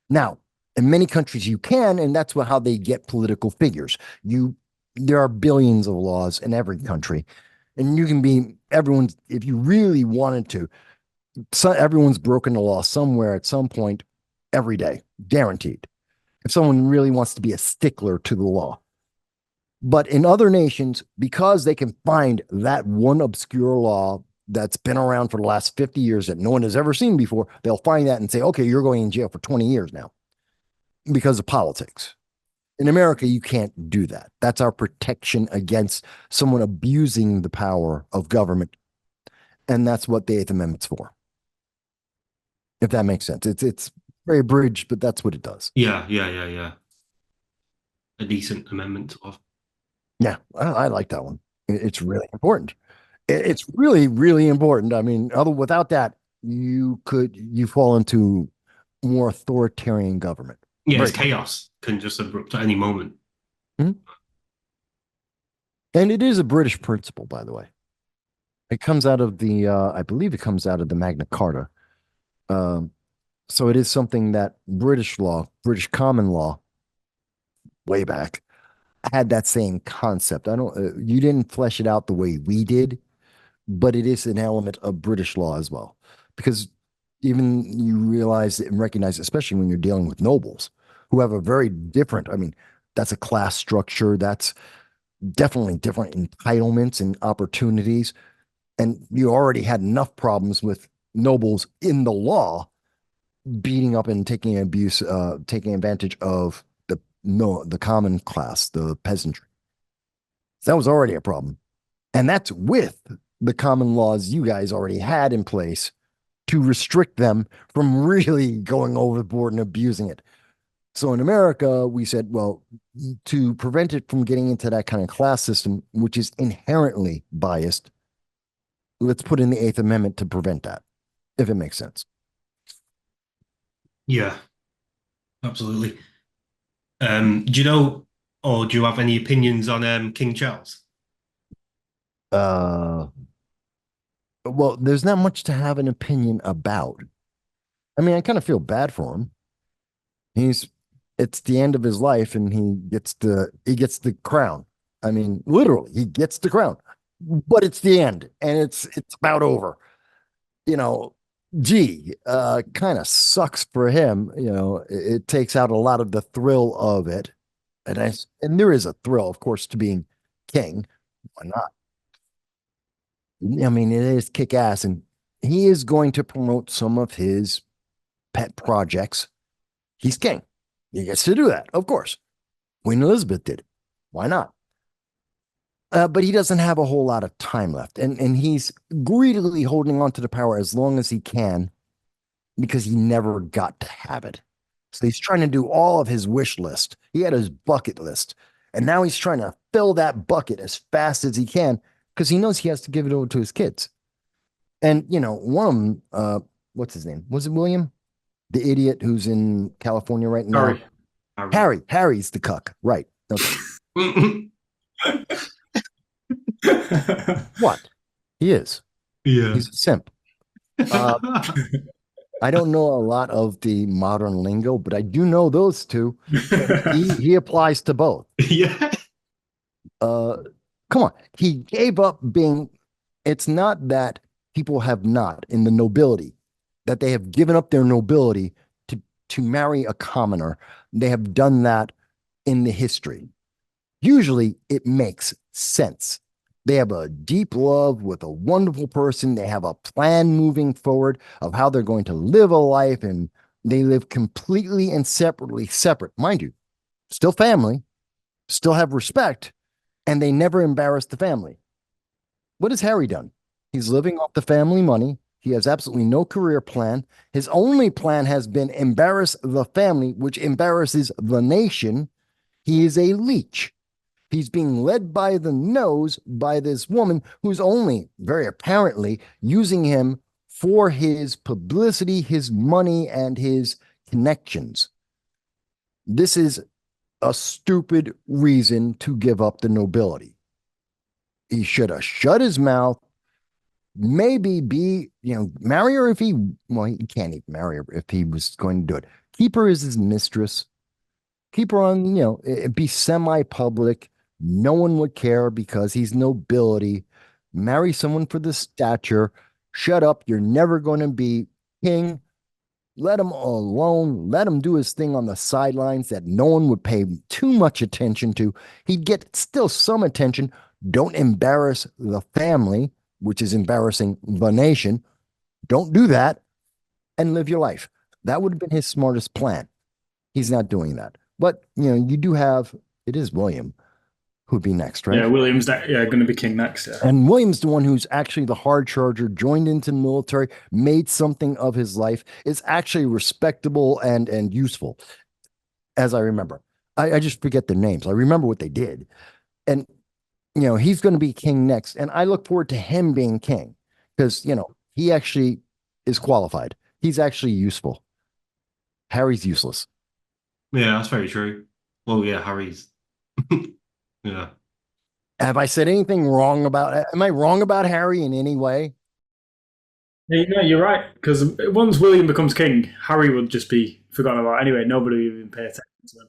Now, in many countries you can, and that's how they get political figures. There are billions of laws in every country, and you can be everyone's if you really wanted to. Everyone's broken the law somewhere at some point every day, guaranteed. If someone really wants to be a stickler to the law. But in other nations, because they can find that one obscure law that's been around for the last 50 years that no one has ever seen before, they'll find that and say, okay, you're going in jail for 20 years now because of politics. In America, you can't do that. That's our protection against someone abusing the power of government. And that's what the Eighth Amendment's for. If that makes sense. It's very abridged, but that's what it does. Yeah. A decent amendment of. Yeah, I like that one. It's really important. It's really, really important. I mean, without that, you fall into more authoritarian government. Yeah, Very it's quick. chaos can just erupt at any moment. Mhm. And it is a British principle, by the way. It comes out of I believe it comes out of the Magna Carta. Um, so it is something that British law, British common law, way back, had that same concept. You didn't flesh it out the way we did, but it is an element of British law as well. Because even you realize and recognize, especially when you're dealing with nobles who have a very different, I mean, that's a class structure. That's definitely different entitlements and opportunities. And you already had enough problems with nobles in the law beating up and taking advantage of the common class, the peasantry. So that was already a problem. And that's with the common laws you guys already had in place to restrict them from really going overboard and abusing it. So in America, we said, well, to prevent it from getting into that kind of class system, which is inherently biased, let's put in the Eighth Amendment to prevent that, if it makes sense. Yeah, absolutely. Do you know, or do you have any opinions on King Charles? Uh, well, there's not much to have an opinion about. I mean, I kind of feel bad for him. It's the end of his life, and he gets the crown. I mean, literally, he gets the crown, but it's the end, and it's about over. You know, kind of sucks for him. It takes out a lot of the thrill of it, and there is a thrill, of course, to being king. Why not? I mean, it is kick ass, and he is going to promote some of his pet projects. He's king. He gets to do that, of course. Queen Elizabeth did it. Why not? But he doesn't have a whole lot of time left, and he's greedily holding on to the power as long as he can because he never got to have it. So he's trying to do all of his wish list. He had his bucket list, and now he's trying to fill that bucket as fast as he can because he knows he has to give it over to his kids. And one of them, what's his name? Was it William, the idiot who's in California right now? Sorry. Harry's the cuck, right? Okay. What? He is. Yeah. He's a simp. Uh, I don't know a lot of the modern lingo, but I do know those two. And he applies to both. Yeah. Uh, Come on. He gave up being, it's not that people have not in the nobility, that they have given up their nobility to marry a commoner. They have done that in the history. Usually it makes sense. They have a deep love with a wonderful person. They have a plan moving forward of how they're going to live a life, and they live completely and separate, mind you, still family, still have respect, and they never embarrass the family. What has Harry done? He's living off the family money. He has absolutely no career plan. His only plan has been embarrass the family, which embarrasses the nation. He is a leech. He's being led by the nose by this woman who's only very apparently using him for his publicity, his money, and his connections. This is a stupid reason to give up the nobility. He should have shut his mouth, maybe marry her if well, he can't even marry her if he was going to do it. Keep her as his mistress. Keep her on, be semi-public. No one would care because he's nobility. Marry someone for the stature. Shut up. You're never going to be king. Let him alone. Let him do his thing on the sidelines that no one would pay too much attention to. He'd get still some attention. Don't embarrass the family, which is embarrassing the nation. Don't do that and live your life. That would have been his smartest plan. He's not doing that. But, you do have, it is William who'd be next, right? Yeah, William's going to be king next. Yeah. And William's the one who's actually the hard charger, joined into the military, made something of his life, is actually respectable and useful, as I remember. I just forget their names. I remember what they did. And, he's going to be king next. And I look forward to him being king because, he actually is qualified. He's actually useful. Harry's useless. Yeah, that's very true. Well, yeah, Harry's. Yeah. Have I said anything wrong am I wrong about Harry in any way? Yeah, you're right. Because once William becomes king, Harry would just be forgotten about anyway. Nobody would even pay attention to him.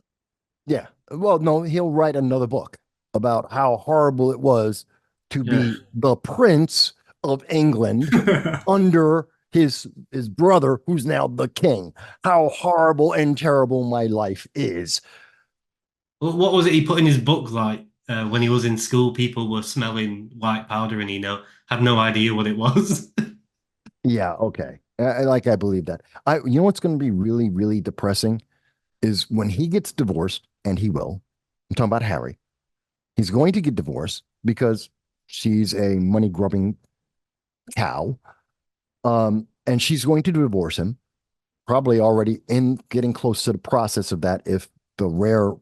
Yeah. Well, no, he'll write another book about how horrible it was to Yeah. be the prince of England under his brother, who's now the king. How horrible and terrible my life is. What was it he put in his book? Like when he was in school, people were smelling white powder, and he had no idea what it was. Yeah, okay. I believe that. What's going to be really, really depressing is when he gets divorced, and he will. I'm talking about Harry. He's going to get divorced because she's a money grubbing cow. And she's going to divorce him, probably already in getting close to the process of that if the rare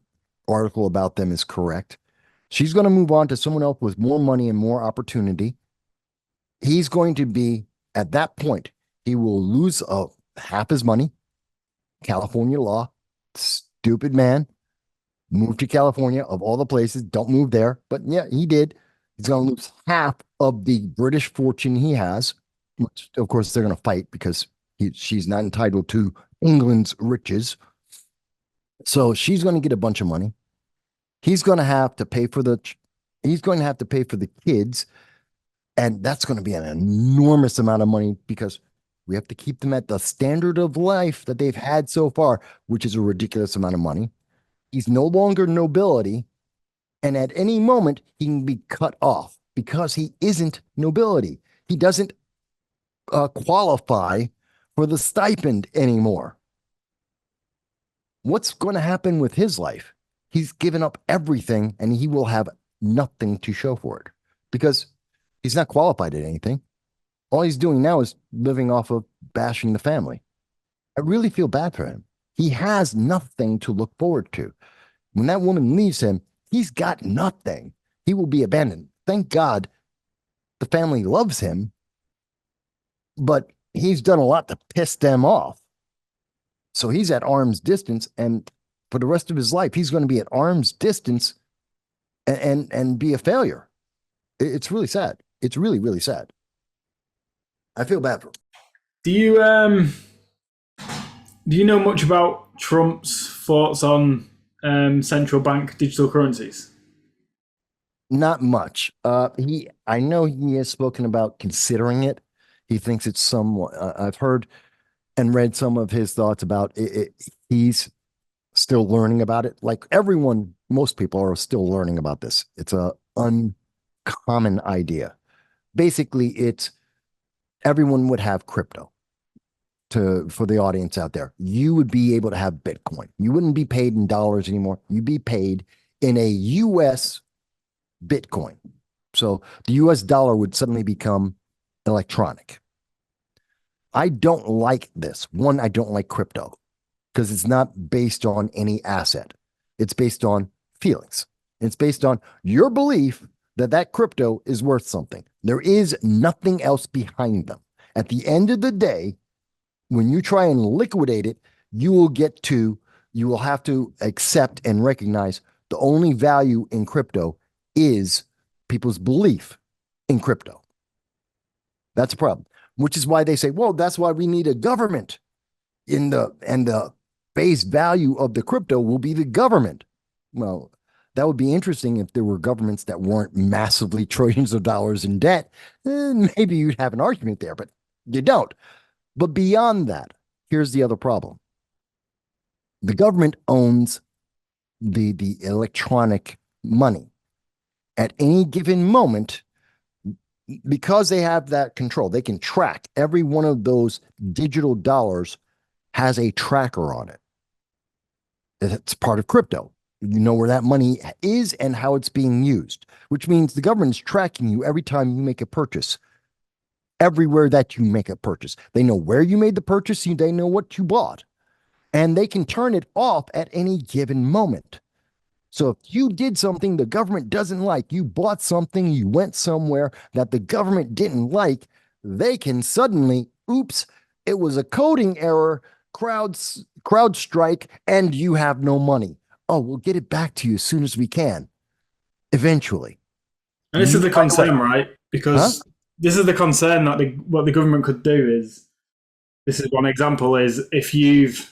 article about them is correct. She's going to move on to someone else with more money and more opportunity. He's going to be, at that point, he will lose half his money. California law, stupid man, moved to California of all the places. Don't move there. But yeah, he did. He's going to lose half of the British fortune he has, which of course they're going to fight because she's not entitled to England's riches. So she's going to get a bunch of money. He's going to have to pay for he's going to have to pay for the kids. And that's going to be an enormous amount of money because we have to keep them at the standard of life that they've had so far, which is a ridiculous amount of money. He's no longer nobility. And at any moment, he can be cut off because he isn't nobility. He doesn't qualify for the stipend anymore. What's going to happen with his life? He's given up everything and he will have nothing to show for it because he's not qualified at anything. All he's doing now is living off of bashing the family. I really feel bad for him. He has nothing to look forward to. When that woman leaves him, he's got nothing. He will be abandoned. Thank God the family loves him, but he's done a lot to piss them off. So he's at arm's distance, and for the rest of his life, he's going to be at arm's distance and be a failure. It's really sad. It's really, really sad. I feel bad for him. Do you know much about Trump's thoughts on central bank digital currencies? Not much. I know he has spoken about considering it. He thinks it's somewhat. I've heard and read some of his thoughts about it. He's still learning about it. Like everyone, most people are still learning about this. It's a uncommon idea. Basically, it's everyone would have crypto. For the audience out there, you would be able to have Bitcoin. You wouldn't be paid in dollars anymore. You'd be paid in a US Bitcoin. So the US dollar would suddenly become electronic. I don't like this. One, I don't like crypto because it's not based on any asset. It's based on feelings. It's based on your belief that that crypto is worth something. There is nothing else behind them. At the end of the day, when you try and liquidate it, you will have to accept and recognize the only value in crypto is people's belief in crypto. That's a problem, which is why they say, well, that's why we need a government and the base value of the crypto will be the government. Well, that would be interesting if there were governments that weren't massively trillions of dollars in debt. Maybe you'd have an argument there, but you don't. But beyond that, here's the other problem. The government owns the electronic money. At any given moment, because they have that control, they can track every one of those digital dollars has a tracker on it. It's part of crypto. You know where that money is and how it's being used, which means the government's tracking you every time you make a purchase. Everywhere that you make a purchase, they know where you made the purchase, they know what you bought, and they can turn it off at any given moment. So if you did something the government doesn't like, you bought something, you went somewhere that the government didn't like, they can suddenly, oops, it was a coding error, crowd strike, and you have no money. Oh, we'll get it back to you as soon as we can. Eventually. And this is the By the way, concern, right? huh? Because this is the concern that what the government could do is, this is one example, is if you've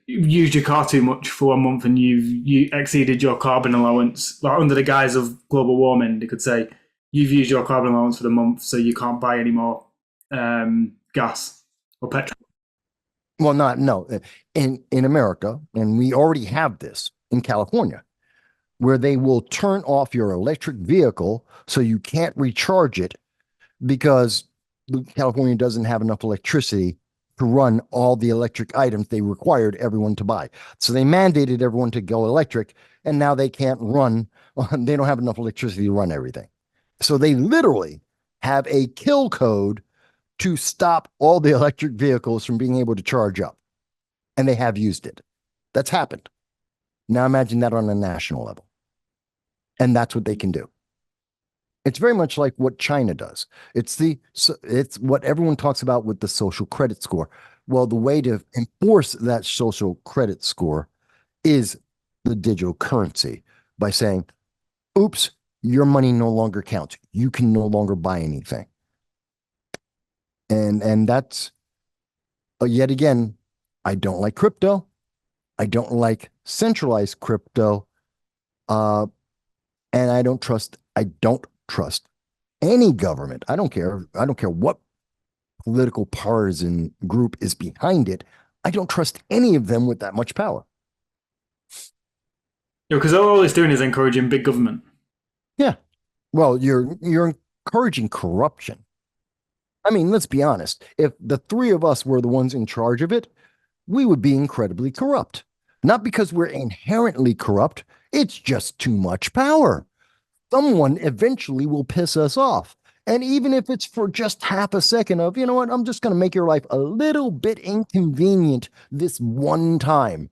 used your car too much for 1 month and you exceeded your carbon allowance, like under the guise of global warming, they could say you've used your carbon allowance for the month, so you can't buy any more gas or petrol. Well, not no. In America, and we already have this in California, where they will turn off your electric vehicle so you can't recharge it because California doesn't have enough electricity to run all the electric items they required everyone to buy. So they mandated everyone to go electric, and now they can't run, they don't have enough electricity to run everything. So they literally have a kill code to stop all the electric vehicles from being able to charge up. And they have used it. That's happened. Now imagine that on a national level. And that's what they can do. It's very much like what China does. It's what everyone talks about with the social credit score. Well, the way to enforce that social credit score is the digital currency by saying, oops, your money no longer counts. You can no longer buy anything. And that's yet again, I don't like crypto. I don't like centralized crypto. And I don't trust any government. I don't care. I don't care what political partisan group is behind it. I don't trust any of them with that much power. Because all it's doing is encouraging big government. Yeah. Well, you're encouraging corruption. I mean, let's be honest. If the three of us were the ones in charge of it, we would be incredibly corrupt. Not because we're inherently corrupt, it's just too much power. Someone eventually will piss us off. And even if it's for just half a second of, you know what, I'm just going to make your life a little bit inconvenient this one time.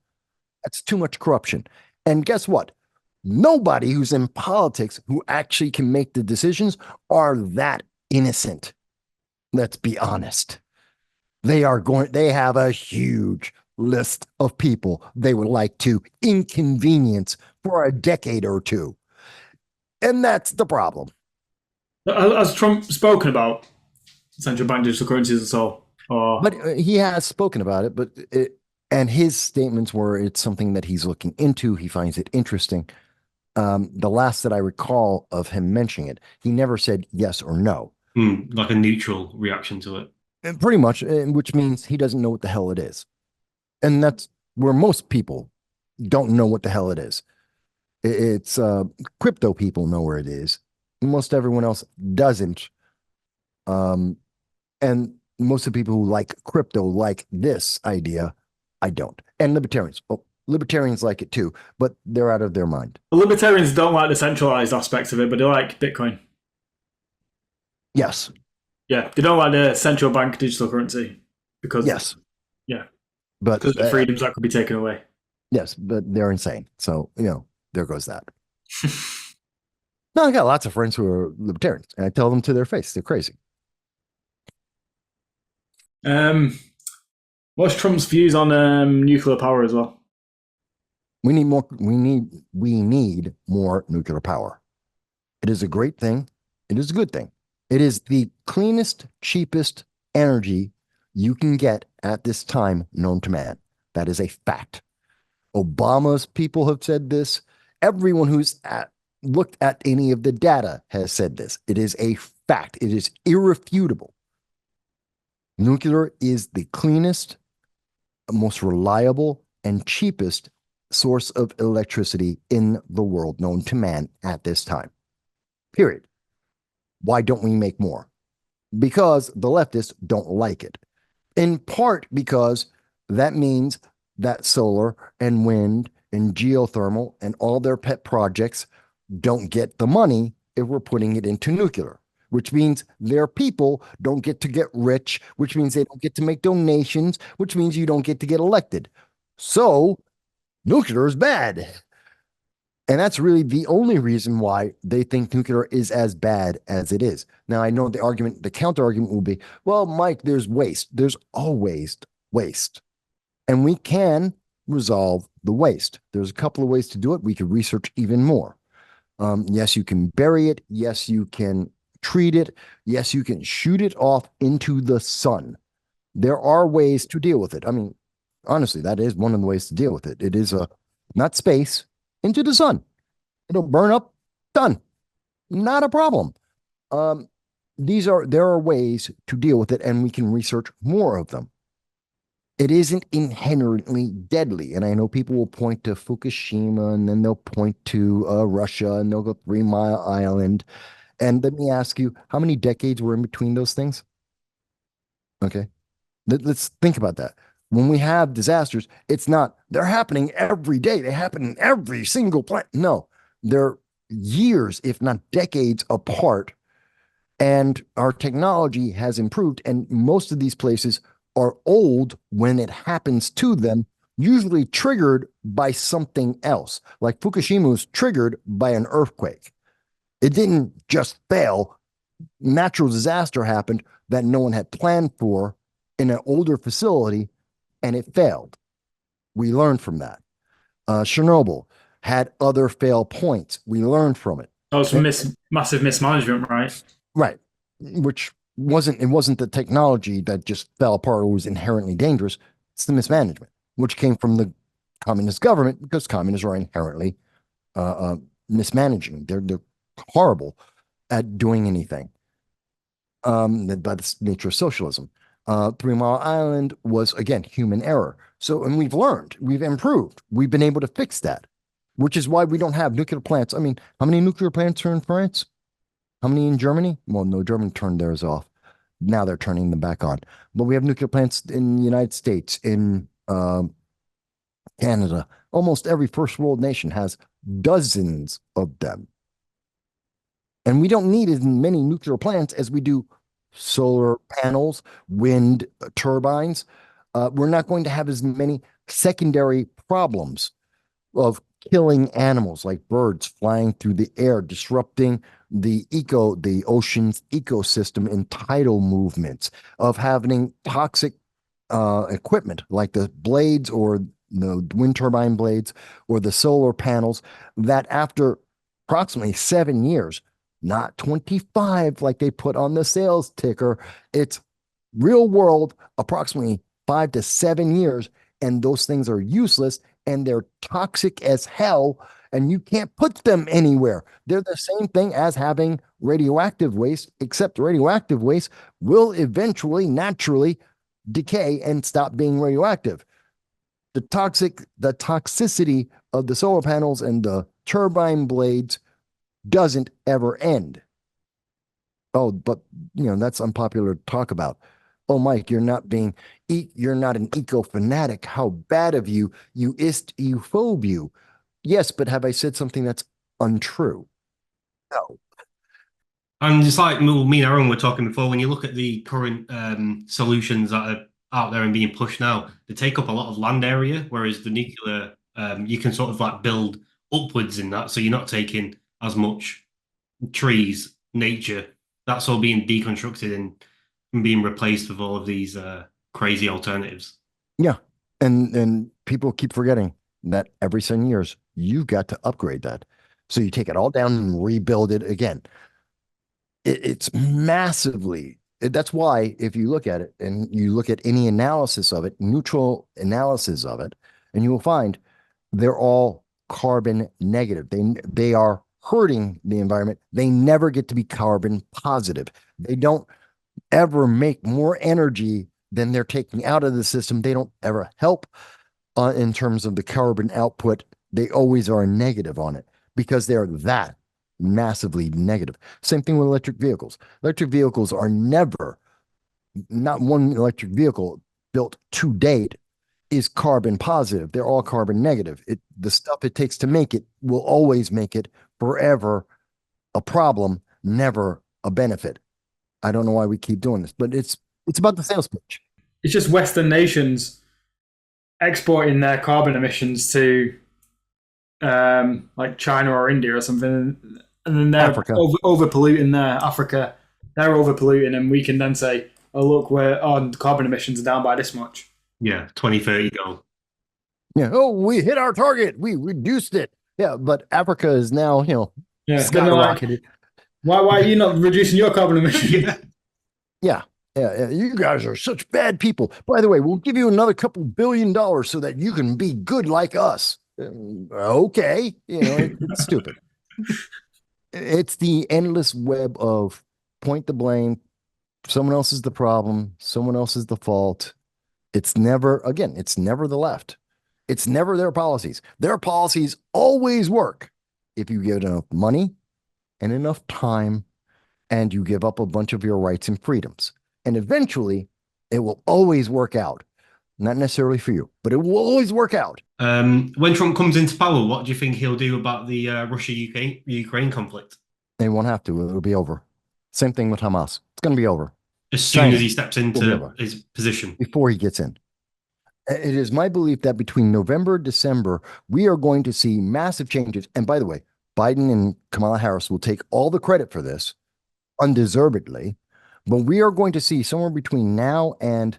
That's too much corruption. And guess what? Nobody who's in politics who actually can make the decisions are that innocent. Let's be honest. They have a huge list of people they would like to inconvenience for a decade or two. And that's the problem. Has Trump spoken about central bank digital currencies at all? Or But he has spoken about it, and his statements were it's something that he's looking into. He finds it interesting. The last that I recall of him mentioning it, he never said yes or no. Like a neutral reaction to it. And pretty much, which means he doesn't know what the hell it is. And that's where most people don't know what the hell it is. It's crypto people know where it is. Most everyone else doesn't. Um, and most of the people who like crypto like this idea. I don't. And libertarians. Oh, libertarians like it too, but they're out of their mind. the libertarians don't like the centralized aspects of it, but they like Bitcoin. Yes. Yeah, they don't like the central bank digital currency because Yes. yeah, But because of the freedoms that could be taken away. yes, but they're insane. So, there goes that. No, I got lots of friends who are libertarians, and I tell them to their face, they're crazy. What's Trump's views on nuclear power as well? We need more. We need more nuclear power. It is a great thing. It is a good thing. It is the cleanest, cheapest energy you can get at this time known to man. That is a fact. Obama's people have said this. Everyone who's looked at any of the data has said this. It is a fact. It is irrefutable. Nuclear is the cleanest, most reliable, and cheapest source of electricity in the world known to man at this time. Period. Why don't we make more? Because the leftists don't like it. In part because that means that solar and wind and geothermal and all their pet projects don't get the money if we're putting it into nuclear, which means their people don't get to get rich, which means they don't get to make donations, which means you don't get to get elected. So nuclear is bad. And that's really the only reason why they think nuclear is as bad as it is. Now, I know the counter argument will be, well, Mike, there's waste. There's always waste. And we can resolve the waste. There's a couple of ways to do it. We could research even more. Yes, you can bury it. Yes, you can treat it. Yes, you can shoot it off into the sun. There are ways to deal with it. I mean, honestly, that is one of the ways to deal with it. It is not space, into the sun. It'll burn up, done. Not a problem. There are ways to deal with it, and we can research more of them. It isn't inherently deadly. And I know people will point to Fukushima, and then they'll point to Russia, and they'll go 3 Mile Island. And let me ask you, how many decades were in between those things? Okay. Let's think about that. When we have disasters, they're happening every day. They happen in every single planet. No, they're years, if not decades apart. And our technology has improved. And most of these places are old when it happens to them, usually triggered by something else. Like Fukushima was triggered by an earthquake. It didn't just fail. Natural disaster happened that no one had planned for in an older facility, and it failed. We learned from that. Chernobyl had other fail points. We learned from it. That was massive mismanagement, right? Right. Which wasn't the technology that just fell apart or was inherently dangerous. It's the mismanagement, which came from the communist government because communists are inherently mismanaging. They're horrible at doing anything. By the nature of socialism. 3 Mile Island was, again, human error. So, and we've learned, we've improved, we've been able to fix that, which is why we don't have nuclear plants. I mean, how many nuclear plants are in France? How many in Germany? Well, no, Germany turned theirs off. Now they're turning them back on. But we have nuclear plants in the United States, in Canada. Almost every first world nation has dozens of them. And we don't need as many nuclear plants as we do solar panels, wind turbines. We're not going to have as many secondary problems of killing animals like birds flying through the air, disrupting the ocean's ecosystem and tidal movements, of having toxic equipment like the blades or the wind turbine blades or the solar panels that after approximately 7 years, not 25 like they put on the sales ticker. It's real world, approximately 5 to 7 years, and those things are useless and they're toxic as hell, and you can't put them anywhere. They're the same thing as having radioactive waste, except radioactive waste will eventually naturally decay and stop being radioactive. The toxicity of the solar panels and the turbine blades doesn't ever end. Oh, but that's unpopular to talk about. Oh, Mike, you're not an eco fanatic. How bad of you, you phobe. Yes, but have I said something that's untrue? No. And just like me and Aaron were talking before, when you look at the current solutions that are out there and being pushed now, they take up a lot of land area, whereas the nuclear, you can sort of like build upwards in that, so you're not taking as much trees, nature. That's all being deconstructed and being replaced with all of these crazy alternatives. Yeah. And people keep forgetting that every 7 years, you've got to upgrade that. So you take it all down and rebuild it again. It's massively, that's why if you look at it and you look at any analysis of it, neutral analysis of it, and you will find they're all carbon negative. They are hurting the environment. They never get to be carbon positive. They don't ever make more energy than they're taking out of the system. They don't ever help in terms of the carbon output. They always are negative on it because they're that massively negative. Same thing with electric vehicles. Electric vehicles are never, not one electric vehicle built to date is carbon positive. They're all carbon negative. The stuff it takes to make it will always make it forever a problem, never a benefit. I don't know why we keep doing this, but it's about the sales pitch. It's just Western nations exporting their carbon emissions to like China or India or something, and then they're over polluting their Africa. They're over polluting, and we can then say, "Oh, look, we're on carbon emissions are down by this much." Yeah, 2030 goal. Yeah. Oh, we hit our target. We reduced it. Yeah, but Africa is now, skyrocketed. Like, why are you not reducing your carbon emissions? Yeah. Yeah, you guys are such bad people. By the way, we'll give you another couple $1 billion so that you can be good like us. Okay, it's stupid. It's the endless web of point the blame. Someone else is the problem. Someone else is the fault. It's never the left. It's never their policies. Their policies always work if you give enough money and enough time and you give up a bunch of your rights and freedoms. And eventually, it will always work out. Not necessarily for you, but it will always work out. When Trump comes into power, what do you think he'll do about the Russia-Ukraine conflict? They won't have to. It'll be over. Same thing with Hamas. It's going to be over. As soon as he steps into his position. Before he gets in. It is my belief that between November and December, we are going to see massive changes. And by the way, Biden and Kamala Harris will take all the credit for this undeservedly. But we are going to see somewhere between now and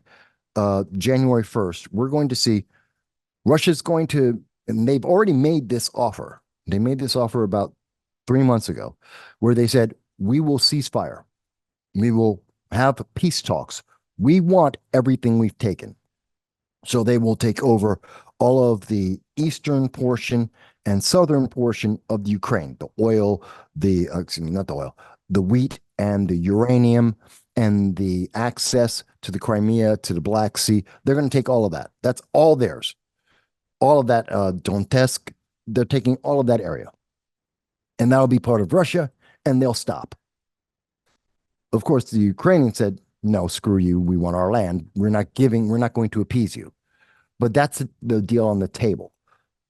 January 1st, we're going to see Russia's going to, and they've already made this offer. They made this offer about 3 months ago, where they said, we will cease fire. We will have peace talks. We want everything we've taken. So they will take over all of the eastern portion and southern portion of the Ukraine, the oil, not the oil, the wheat and the uranium and the access to the Crimea, to the Black Sea. They're going to take all of that. That's all theirs. All of that Donetsk, they're taking all of that area. And that'll be part of Russia, and they'll stop. Of course, the Ukrainians said, no, screw you. We want our land. We're not going to appease you. But that's the deal on the table.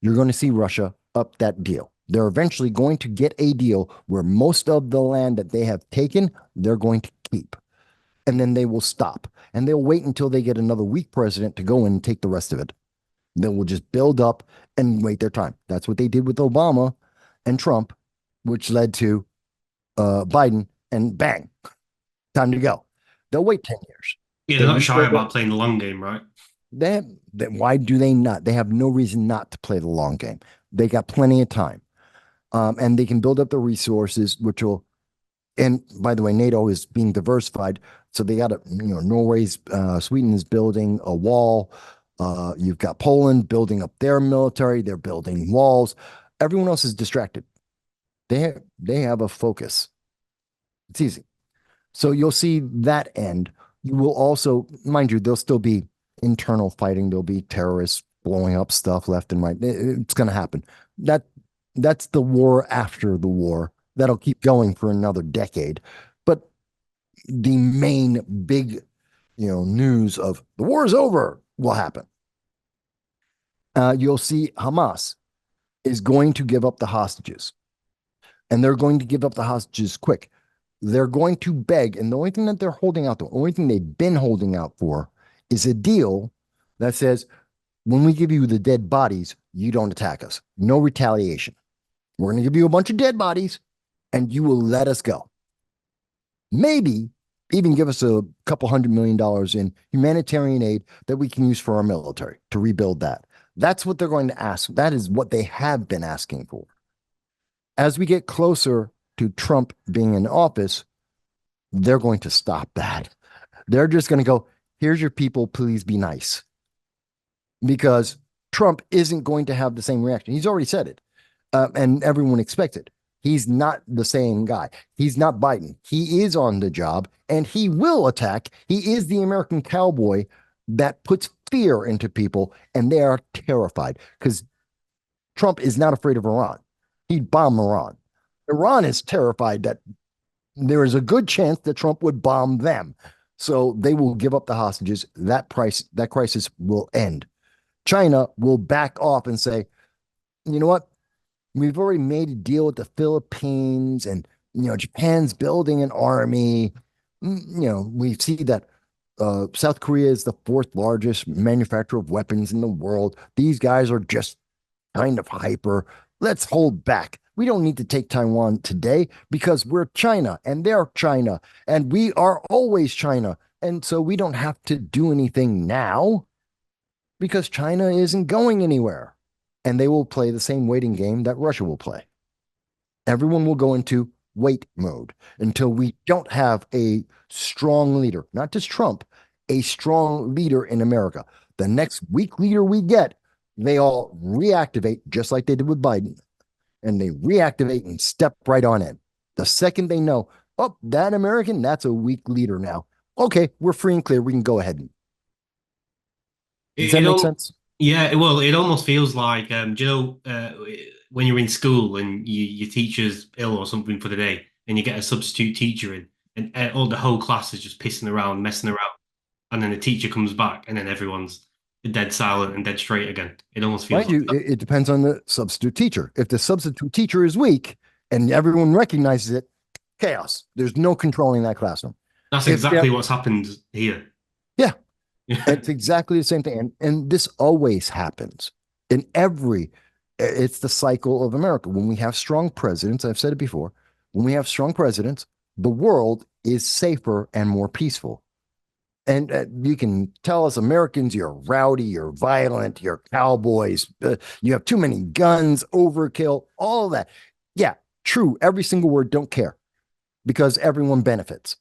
You're going to see Russia up that deal. They're eventually going to get a deal where most of the land that they have taken, they're going to keep. And then they will stop. And they'll wait until they get another weak president to go in and take the rest of it. Then we'll just build up and wait their time. That's what they did with Obama and Trump, which led to Biden, and bang, time to go. They'll wait 10 years. Yeah, they're not shy about playing the long game, right? Why do they not? They have no reason not to play the long game. They got plenty of time. and they can build up the resources, which will. And by the way, NATO is being diversified, so they got Norway's, Sweden is building a wall. You've got Poland building up their military. They're building walls. Everyone else is distracted. They have a focus. It's easy. So you'll see that end. You will also, mind you, there'll still be internal fighting. There'll be terrorists blowing up stuff left and right. It's going to happen. That's the war after the war. That'll keep going for another decade. But the main big, news of the war is over will happen. You'll see Hamas is going to give up the hostages, and they're going to give up the hostages quick. They're going to beg, and the only thing that they're holding out, the only thing they've been holding out for is a deal that says, when we give you the dead bodies, you don't attack us. No retaliation. We're going to give you a bunch of dead bodies, and you will let us go. Maybe even give us a couple $100 million in humanitarian aid that we can use for our military to rebuild that. That's what they're going to ask. That is what they have been asking for. As we get closer to Trump being in office, they're going to stop that. They're just going to go, here's your people, please be nice. Because Trump isn't going to have the same reaction. He's already said it, and everyone expects it. He's not the same guy. He's not Biden. He is on the job, and he will attack. He is the American cowboy that puts fear into people, and they are terrified because Trump is not afraid of Iran. He'd bomb Iran. Iran is terrified that there is a good chance that Trump would bomb them. So they will give up the hostages. That crisis will end. China will back off and say, you know what? We've already made a deal with the Philippines, and Japan's building an army. We see that South Korea is the fourth largest manufacturer of weapons in the world. These guys are just kind of hyper. Let's hold back. We don't need to take Taiwan today because we're China and they're China and we are always China. And so we don't have to do anything now because China isn't going anywhere. And they will play the same waiting game that Russia will play. Everyone will go into wait mode until we don't have a strong leader, not just Trump, a strong leader in America. The next weak leader we get, they all reactivate just like they did with Biden. And they reactivate and step right on in. The second they know, oh, that American, that's a weak leader now. Okay, we're free and clear. We can go ahead. Does that make sense? Yeah, well, it almost feels like, when you're in school and your teacher's ill or something for the day, and you get a substitute teacher in, and all the whole class is just pissing around, messing around, and then the teacher comes back, and then everyone's dead silent and dead straight again. It almost feels Mind you, it depends on the substitute teacher. If the substitute teacher is weak and everyone recognizes it, chaos. There's no controlling that classroom. That's exactly what's happened here. Yeah. It's exactly the same thing. And this always happens in it's the cycle of America. When we have strong presidents, I've said it before, when we have strong presidents, the world is safer and more peaceful. And you can tell us Americans, you're rowdy, you're violent, you're cowboys, you have too many guns, overkill, all of that. Yeah, true. Every single word, don't care because everyone benefits.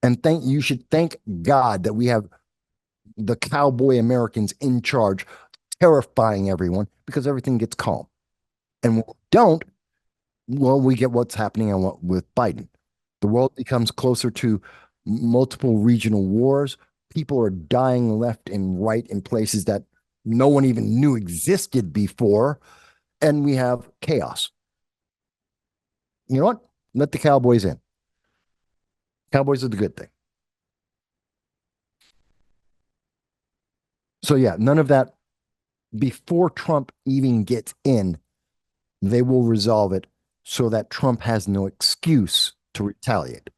And you should thank God that we have the cowboy Americans in charge, terrifying everyone because everything gets calm. And when we don't, well, we get what's happening with Biden. The world becomes closer to multiple regional wars. People are dying left and right in places that no one even knew existed before. And we have chaos. You know what? Let the Cowboys in. Cowboys are the good thing. So yeah, none of that. Before Trump even gets in, they will resolve it so that Trump has no excuse to retaliate.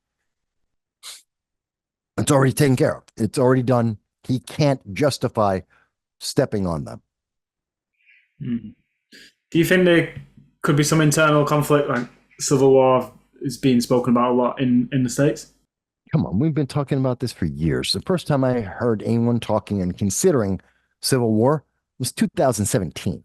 It's already taken care of. It's already done. He can't justify stepping on them. Do you think there could be some internal conflict, like civil war is being spoken about a lot in the States? Come on, we've been talking about this for years. The first time I heard anyone talking and considering civil war was 2017.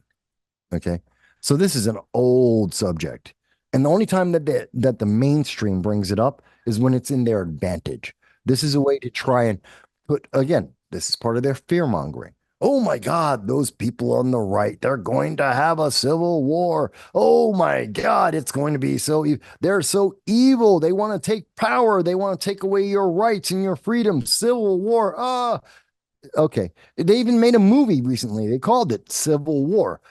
Okay. So this is an old subject. And the only time that the mainstream brings it up is when it's in their advantage. This is a way to try and put, again, this is part of their fear mongering. Oh my God, those people on the right, they're going to have a civil war. Oh my God, it's going to be so evil. They're so evil. They want to take power. They want to take away your rights and your freedom. Civil war. Okay. They even made a movie recently. They called it Civil War.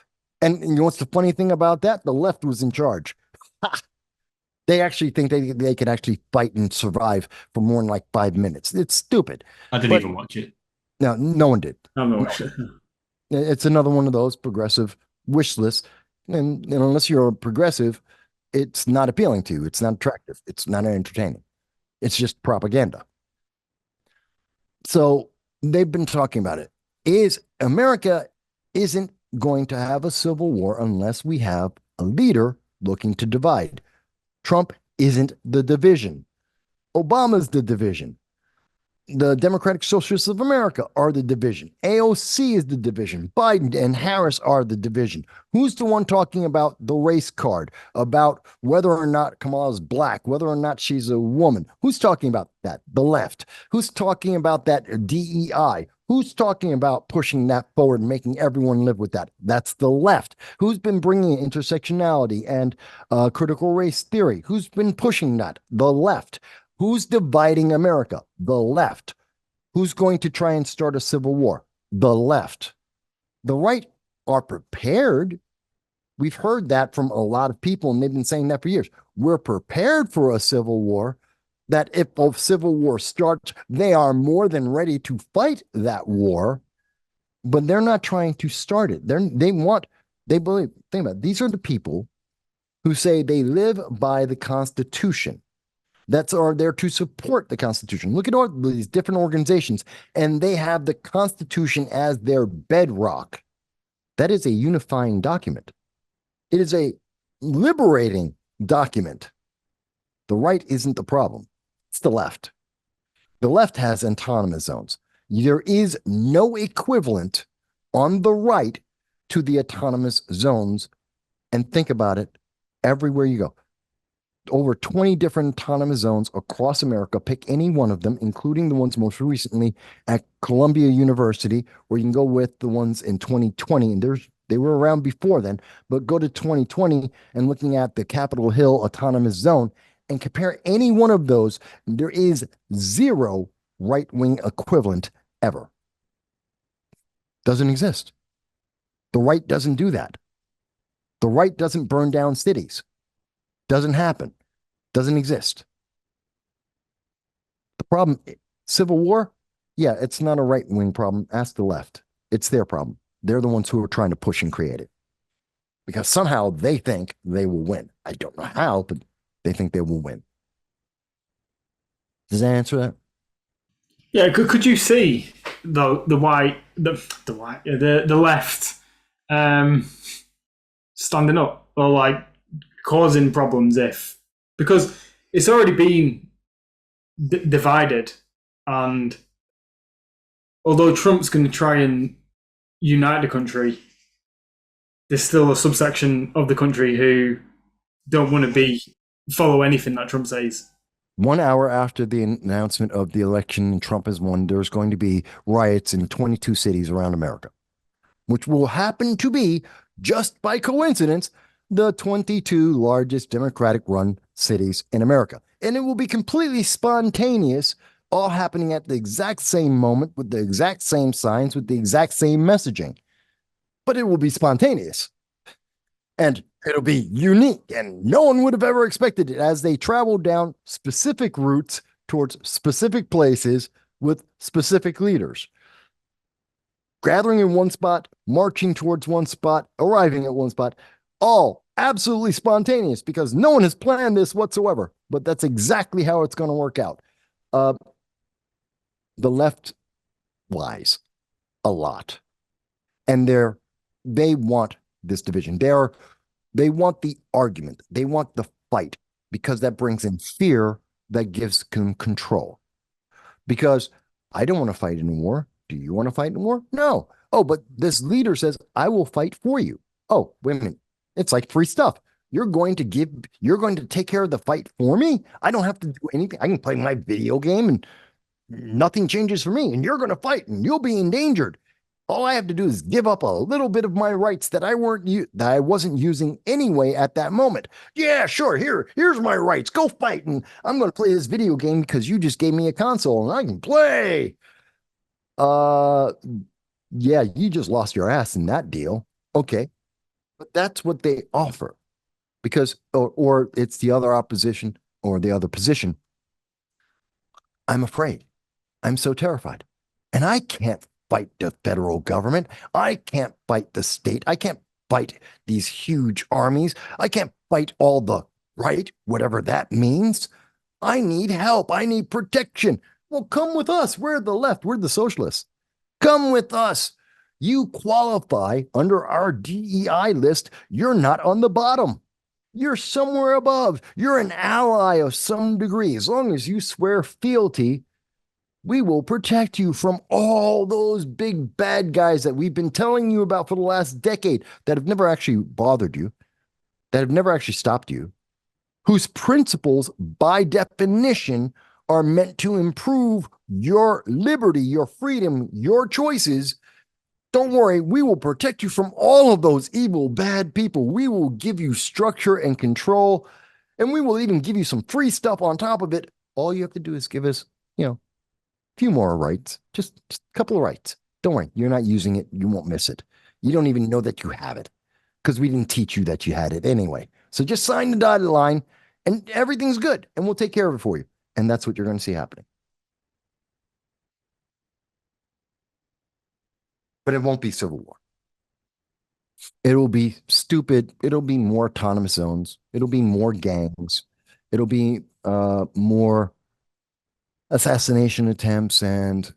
And you know what's the funny thing about that? The left was in charge. They actually think they can actually fight and survive for more than like 5 minutes. It's stupid. I didn't But even watch it. no one did. I'm not No. sure. It's another one of those progressive wish lists. And unless you're a progressive, it's not appealing to you. It's not attractive. It's not entertaining. It's just propaganda. So they've been talking about it. Is America isn't going to have a civil war unless we have a leader looking to divide. Trump isn't the division. Obama's the division. The Democratic Socialists of America are the division. AOC is the division. Biden and Harris are the division. Who's the one talking about the race card, about whether or not Kamala's black, whether or not she's a woman? Who's talking about that? The left. Who's talking about that DEI? Who's talking about pushing that forward and making everyone live with that? That's the left. Who's been bringing intersectionality and critical race theory? Who's been pushing that? The left. Who's dividing America? The left. Who's going to try and start a civil war? The left. The right are prepared. We've heard that from a lot of people, and they've been saying that for years. We're prepared for a civil war, that if a civil war starts, they are more than ready to fight that war, but they're not trying to start it. They believe, think about it, these are the people who say they live by the Constitution. That's are there to support the Constitution. Look at all these different organizations, and they have the Constitution as their bedrock. That is a unifying document. It is a liberating document. The right isn't the problem. It's the left. The left has autonomous zones. There is no equivalent on the right to the autonomous zones. And think about it everywhere you go. Over 20 different autonomous zones across America. Pick any one of them, including the ones most recently at Columbia University, or you can go with the ones in 2020. And they were around before then, but go to 2020 and looking at the Capitol Hill Autonomous Zone and compare any one of those. There is zero right-wing equivalent ever. Doesn't exist. The right doesn't do that. The right doesn't burn down cities. Doesn't happen. Doesn't exist. The problem, civil war, yeah, it's not a right-wing problem. Ask the left. It's their problem. They're the ones who are trying to push and create it. Because somehow they think they will win. I don't know how, but they think they will win. Does that answer that? Yeah, could you see the left standing up or like causing problems because it's already been divided, and although Trump's going to try and unite the country, there's still a subsection of the country who don't want to follow anything that Trump says. 1 hour after the announcement of the election and Trump has won, there's going to be riots in 22 cities around America, which will happen to be, just by coincidence, the 22 largest Democratic-run cities in America. And it will be completely spontaneous, all happening at the exact same moment, with the exact same signs, with the exact same messaging. But it will be spontaneous. And it'll be unique, and no one would have ever expected it as they travel down specific routes towards specific places with specific leaders. Gathering in one spot, marching towards one spot, arriving at one spot, all absolutely spontaneous because no one has planned this whatsoever. But that's exactly how it's going to work out. The left lies a lot, and they want this division. They want the argument. They want the fight because that brings in fear that gives them control. Because I don't want to fight in a war. Do you want to fight in a war? No. Oh, but this leader says, I will fight for you. Oh, wait a minute. It's like free stuff. You're going to take care of the fight for me. I don't have to do anything. I can play my video game and nothing changes for me. And you're going to fight and you'll be endangered. All I have to do is give up a little bit of my rights that I wasn't using anyway at that moment. Yeah, sure. Here's my rights. Go fight, and I'm going to play this video game because you just gave me a console and I can play. Uh, yeah, you just lost your ass in that deal. Okay, but that's what they offer because, or it's the other opposition or the other position. I'm afraid. I'm so terrified, and I can't fight the federal government. I can't fight the state. I can't fight these huge armies. I can't fight all the right, whatever that means. I need help. I need protection. Well, come with us. We're the left. We're the socialists. Come with us. You qualify under our DEI list. You're not on the bottom. You're somewhere above. You're an ally of some degree. As long as you swear fealty, we will protect you from all those big bad guys that we've been telling you about for the last decade that have never actually bothered you, that have never actually stopped you, whose principles, by definition, are meant to improve your liberty, your freedom, your choices. Don't worry, we will protect you from all of those evil, bad people. We will give you structure and control, and we will even give you some free stuff on top of it. All you have to do is give us, a few more rights, just a couple of rights. Don't worry, you're not using it. You won't miss it. You don't even know that you have it because we didn't teach you that you had it anyway. So just sign the dotted line and everything's good and we'll take care of it for you. And that's what you're going to see happening. But it won't be civil war. It'll be stupid. It'll be more autonomous zones. It'll be more gangs. It'll be more assassination attempts and,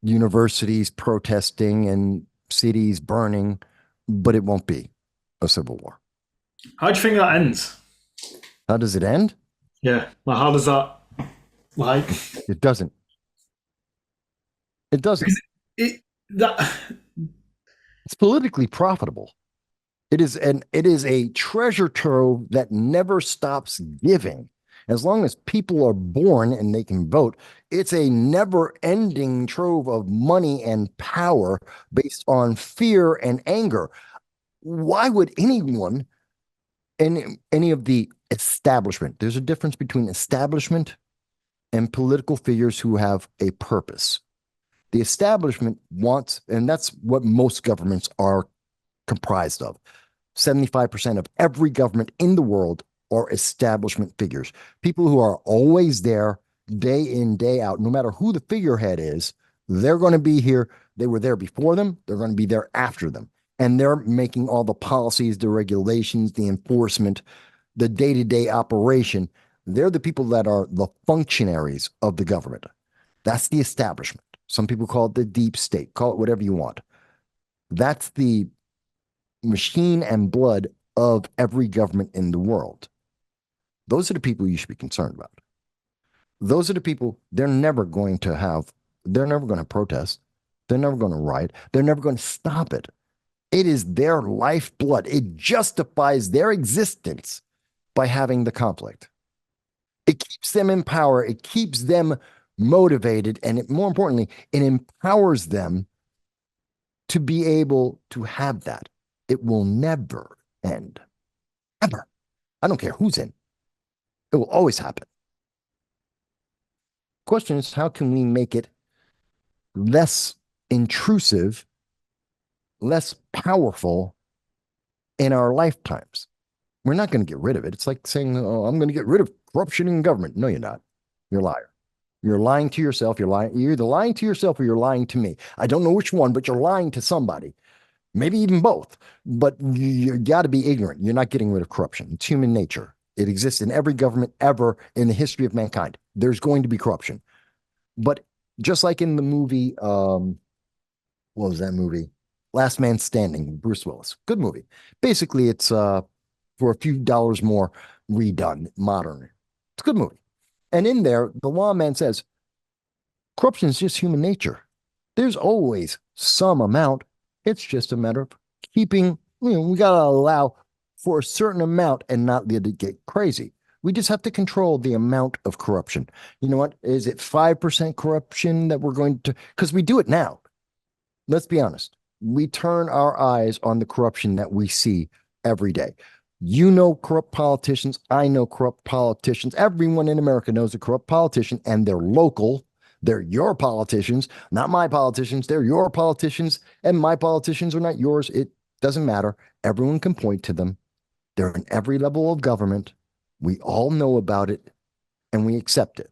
universities protesting and cities burning, but it won't be a civil war. How do you think that ends? How does it end? Yeah. Well, how does that, like? It doesn't. It doesn't. That It's politically profitable. It is a treasure trove that never stops giving. As long as people are born and they can vote, it's a never-ending trove of money and power based on fear and anger. Why would anyone, any of the establishment, there's a difference between establishment and political figures who have a purpose. The establishment wants, and that's what most governments are comprised of. 75% of every government in the world are establishment figures, people who are always there day in, day out, no matter who the figurehead is. They're going to be here. They were there before them. They're going to be there after them. And they're making all the policies, the regulations, the enforcement, the day-to-day operation. They're the people that are the functionaries of the government. That's the establishment. Some people call it the deep state. Call it whatever you want. That's the machine and blood of every government in the world. Those are the people you should be concerned about. Those are the people they're never going to protest. They're never going to riot. They're never going to stop it. It is their lifeblood. It justifies their existence by having the conflict. It keeps them in power. It keeps them motivated. And more importantly, it empowers them to be able to have that. It will never end. Ever. I don't care who's in. It will always happen. Question is, how can we make it less intrusive, less powerful in our lifetimes? We're not going to get rid of it. It's like saying, oh, I'm going to get rid of corruption in government. No, you're not. You're a liar. You're lying to yourself. You're either lying to yourself or you're lying to me. I don't know which one, but you're lying to somebody. Maybe even both. But you got to be ignorant. You're not getting rid of corruption. It's human nature. It exists in every government ever in the history of mankind. There's going to be corruption. But just like in the movie, what was that movie? Last Man Standing, Bruce Willis. Good movie. Basically, it's for a few dollars more redone, modern. It's a good movie. And in there, the lawman says, corruption is just human nature. There's always some amount. It's just a matter of keeping, we got to allow for a certain amount and not let it get crazy. We just have to control the amount of corruption. You know what? Is it 5% corruption that we're going to, because we do it now. Let's be honest. We turn our eyes on the corruption that we see every day. You know corrupt politicians. I know corrupt politicians. Everyone in America knows a corrupt politician, and they're local. They're your politicians, not my politicians. They're your politicians, and my politicians are not yours. It doesn't matter. Everyone can point to them. They're in every level of government. We all know about it, and we accept it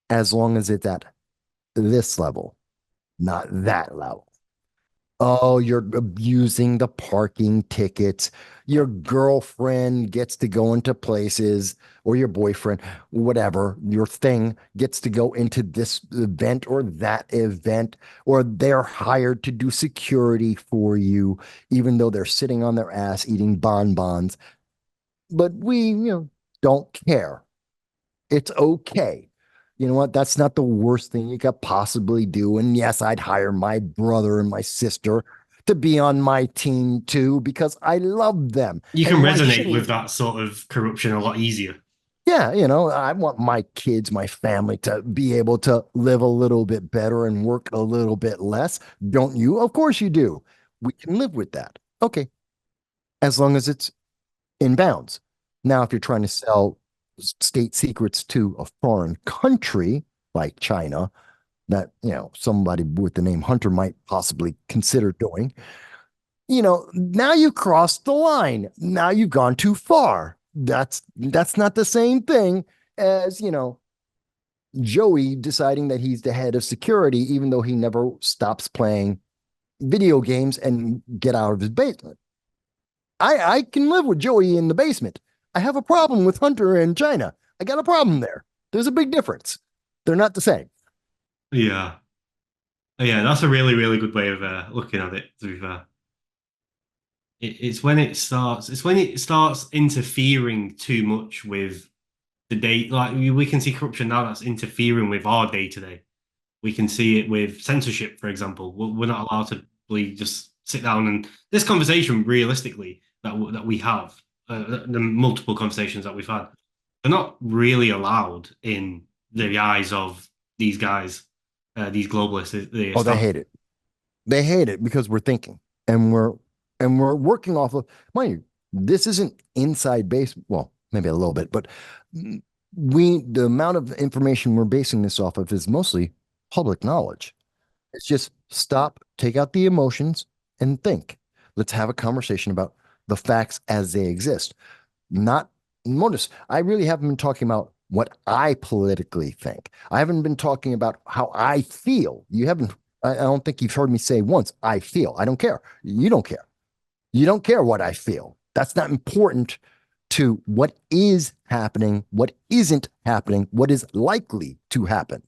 as long as it's at this level, not that level. Oh, you're abusing the parking tickets. Your girlfriend gets to go into places, or your boyfriend, whatever, your thing gets to go into this event or that event, or they're hired to do security for you, even though they're sitting on their ass eating bonbons. But we, don't care. It's okay. You know what? That's not the worst thing you could possibly do. And yes, I'd hire my brother and my sister to be on my team too, because I love them. You can And why resonate shouldn't with you? that sort of corruption a lot easier. Yeah, I want my kids, my family to be able to live a little bit better and work a little bit less. Don't you? Of course you do. We can live with that. Okay. As long as it's in bounds. Now, if you're trying to sell state secrets to a foreign country like China, that, somebody with the name Hunter might possibly consider doing, now you crossed the line. Now you've gone too far. That's not the same thing as, Joey deciding that he's the head of security, even though he never stops playing video games and get out of his basement. I can live with Joey in the basement. I have a problem with Hunter in China. I got a problem there. There's a big difference. They're not the same. Yeah. Yeah, that's a really, really good way of looking at it, to be fair. It's when it starts interfering too much with the day. Like we can see corruption now that's interfering with our day to day. We can see it with censorship, for example. We're not allowed to really just sit down and this conversation, realistically, that we have, the multiple conversations that we've had, they're not really allowed in the eyes of these guys, these globalists. Oh, they hate it. They hate it because we're thinking and we're working off of, mind you, this isn't inside base. Well, maybe a little bit, but the amount of information we're basing this off of is mostly public knowledge. It's just stop, take out the emotions and think. Let's have a conversation about the facts as they exist. Not notice, I really haven't been talking about what I politically think. I haven't been talking about how I feel. I don't think you've heard me say once, I feel. I don't care. You don't care. You don't care what I feel. That's not important to what is happening, what isn't happening, what is likely to happen.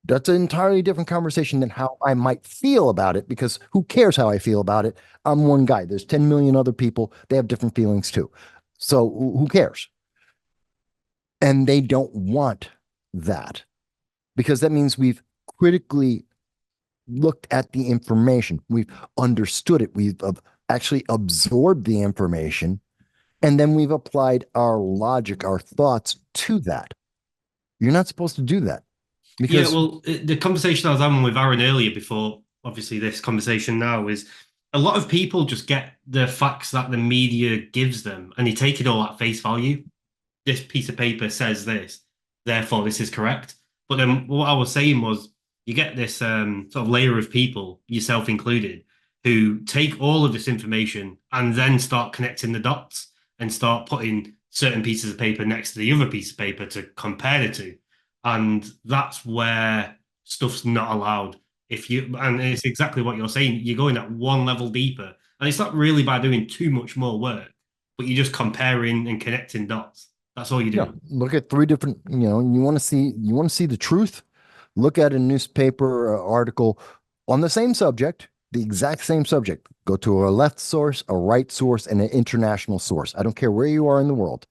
That's an entirely different conversation than how I might feel about it, because who cares how I feel about it? I'm one guy. There's 10 million other people. They have different feelings too. So who cares? And they don't want that, because that means we've critically looked at the information. We've understood it. We've actually absorbed the information. And then we've applied our logic, our thoughts to that. You're not supposed to do that. Because Yeah, well, the conversation I was having with Aaron earlier before, obviously, this conversation now is a lot of people just get the facts that the media gives them and they take it all at face value. This piece of paper says this, therefore this is correct. But then what I was saying was you get this sort of layer of people, yourself included, who take all of this information and then start connecting the dots and start putting certain pieces of paper next to the other piece of paper to compare the two. And that's where stuff's not allowed. And it's exactly what you're saying, you're going at one level deeper. And it's not really by doing too much more work, but you're just comparing and connecting dots. That's all you do. yeah, look at three different, you want to see the truth. Look at a newspaper article on the same subject, the exact same subject. Go to a left source, a right source, and an international source. I don't care where you are in the world.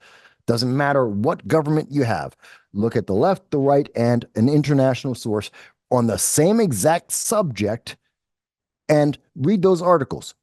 Doesn't matter what government you have. Look at the left, the right, and an international source on the same exact subject and read those articles.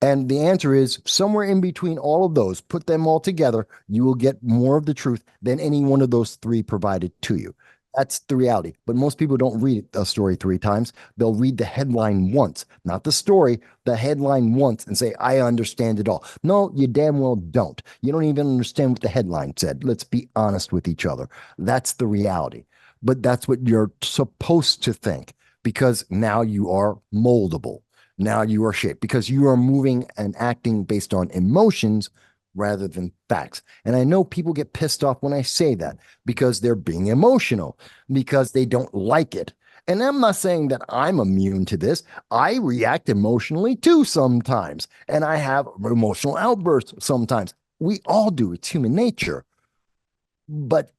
And the answer is somewhere in between all of those, put them all together, you will get more of the truth than any one of those three provided to you. That's the reality. But most people don't read a story three times. They'll read the headline once, not the story, the headline once, and say, I understand it all. No, you damn well don't. You don't even understand what the headline said. Let's be honest with each other. That's the reality. But that's what you're supposed to think because now you are moldable. Now you are shaped because you are moving and acting based on emotions rather than facts. And I know people get pissed off when I say that because they're being emotional, because they don't like it. And I'm not saying that I'm immune to this. I react emotionally too sometimes, and I have emotional outbursts sometimes. We all do. It's human nature. But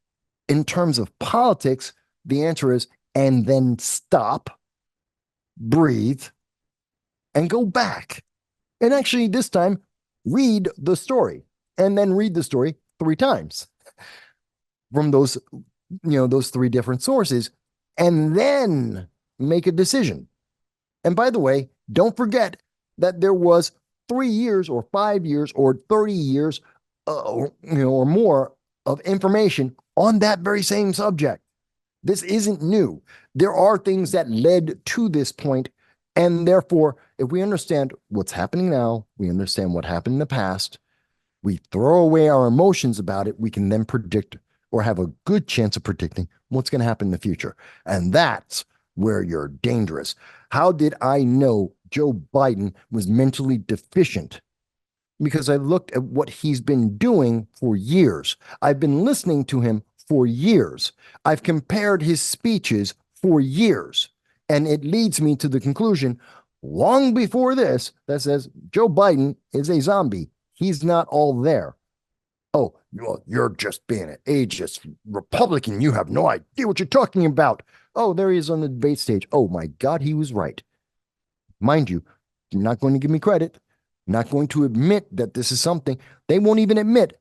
in terms of politics, the answer is, and then stop, breathe, and go back. And actually, this time, read the story and then read the story three times from those, those three different sources, and then make a decision. And by the way, don't forget that there was 3 years or 5 years or 30 years, or more of information on that very same subject. This isn't new. There are things that led to this point. And therefore, if we understand what's happening now, we understand what happened in the past, we throw away our emotions about it, we can then predict or have a good chance of predicting what's going to happen in the future. And that's where you're dangerous. How did I know Joe Biden was mentally deficient? Because I looked at what he's been doing for years. I've been listening to him for years. I've compared his speeches for years. And it leads me to the conclusion long before this that says Joe Biden is a zombie. He's not all there. Oh, you're just being an ageist Republican. You have no idea what you're talking about. Oh, there he is on the debate stage. Oh my God, he was right. Mind you, you're not going to give me credit. Not going to admit that this is something. They won't even admit.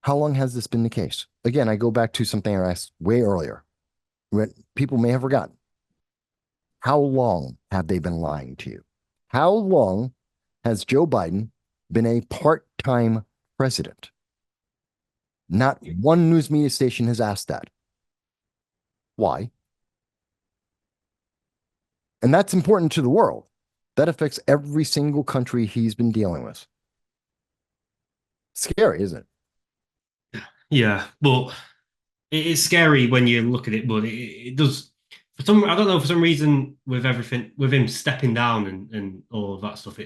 How long has this been the case? Again, I go back to something I asked way earlier. When people may have forgotten. How long have they been lying to you? How long has Joe Biden been a part-time president? Not one news media station has asked that. Why? And that's important to the world. That affects every single country he's been dealing with. Scary, isn't it? Yeah, but it is scary when you look at it, but it does. For some, I don't know, for some reason, with everything, with him stepping down and all of that stuff,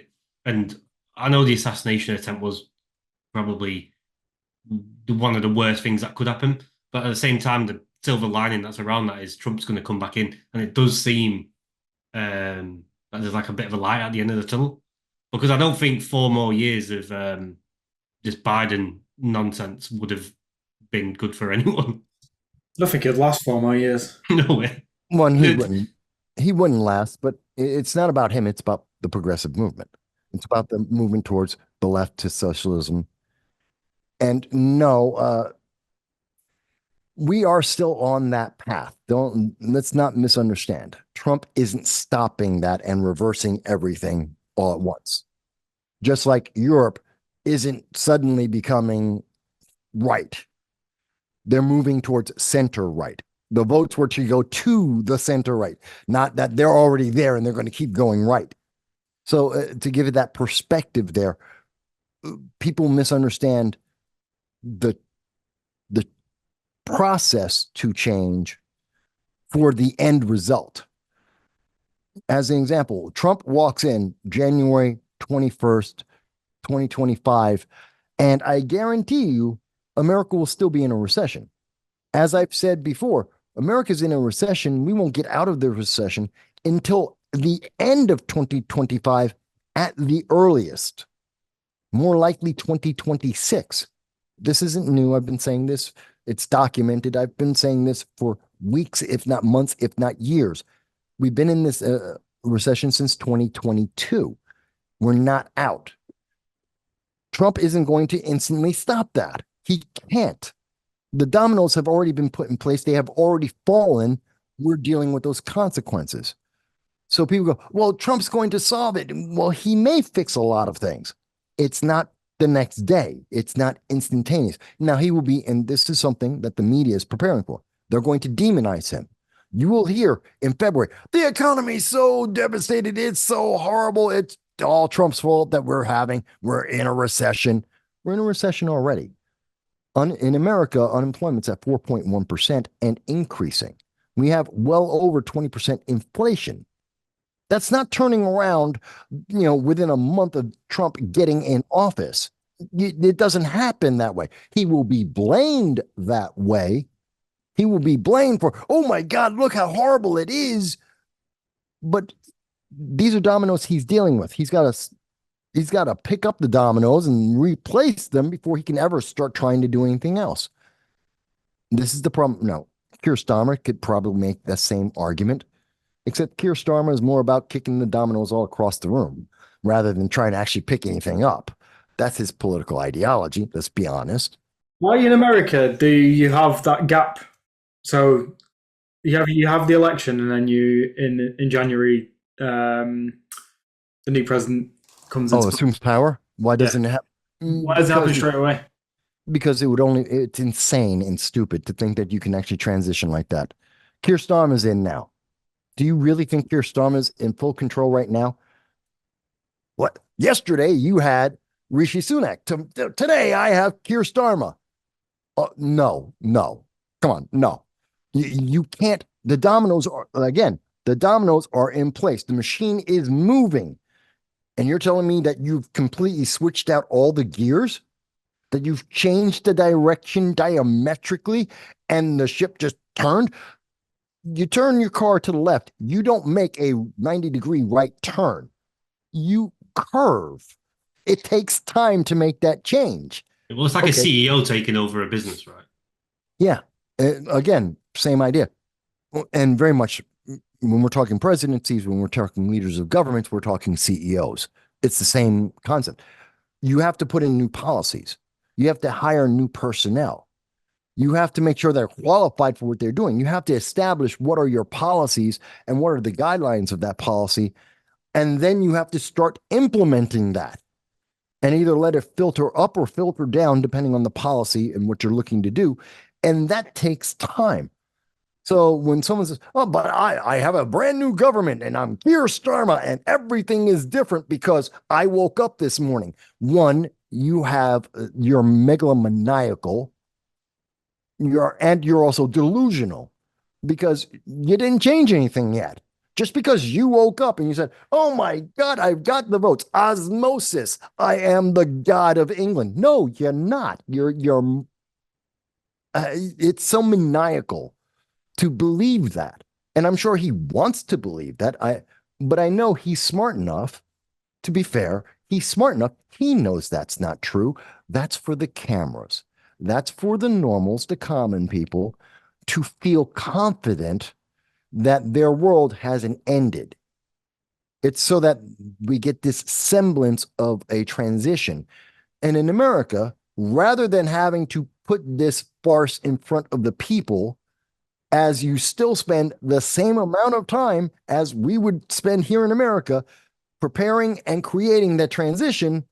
and I know the assassination attempt was probably one of the worst things that could happen, but at the same time, the silver lining that's around that is Trump's going to come back in, and it does seem that there's like a bit of a light at the end of the tunnel, because I don't think 4 more years of this Biden nonsense would have been good for anyone. I don't think it'd last 4 more years. No way. One, he wouldn't last, but it's not about him. It's about the progressive movement. It's about the movement towards the left to socialism. And no, we are still on that path. Let's not misunderstand. Trump isn't stopping that and reversing everything all at once. Just like Europe isn't suddenly becoming right. They're moving towards center right. The votes were to go to the center right, not that they're already there and they're going to keep going right. So to give it that perspective there, people misunderstand the process to change for the end result. As an example, Trump walks in January 21st, 2025, and I guarantee you America will still be in a recession. As I've said before, America's in a recession. We won't get out of the recession until the end of 2025 at the earliest, more likely 2026. This isn't new. I've been saying this. It's documented. I've been saying this for weeks, if not months, if not years. We've been in this recession since 2022. We're not out. Trump isn't going to instantly stop that. He can't. The dominoes have already been put in place. They have already fallen. We're dealing with those consequences. So people go, well, Trump's going to solve it. Well, he may fix a lot of things. It's not the next day. It's not instantaneous. Now he will be, and this is something that the media is preparing for. They're going to demonize him. You will hear in February, the economy's so devastated. It's so horrible. It's all Trump's fault that we're in a recession. We're in a recession already. In America, unemployment's at 4.1% and increasing. We have well over 20% inflation. That's not turning around, within a month of Trump getting in office. It doesn't happen that way. He will be blamed that way. He will be blamed for, oh my God, look how horrible it is. But these are dominoes he's dealing with. He's got to pick up the dominoes and replace them before he can ever start trying to do anything else. This is the problem. No, Keir Starmer could probably make the same argument, except Keir Starmer is more about kicking the dominoes all across the room rather than trying to actually pick anything up. That's his political ideology. Let's be honest. Why in America do you have that gap? So you have the election, and then in January, the new president comes. Assumes power. Why doesn't it happen? Why does it happen straight away? Because it's insane and stupid to think that you can actually transition like that. Keir Starmer's in now. Do you really think Keir Starmer's in full control right now? What? Yesterday you had Rishi Sunak. Today I have Keir Starmer. No. Come on, no. You can't. The dominoes are in place. The machine is moving. And you're telling me that you've completely switched out all the gears? That you've changed the direction diametrically and the ship just turned? You turn your car to the left. You don't make a 90-degree right turn. You curve. It takes time to make that change. Well, it's like a CEO taking over a business, right? Yeah. Again, same idea. And very much when we're talking presidencies, when we're talking leaders of governments, we're talking CEOs. It's the same concept. You have to put in new policies. You have to hire new personnel. You have to make sure they're qualified for what they're doing. You have to establish what are your policies and what are the guidelines of that policy. And then you have to start implementing that and either let it filter up or filter down, depending on the policy and what you're looking to do. And that takes time. So when someone says, oh, but I have a brand new government and I'm Keir Starmer and everything is different because I woke up this morning. One, you're megalomaniacal. You're also delusional because you didn't change anything yet. Just because you woke up and you said, oh my God, I've got the votes. Osmosis. I am the God of England. No, you're not. It's so maniacal to believe that. And I'm sure he wants to believe that. But I know he's smart enough, to be fair, he's smart enough. He knows that's not true. That's for the cameras. That's for the normals, the common people, to feel confident that their world hasn't ended. It's so that we get this semblance of a transition. And in America, rather than having to put this farce in front of the people, as you still spend the same amount of time as we would spend here in America preparing and creating that transition,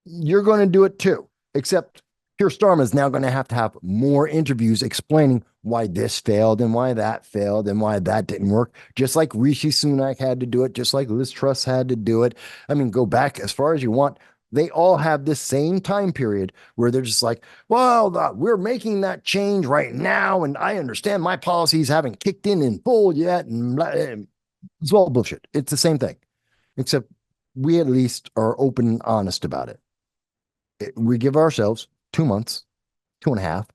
you're going to do it too. Except Keir Starmer is now going to have more interviews explaining why this failed and why that failed and why that didn't work. Just like Rishi Sunak had to do it, just like Liz Truss had to do it. I mean, go back as far as you want. They all have this same time period where they're just like, well, we're making that change right now. And I understand my policies haven't kicked in full yet. And it's all bullshit. It's the same thing, except we at least are open and honest about it. We give ourselves 2 months, 2.5,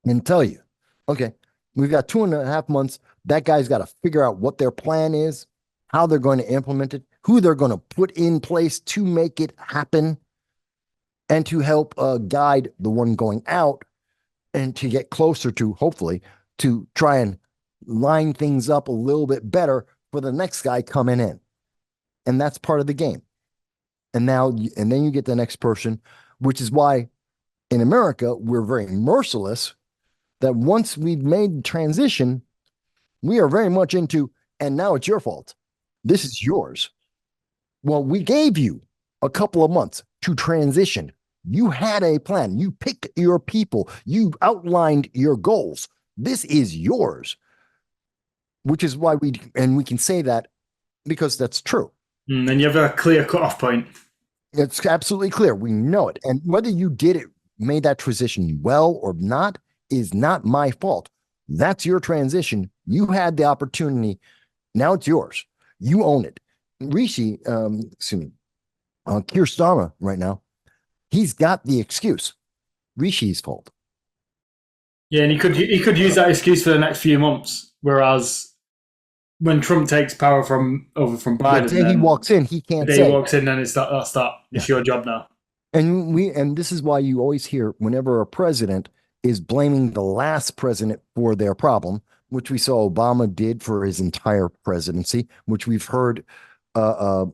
and tell you, okay, we've got 2.5 months. That guy's got to figure out what their plan is, how they're going to implement it, who they're going to put in place to make it happen, and to help guide the one going out and to get closer to, hopefully, to try and line things up a little bit better for the next guy coming in. And that's part of the game. And then you get the next person, which is why in America, we're very merciless that once we've made the transition, we are very much into, and now it's your fault. This is yours. Well, we gave you a couple of months to transition. You had a plan. You picked your people. You outlined your goals. This is yours, which is why we can say that because that's true. And you have a clear cutoff point. It's absolutely clear. We know it. And whether you did it, made that transition well or not, is not my fault. That's your transition. You had the opportunity. Now it's yours. You own it. Rishi, excuse me, Keir Starmer right now, he's got the excuse. Rishi's fault. Yeah, and he could use that excuse for the next few months. Whereas when Trump takes power over from Biden, The day he walks in, he can't the day say. he walks in, then it's that. It's your job now. And this is why you always hear whenever a president is blaming the last president for their problem, which we saw Obama did for his entire presidency, which we've heard Biden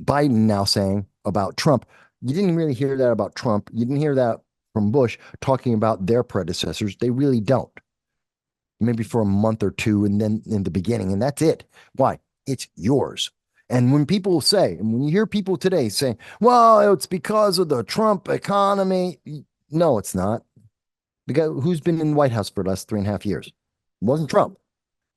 now saying about Trump. You didn't really hear that about Trump. You didn't hear that from Bush talking about their predecessors. They really don't. Maybe for a month or two, and then in the beginning, and that's it. Why? It's yours. And when people say, and when you hear people today saying, well, it's because of the Trump economy. No, it's not. Because who's been in the White House for the last 3.5 years? It wasn't Trump.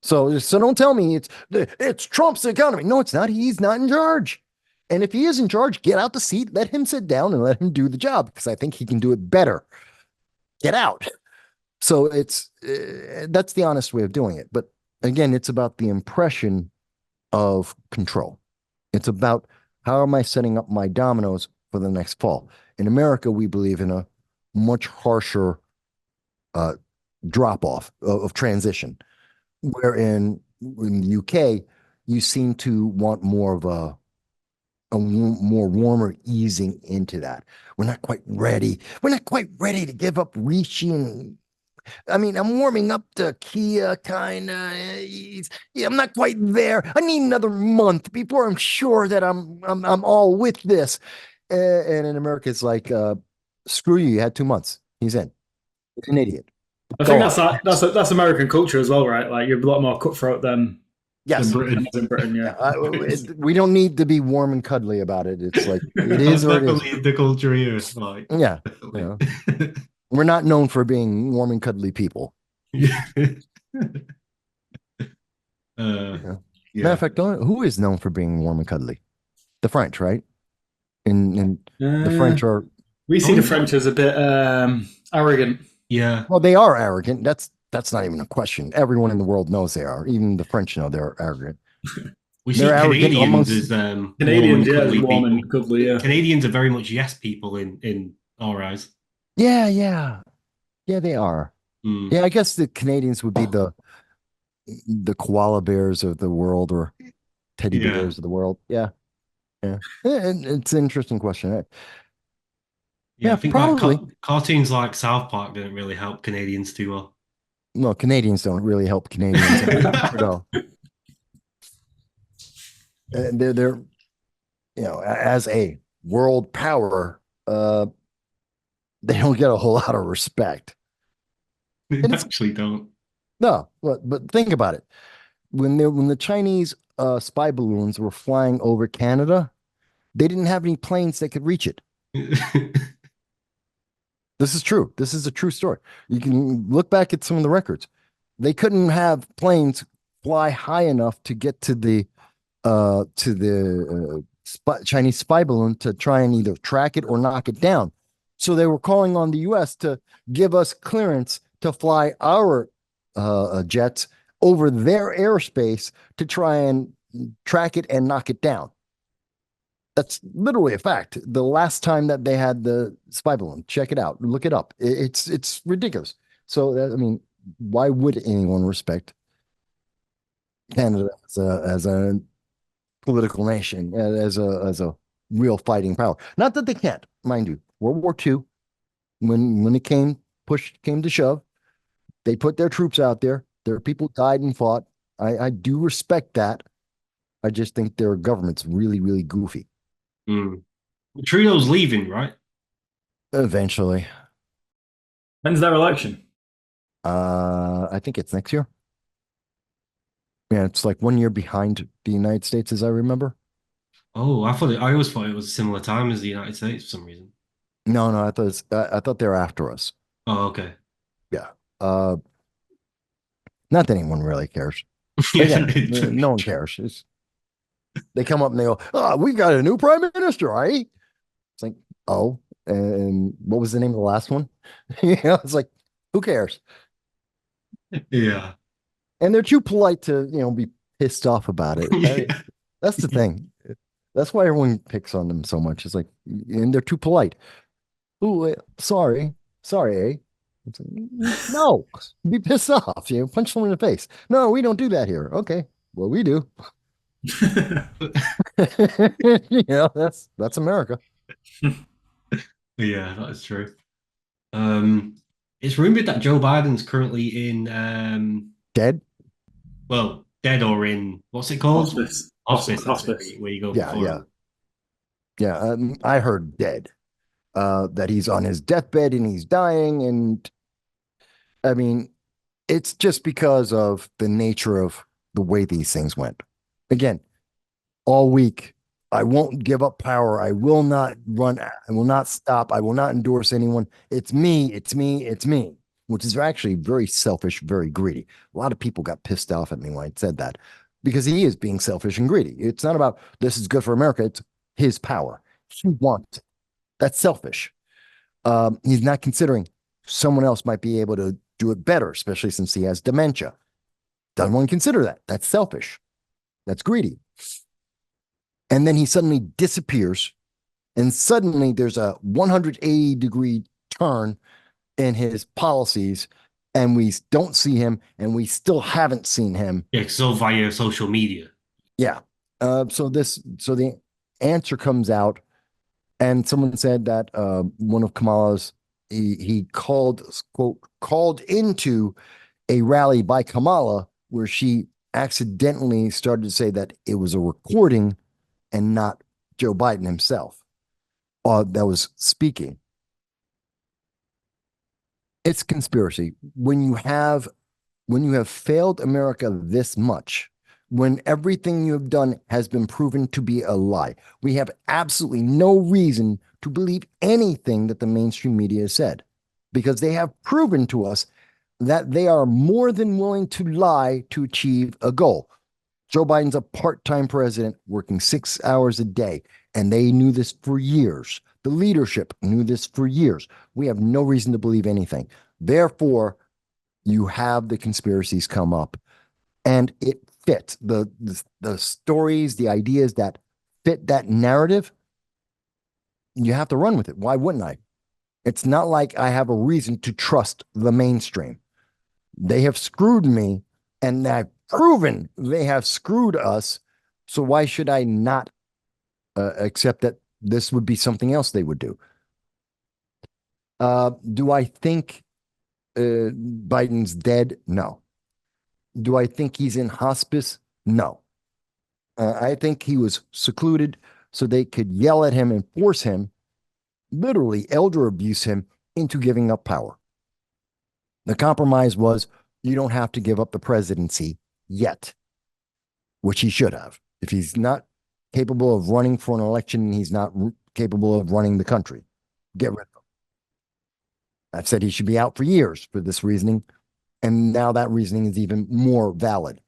So don't tell me it's Trump's economy. No, it's not. He's not in charge. And if he is in charge, get out the seat, let him sit down and let him do the job, because I think he can do it better. Get out. So it's that's the honest way of doing it. But again, it's about the impression of control. It's about how am I setting up my dominoes for the next fall. In America, we believe in a much harsher drop off of transition, where in the UK, you seem to want more of a more warmer easing into that. We're not quite ready. We're not quite ready to give up reaching. I mean, I'm warming up to Kia, kind of. Yeah, I'm not quite there. I need another month before I'm sure that I'm all with this. And in America, it's like, screw you. You had 2 months. He's in. He's an idiot. I think that's American culture as well, right? Like you're a lot more cutthroat than Britain. in Britain. Yeah, we don't need to be warm and cuddly about it. It's like it is or it is. The culture here, like Yeah, we're not known for being warm and cuddly people. Matter of fact, who is known for being warm and cuddly? The French, right? And the French are. We see the French as a bit arrogant. Yeah. Well, they are arrogant. That's not even a question. Everyone in the world knows they are. Even the French know they're arrogant. We see Canadians as warm and cuddly. Yeah. Canadians are very much yes people in our eyes. Yeah, they are. Yeah, I guess the Canadians would be the koala bears of the world, or teddy bears of the world. Yeah. It's an interesting question. I think probably cartoons like South Park didn't really help Canadians too well. No, Canadians don't really help Canadians at all. They're as a world power, they don't get a whole lot of respect. They actually don't. No, but think about it. When the Chinese spy balloons were flying over Canada, they didn't have any planes that could reach it. This is true. This is a true story. You can look back at some of the records. They couldn't have planes fly high enough to get to the Chinese spy balloon to try and either track it or knock it down. So they were calling on the U.S. to give us clearance to fly our jets over their airspace to try and track it and knock it down. That's literally a fact. The last time that they had the spy balloon, check it out, look it up. It's ridiculous. So I mean, why would anyone respect Canada as a political nation, as a real fighting power? Not that they can't, mind you. World War II, when it came to shove, they put their troops out there. Their people died and fought. I do respect that. I just think their government's really, really goofy. Trudeau's leaving, right? Eventually. When's their election? I think it's next year. Yeah, it's like 1 year behind the United States, as I remember. Oh, I always thought it was a similar time as the United States for some reason. No, no, I thought they were after us. Oh, okay. Yeah. Uh, Not that anyone really cares. Yeah. Again, no one cares. They come up and they go, "Oh, we got a new prime minister, right?" It's like, oh, and what was the name of the last one? It's like, who cares? Yeah. And they're too polite to, be pissed off about it. Yeah. That's the thing. That's why everyone picks on them so much. It's like, and they're too polite. Oh, sorry, eh? It's like, no, be pissed off. Punch someone in the face. No, we don't do that here. Okay, well, we do. That's America. Yeah, that is true. Um, it's rumored that Joe Biden's currently in Dead? well, dead or in what's it called? Hospice. Hospice, that's it, Hospice. where you go Yeah, before. yeah, yeah. I heard dead. That he's on his deathbed and he's dying, and I mean, it's just because of the nature of the way these things went. Again, all week, I won't give up power. I will not run. I will not stop. I will not endorse anyone. It's me. It's me. It's me. Which is actually very selfish, very greedy. A lot of people got pissed off at me when I said that because he is being selfish and greedy. It's not about this is good for America. It's his power. He wants it. That's selfish. He's not considering someone else might be able to do it better, especially since he has dementia. Doesn't want to consider that. That's selfish. That's greedy. And then he suddenly disappears, and suddenly there's a 180-degree turn in his policies, and we don't see him, and we still haven't seen him. Yeah, so via social media. Yeah. So the answer comes out, and someone said that one of Kamala's he called into a rally by Kamala where she accidentally started to say that it was a recording and not Joe Biden himself that was speaking. It's conspiracy. When you have failed America this much, when everything you have done has been proven to be a lie, we have absolutely no reason to believe anything that the mainstream media has said because they have proven to us that they are more than willing to lie to achieve a goal. Joe Biden's a part-time president working 6 hours a day, and they knew this for years. The leadership knew this for years. We have no reason to believe anything. Therefore, you have the conspiracies come up, and it fits the stories, the ideas that fit that narrative. You have to run with it. Why wouldn't I? It's not like I have a reason to trust the mainstream. They have screwed me, and I've proven they have screwed us. So why should I not accept that this would be something else they would do? Do I think Biden's dead? No. Do I think he's in hospice? No. I think he was secluded so they could yell at him and force him, literally elder abuse him into giving up power. The compromise was you don't have to give up the presidency yet, which he should have. If he's not capable of running for an election, he's not capable of running the country. Get rid of him. I've said he should be out for years for this reasoning, and now that reasoning is even more valid.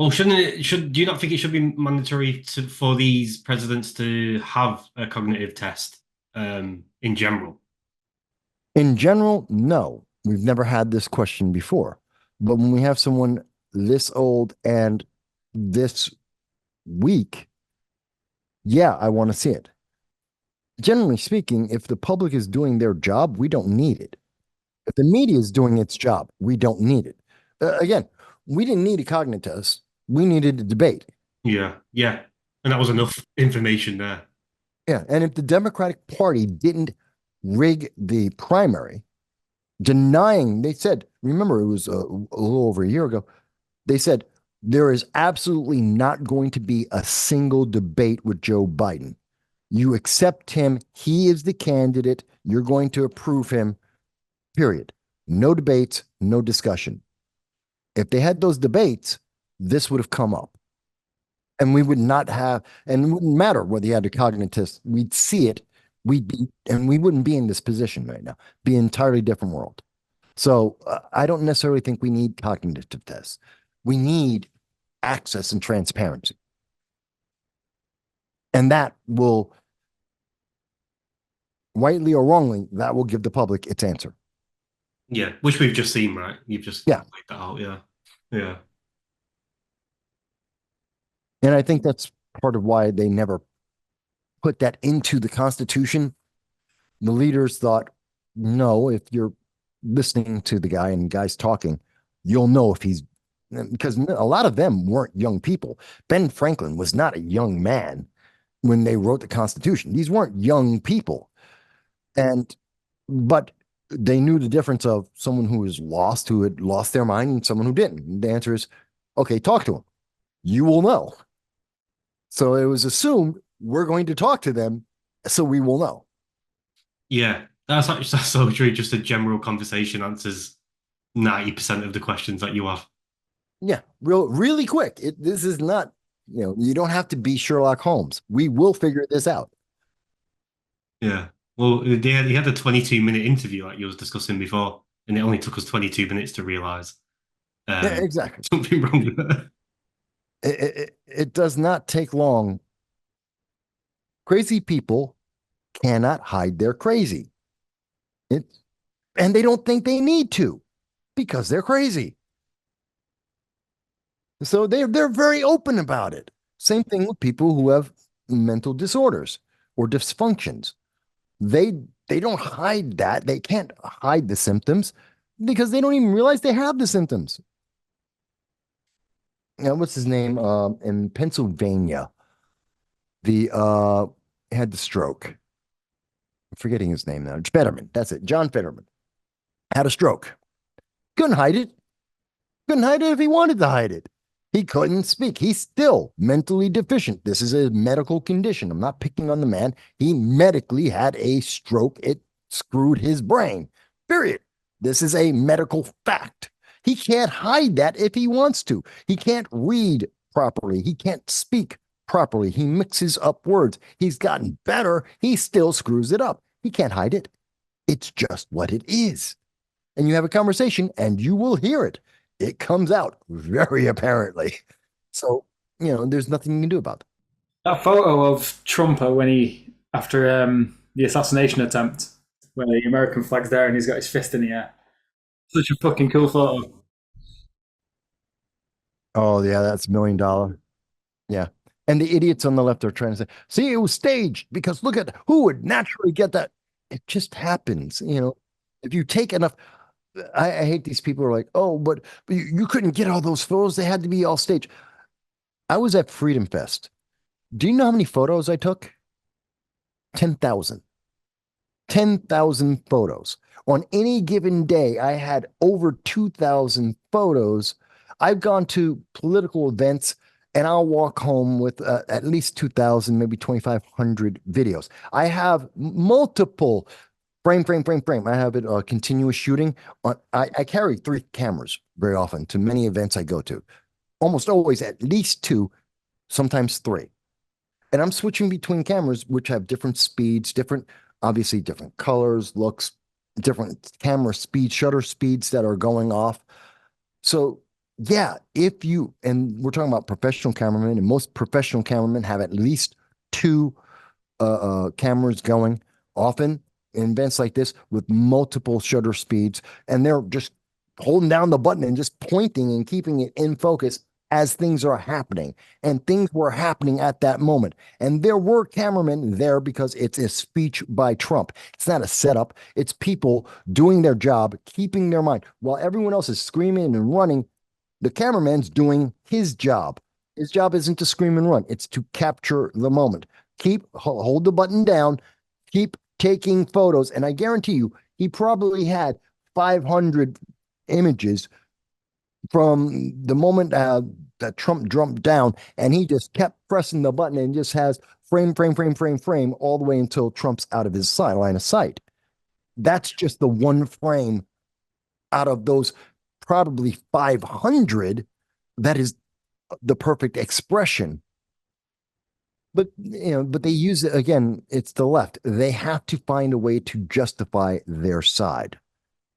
Well, shouldn't it? Do you not think it should be mandatory for these presidents to have a cognitive test in general? In general, no. We've never had this question before. But when we have someone this old and this weak, yeah, I want to see it. Generally speaking, if the public is doing their job, we don't need it. If the media is doing its job, we don't need it. Again, we didn't need a cognitive test. We needed a debate. Yeah, yeah, and that was enough information there. Yeah. And if the Democratic Party didn't rig the primary, they said, remember, it was a little over a year ago, they said, there is absolutely not going to be a single debate with Joe Biden. You accept him. He is the candidate. You're going to approve him, period. No debates, no discussion. If they had those debates, this would have come up. And we would not have, and it wouldn't matter whether you had a cognitive test, we'd see it, and we wouldn't be in this position right now, be an entirely different world. So I don't necessarily think we need cognitive tests. We need access and transparency. And that will, rightly or wrongly, that will give the public its answer. Yeah, which we've just seen, right? You've just Yeah. laid that out. Yeah. Yeah. And I think that's part of why they never put that into the Constitution. The leaders thought, no, if you're listening to the guy and the guy's talking, you'll know if he's, because a lot of them weren't young people. Ben Franklin was not a young man when they wrote the Constitution. These weren't young people. But they knew the difference of someone who was lost, who had lost their mind, and someone who didn't. And the answer is, okay, talk to him. You will know. So it was assumed we're going to talk to them, so we will know. Yeah. That's so true. Just a general conversation answers 90% of the questions that you have. Yeah, really quick. This is not, you don't have to be Sherlock Holmes. We will figure this out. Yeah. Well, he had a 22-minute interview like you was discussing before, and it only took us 22 minutes to realize Yeah, exactly. something wrong with it. It does not take long. Crazy people cannot hide their crazy. And they don't think they need to because they're crazy. So they're very open about it. Same thing with people who have mental disorders or dysfunctions. They don't hide that. They can't hide the symptoms because they don't even realize they have the symptoms. What's his name? In Pennsylvania, the had the stroke. I'm forgetting his name now. Fetterman. That's it. John Fetterman had a stroke. Couldn't hide it. Couldn't hide it if he wanted to hide it. He couldn't speak. He's still mentally deficient. This is a medical condition. I'm not picking on the man. He medically had a stroke. It screwed his brain. Period. This is a medical fact. He can't hide that if he wants to. He can't read properly. He can't speak properly. He mixes up words. He's gotten better. He still screws it up. He can't hide it. It's just what it is. And you have a conversation and you will hear it. It comes out very apparently. So, there's nothing you can do about it. That photo of Trump after the assassination attempt, where the American flag's there and he's got his fist in the air. Such a fucking cool photo. Oh, yeah, that's $1 million. Yeah. And the idiots on the left are trying to say, see, it was staged because look at who would naturally get that. It just happens. If you take enough, I hate these people who are like, oh, but you couldn't get all those photos. They had to be all staged. I was at Freedom Fest. Do you know how many photos I took? 10,000. 10,000 photos. On any given day, I had over 2,000 photos. I've gone to political events and I'll walk home with at least 2,000, maybe 2,500 videos. I have multiple frame. I have it continuous shooting. I carry 3 cameras very often to many events I go to. Almost always at least 2, sometimes 3. And I'm switching between cameras, which have different speeds, obviously different colors, looks, different camera speeds, shutter speeds that are going off. So yeah, and we're talking about professional cameramen, and most professional cameramen have at least 2 cameras going, often in events like this with multiple shutter speeds, and they're just holding down the button and just pointing and keeping it in focus as things are happening. And things were happening at that moment. And there were cameramen there because it's a speech by Trump. It's not a setup. It's people doing their job, keeping their mind. While everyone else is screaming and running, the cameraman's doing his job. His job isn't to scream and run. It's to capture the moment. Hold the button down, keep taking photos. And I guarantee you, he probably had 500 images from the moment that Trump jumped down, and he just kept pressing the button and just has frame all the way until Trump's out of his line of sight. That's just the one frame out of those probably 500 that is the perfect expression. But but they use it again. It's the left. They have to find a way to justify their side.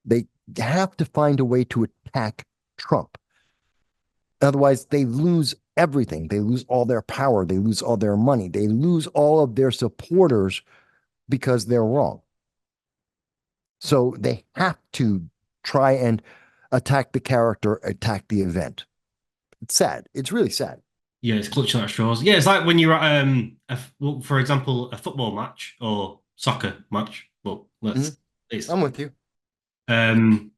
They have to find a way to attack Trump. Otherwise, they lose everything. They lose all their power. They lose all their money. They lose all of their supporters because they're wrong. So they have to try and attack the character, attack the event. It's sad. It's really sad. Yeah, it's clutching at straws. Yeah, it's like when you're at well, for example, a football match or soccer match. Well, it's I'm with you. when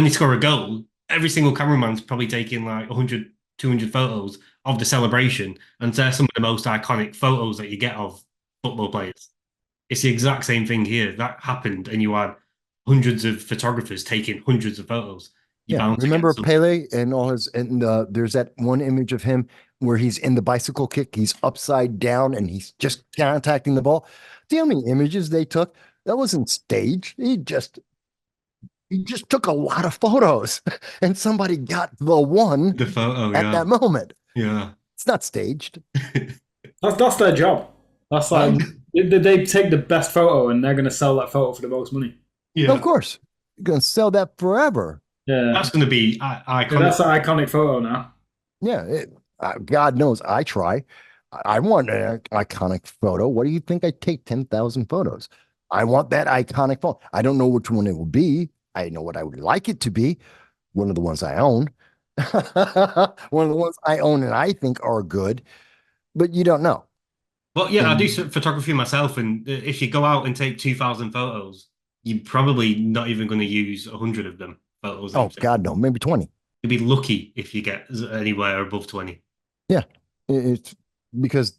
they score a goal, every single cameraman's probably taking like 100, 200 photos of the celebration, and they're some of the most iconic photos that you get of football players. It's the exact same thing here. That happened, and you had hundreds of photographers taking hundreds of photos. You're Yeah. bound to get Remember some. Pele and all his, and there's that one image of him where he's in the bicycle kick, he's upside down and he's just contacting the ball. See how many images they took? That wasn't staged. He just took a lot of photos and somebody got the one The photo, at yeah. that moment. Yeah. It's not staged. That's their job. That's like they take the best photo and they're going to sell that photo for the most money. Yeah. Of course. You're going to sell that forever. Yeah, That's going to be yeah, iconic. that's an iconic photo now. Yeah. God knows I try. I want an iconic photo. What do you think? I take 10,000 photos. I want that iconic photo. I don't know which one it will be. I know what I would like it to be. One of the ones I own. One of the ones I own and I think are good, but you don't know. But yeah, I And- do photography myself, and if you go out and take 2,000 photos, you're probably not even going to use 100 of them photos. Oh, God, no, maybe 20. You'd be lucky if you get anywhere above 20. Yeah. It's because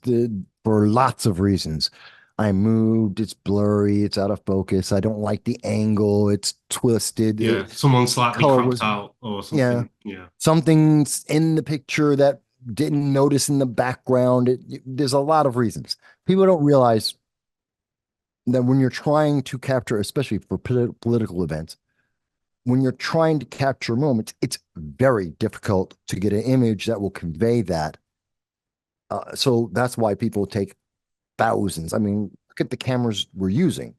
for lots of reasons. I moved, it's blurry, it's out of focus. I don't like the angle, it's twisted. Yeah, someone slightly color cropped was- out or something. Yeah. Something's in the picture that didn't notice in the background. There's a lot of reasons. People don't realize that when you're trying to capture, especially for political events, when you're trying to capture moments, it's very difficult to get an image that will convey that. So that's why people take thousands. I mean, look at the cameras we're using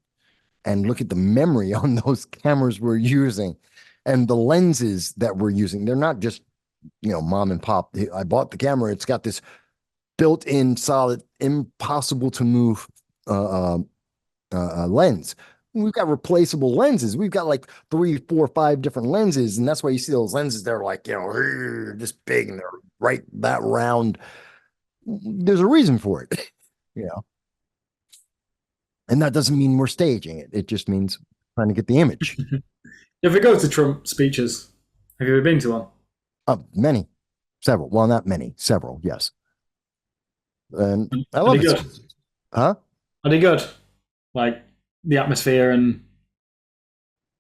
and look at the memory on those cameras we're using and the lenses that we're using. They're not just, mom and pop. I bought the camera. It's got this built-in solid, impossible to move lens. We've got replaceable lenses. We've got like 3, 4, 5 different lenses. And that's why you see those lenses. They're like, this big and they're right that round. There's a reason for it, and that doesn't mean we're staging it. It just means trying to get the image. If we go to Trump speeches, have you ever been to one? Many, several. Well, not many, several. Yes, and I Are love they it. good? Huh? Are they good? Like the atmosphere and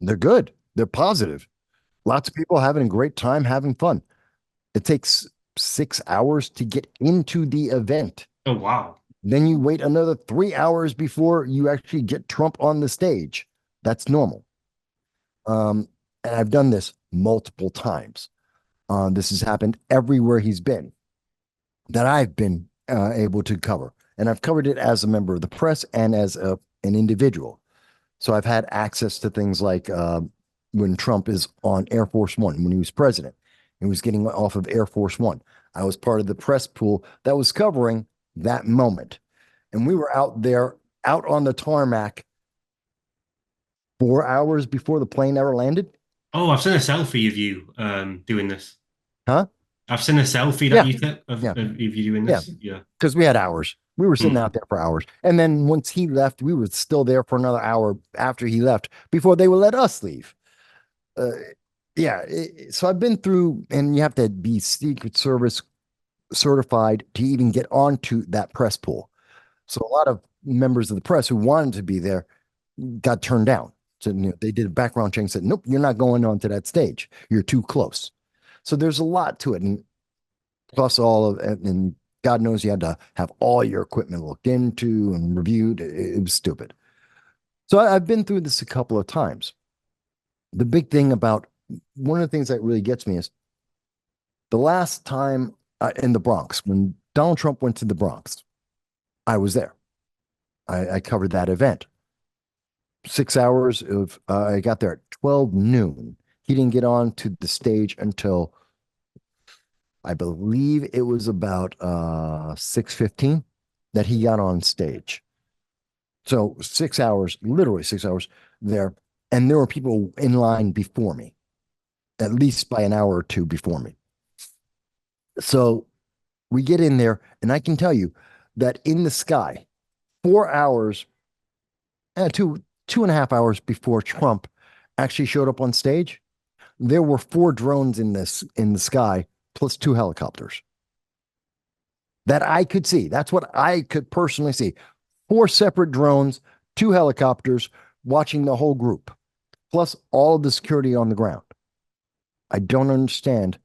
They're good. They're positive. Lots of people having a great time, having fun. It takes 6 hours to get into the event. Oh, wow. Then you wait another 3 hours before you actually get Trump on the stage. That's normal. And I've done this multiple times. This has happened everywhere he's been that I've been able to cover. And I've covered it as a member of the press and as an individual. So I've had access to things like when Trump is on Air Force One, when he was president, he was getting off of Air Force One. I was part of the press pool that was covering that moment. And we were out there, out on the tarmac 4 hours before the plane ever landed. Oh, I've seen a selfie of you doing this. Huh? I've seen a selfie that Yeah. you took of you doing this. Yeah. Because we had hours. We were sitting out there for hours. And then once he left, we were still there for another hour after he left before they would let us leave. So I've been through, and you have to be Secret Service certified to even get onto that press pool. So a lot of members of the press who wanted to be there got turned down. So they did a background check and said, nope, you're not going onto that stage. You're too close. So there's a lot to it. And plus all of it, and God knows you had to have all your equipment looked into and reviewed. It was stupid. So I've been through this a couple of times. The big thing about one of the things that really gets me is the last time in the Bronx. When Donald Trump went to the Bronx, I was there. I covered that event. 6 hours of, I got there at 12 noon. He didn't get on to the stage until I believe it was about 6:15 that he got on stage. So 6 hours, literally 6 hours there. And there were people in line before me, at least by an hour or two before me. So we get in there, and I can tell you that in the sky, 4 hours, 2.5 hours before Trump actually showed up on stage, there were 4 drones in the sky, plus 2 helicopters that I could see. That's what I could personally see. 4 separate drones, 2 helicopters watching the whole group, plus all of the security on the ground. I don't understand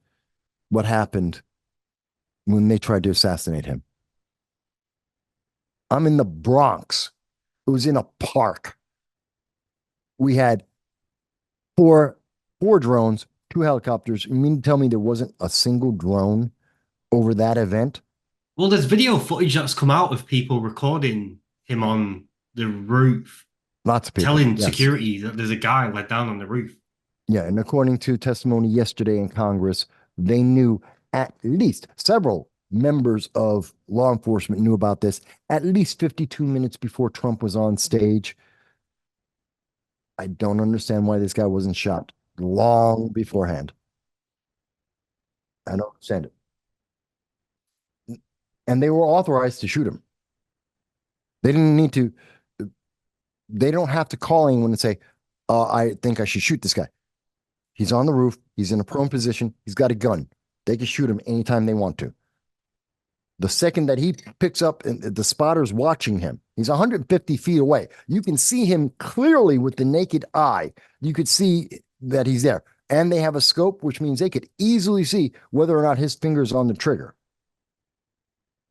what happened when they tried to assassinate him. I'm in the Bronx. It was in a park. We had four drones, 2 helicopters. You mean to tell me there wasn't a single drone over that event? Well, there's video footage that's come out of people recording him on the roof, Lots of people. telling Yes. security that there's a guy let down on the roof. Yeah, and according to testimony yesterday in Congress, they knew at least several members of law enforcement knew about this at least 52 minutes before Trump was on stage. I don't understand why this guy wasn't shot long beforehand. I don't understand it. And they were authorized to shoot him. They didn't need to, they don't have to call anyone and say, I think I should shoot this guy. He's on the roof. He's in a prone position. He's got a gun. They can shoot him anytime they want to. The second that he picks up, and the spotter's watching him, he's 150 feet away. You can see him clearly with the naked eye. You could see that he's there. And they have a scope, which means they could easily see whether or not his finger's on the trigger.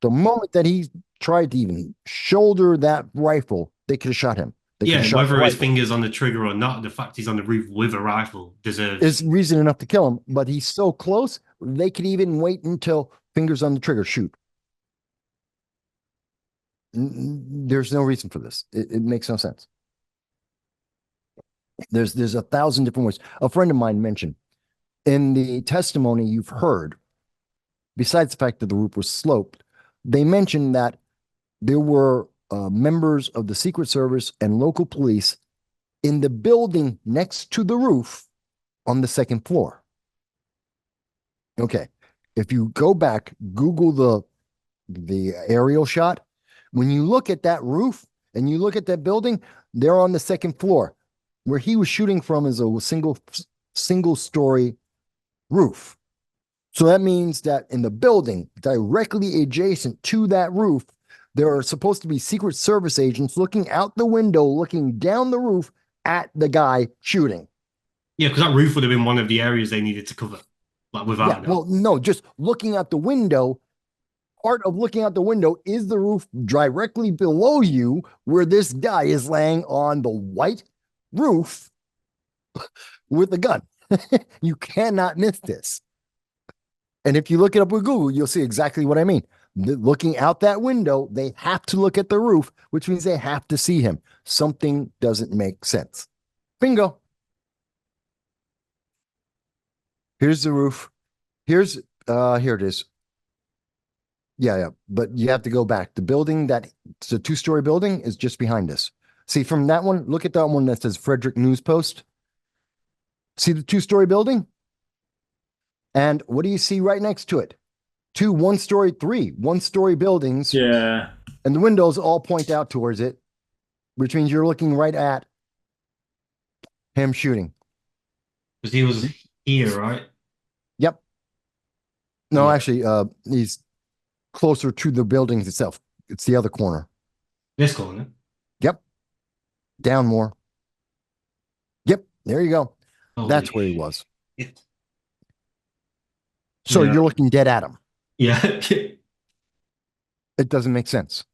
The moment that he tried to even shoulder that rifle, they could have shot him. They could have Yeah, shot the whether his rifle. finger's on the trigger or not, the fact he's on the roof with a rifle deserves. Is reason enough to kill him, but he's so close, they could even wait until fingers on the trigger, shoot. There's no reason for this. It makes no sense. There's 1,000 different ways. A friend of mine mentioned in the testimony you've heard, besides the fact that the roof was sloped, they mentioned that there were members of the Secret Service and local police in the building next to the roof on the second floor. Okay. If you go back, Google the aerial shot, when you look at that roof and you look at that building, they're on the second floor. Where he was shooting from is a single story roof. So that means that in the building directly adjacent to that roof, there are supposed to be Secret Service agents looking out the window, looking down the roof at the guy shooting. Yeah, because that roof would have been one of the areas they needed to cover, like without a doubt. Well, no, just looking out the window. Part of looking out the window is the roof directly below you, where this guy is laying on the white roof with a gun. You cannot miss this. And if you look it up with Google, you'll see exactly what I mean. Looking out that window, they have to look at the roof, which means they have to see him. Something doesn't make sense. Bingo. Here's the roof. Here it is. Yeah. But you have to go back. The building it's a 2-story building is just behind us. See, from that one, look at that one that says Frederick News Post. See the 2-story building? And what do you see right next to it? 2 one-story buildings. Yeah. And the windows all point out towards it, which means you're looking right at him shooting. Because he was here, right? Yep. No, Yeah. actually, he's closer to the buildings itself. It's the other corner. This corner. Yep. Down more. Yep. There you go. Holy That's where he was. shit. So Yeah. you're looking dead at him. Yeah. It doesn't make sense.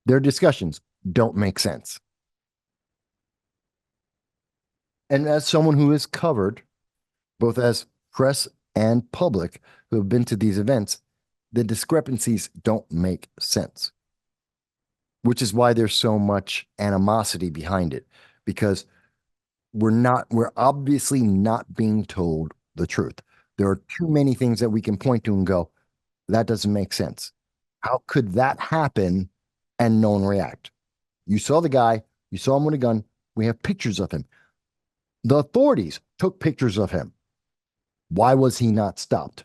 Their discussions don't make sense. And as someone who is covered, both as press and public, who have been to these events, The discrepancies don't make sense, which is why there's so much animosity behind it, because we're obviously not being told the truth. There are too many things that we can point to and go, that doesn't make sense. How could that happen and no one react? You saw the guy, you saw him with a gun. We have pictures of him. The authorities took pictures of him. Why was he not stopped?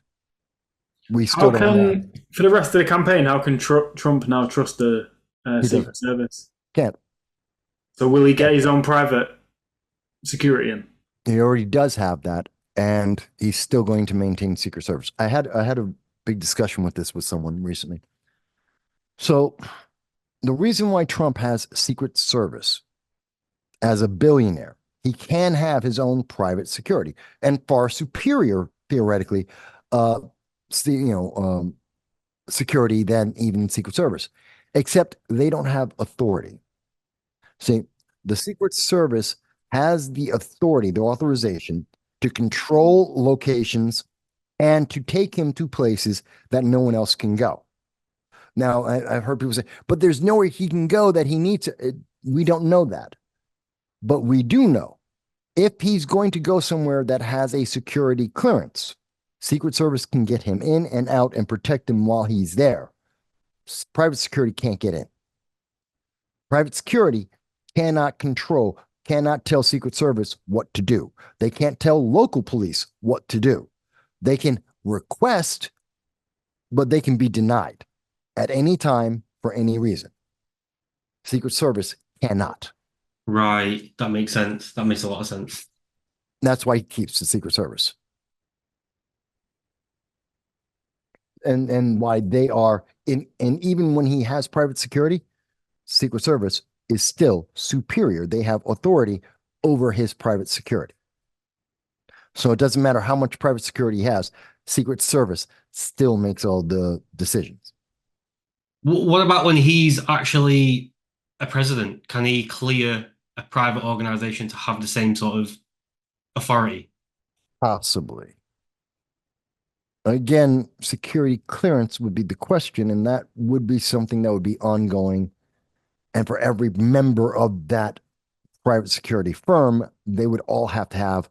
We How still don't know. can, for the rest of the campaign, how can Trump now trust the He Secret doesn't. Service? Can't. So will he get his own private security in? He already does have that, and he's still going to maintain Secret Service. I had a big discussion with this with someone recently. So the reason why Trump has Secret Service as a billionaire, he can have his own private security and far superior, theoretically, uh, security than even Secret Service, except they don't have authority. See, the Secret Service has the authority, the authorization to control locations and to take him to places that no one else can go. Now, I've heard people say, but there's nowhere he can go that he needs to. We don't know that. But we do know if he's going to go somewhere that has a security clearance, Secret Service can get him in and out and protect him while he's there. Private security can't get in. Private security cannot control, cannot tell Secret Service what to do. They can't tell local police what to do. They can request, but they can be denied at any time for any reason. Secret Service cannot. Right. That makes sense. That makes a lot of sense. That's why he keeps the Secret Service. And why they are in, and even when he has private security, Secret Service is still superior. They have authority over his private security. So it doesn't matter how much private security he has, Secret Service still makes all the decisions. What about when he's actually a president? Can he clear a private organization to have the same sort of authority? Possibly. Again, security clearance would be the question, and that would be something that would be ongoing. And for every member of that private security firm, they would all have to have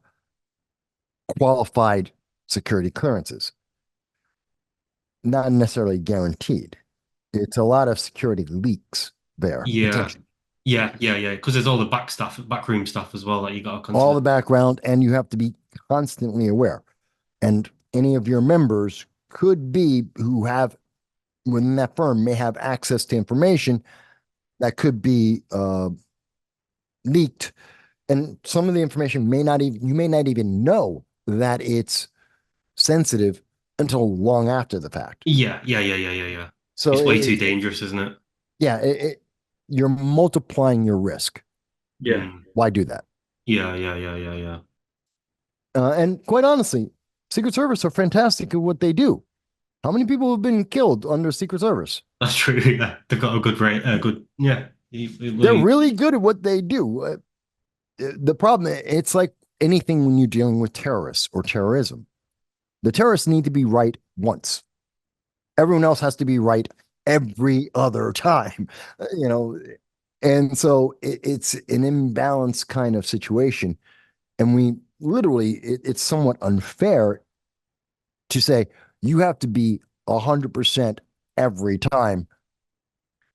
qualified security clearances. Not necessarily guaranteed. It's a lot of security leaks there. Yeah. Potentially. Yeah. Because there's all the backroom stuff as well that you got to consider. All the background, and you have to be constantly aware. And any of your members could be who have within that firm may have access to information that could be leaked, and some of the information may not even you may not even know that it's sensitive until long after the fact. Yeah. So It's way too dangerous, isn't it? Yeah, you're multiplying your risk. Yeah. Why do that? Yeah. And quite honestly, Secret Service are fantastic at what they do. How many people have been killed under Secret Service? That's true. Yeah, they've got a good rate. Yeah. They're really good at what they do. The problem, it's like anything when you're dealing with terrorists or terrorism. The terrorists need to be right once. Everyone else has to be right every other time, and so it's an imbalanced kind of situation. And we literally, it's somewhat unfair to say you have to be 100% every time.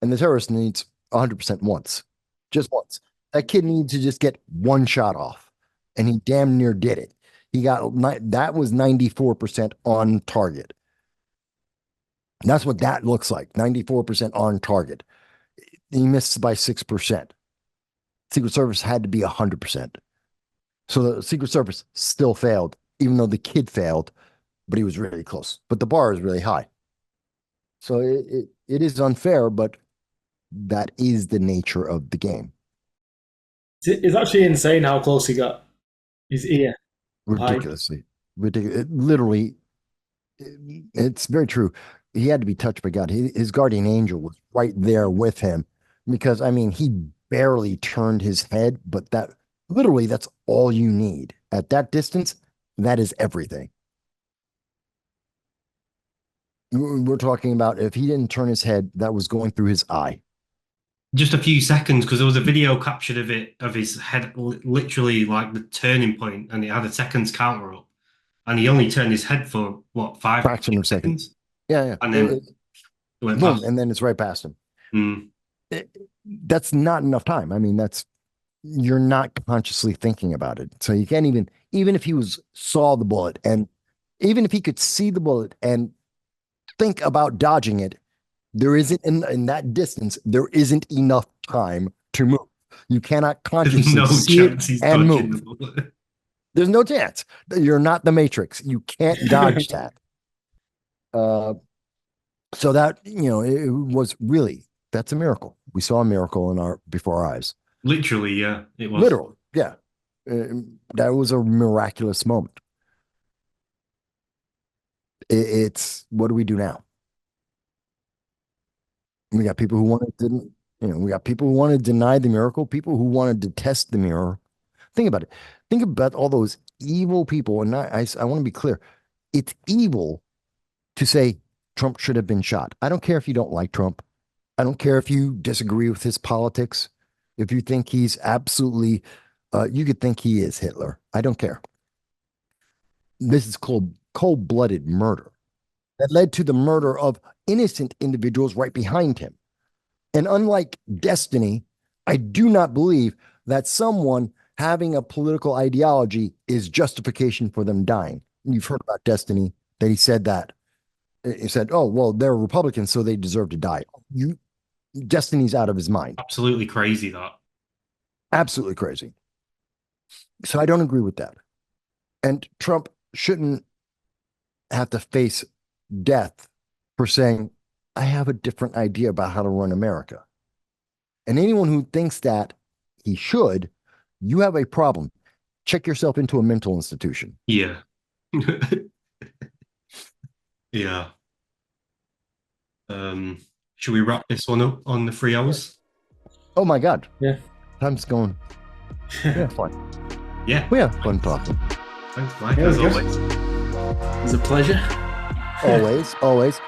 And the terrorist needs 100% once, just once. That kid needs to just get one shot off, and he damn near did it. That was 94% on target. That's what that looks like, 94% on target. He missed by 6%. Secret Service had to be 100%. So the Secret Service still failed, even though the kid failed, but he was really close. But the bar is really high. So it is unfair, but that is the nature of the game. It's actually insane how close he got his ear. Ridiculously. Ridiculous. Literally, it's very true. He had to be touched by God. His guardian angel was right there with him because, I mean, he barely turned his head, but that's all you need. At that distance, that is everything. We're talking about if he didn't turn his head, that was going through his eye. Just a few seconds, because there was a video captured of it, of his head, literally like the turning point, and it had a seconds counter up, and he only turned his head for what, Fraction of a second. seconds, Yeah. and then it went boom, past. and then it's right past him. Mm. That's not enough time. I mean, you're not consciously thinking about it. So you can't even if he saw the bullet, and even if he could see the bullet and think about dodging it, there isn't in that distance, there isn't enough time to move. You cannot consciously no see chance it he's and dodging move. the bullet. There's no chance. You're not the Matrix. You can't dodge that. So that, it was really, that's a miracle. We saw a miracle before our eyes. Literally, yeah, it was. Literally, yeah. That was a miraculous moment. It's what do we do now? We got people who we got people who want to deny the miracle, people who want to detest the mirror. Think about it. Think about all those evil people. And I want to be clear. It's evil to say Trump should have been shot. I don't care if you don't like Trump. I don't care if you disagree with his politics. If you think he's absolutely, you could think he is Hitler. I don't care. This is called cold-blooded murder that led to the murder of innocent individuals right behind him. And unlike Destiny, I do not believe that someone having a political ideology is justification for them dying. You've heard about Destiny, that he said that. He said, oh, well, they're Republicans, so they deserve to die. Destiny's out of his mind. Absolutely crazy, that. Absolutely crazy. So I don't agree with that. And Trump shouldn't have to face death for saying, I have a different idea about how to run America. And anyone who thinks that he should, you have a problem. Check yourself into a mental institution. Yeah. Yeah. Should we wrap this one up on the 3 hours? Oh my God. Yeah. Time's going. Yeah, fun. Yeah. We have fun talking. Thanks, Mike, Yeah, as it was always. It was a pleasure. Always.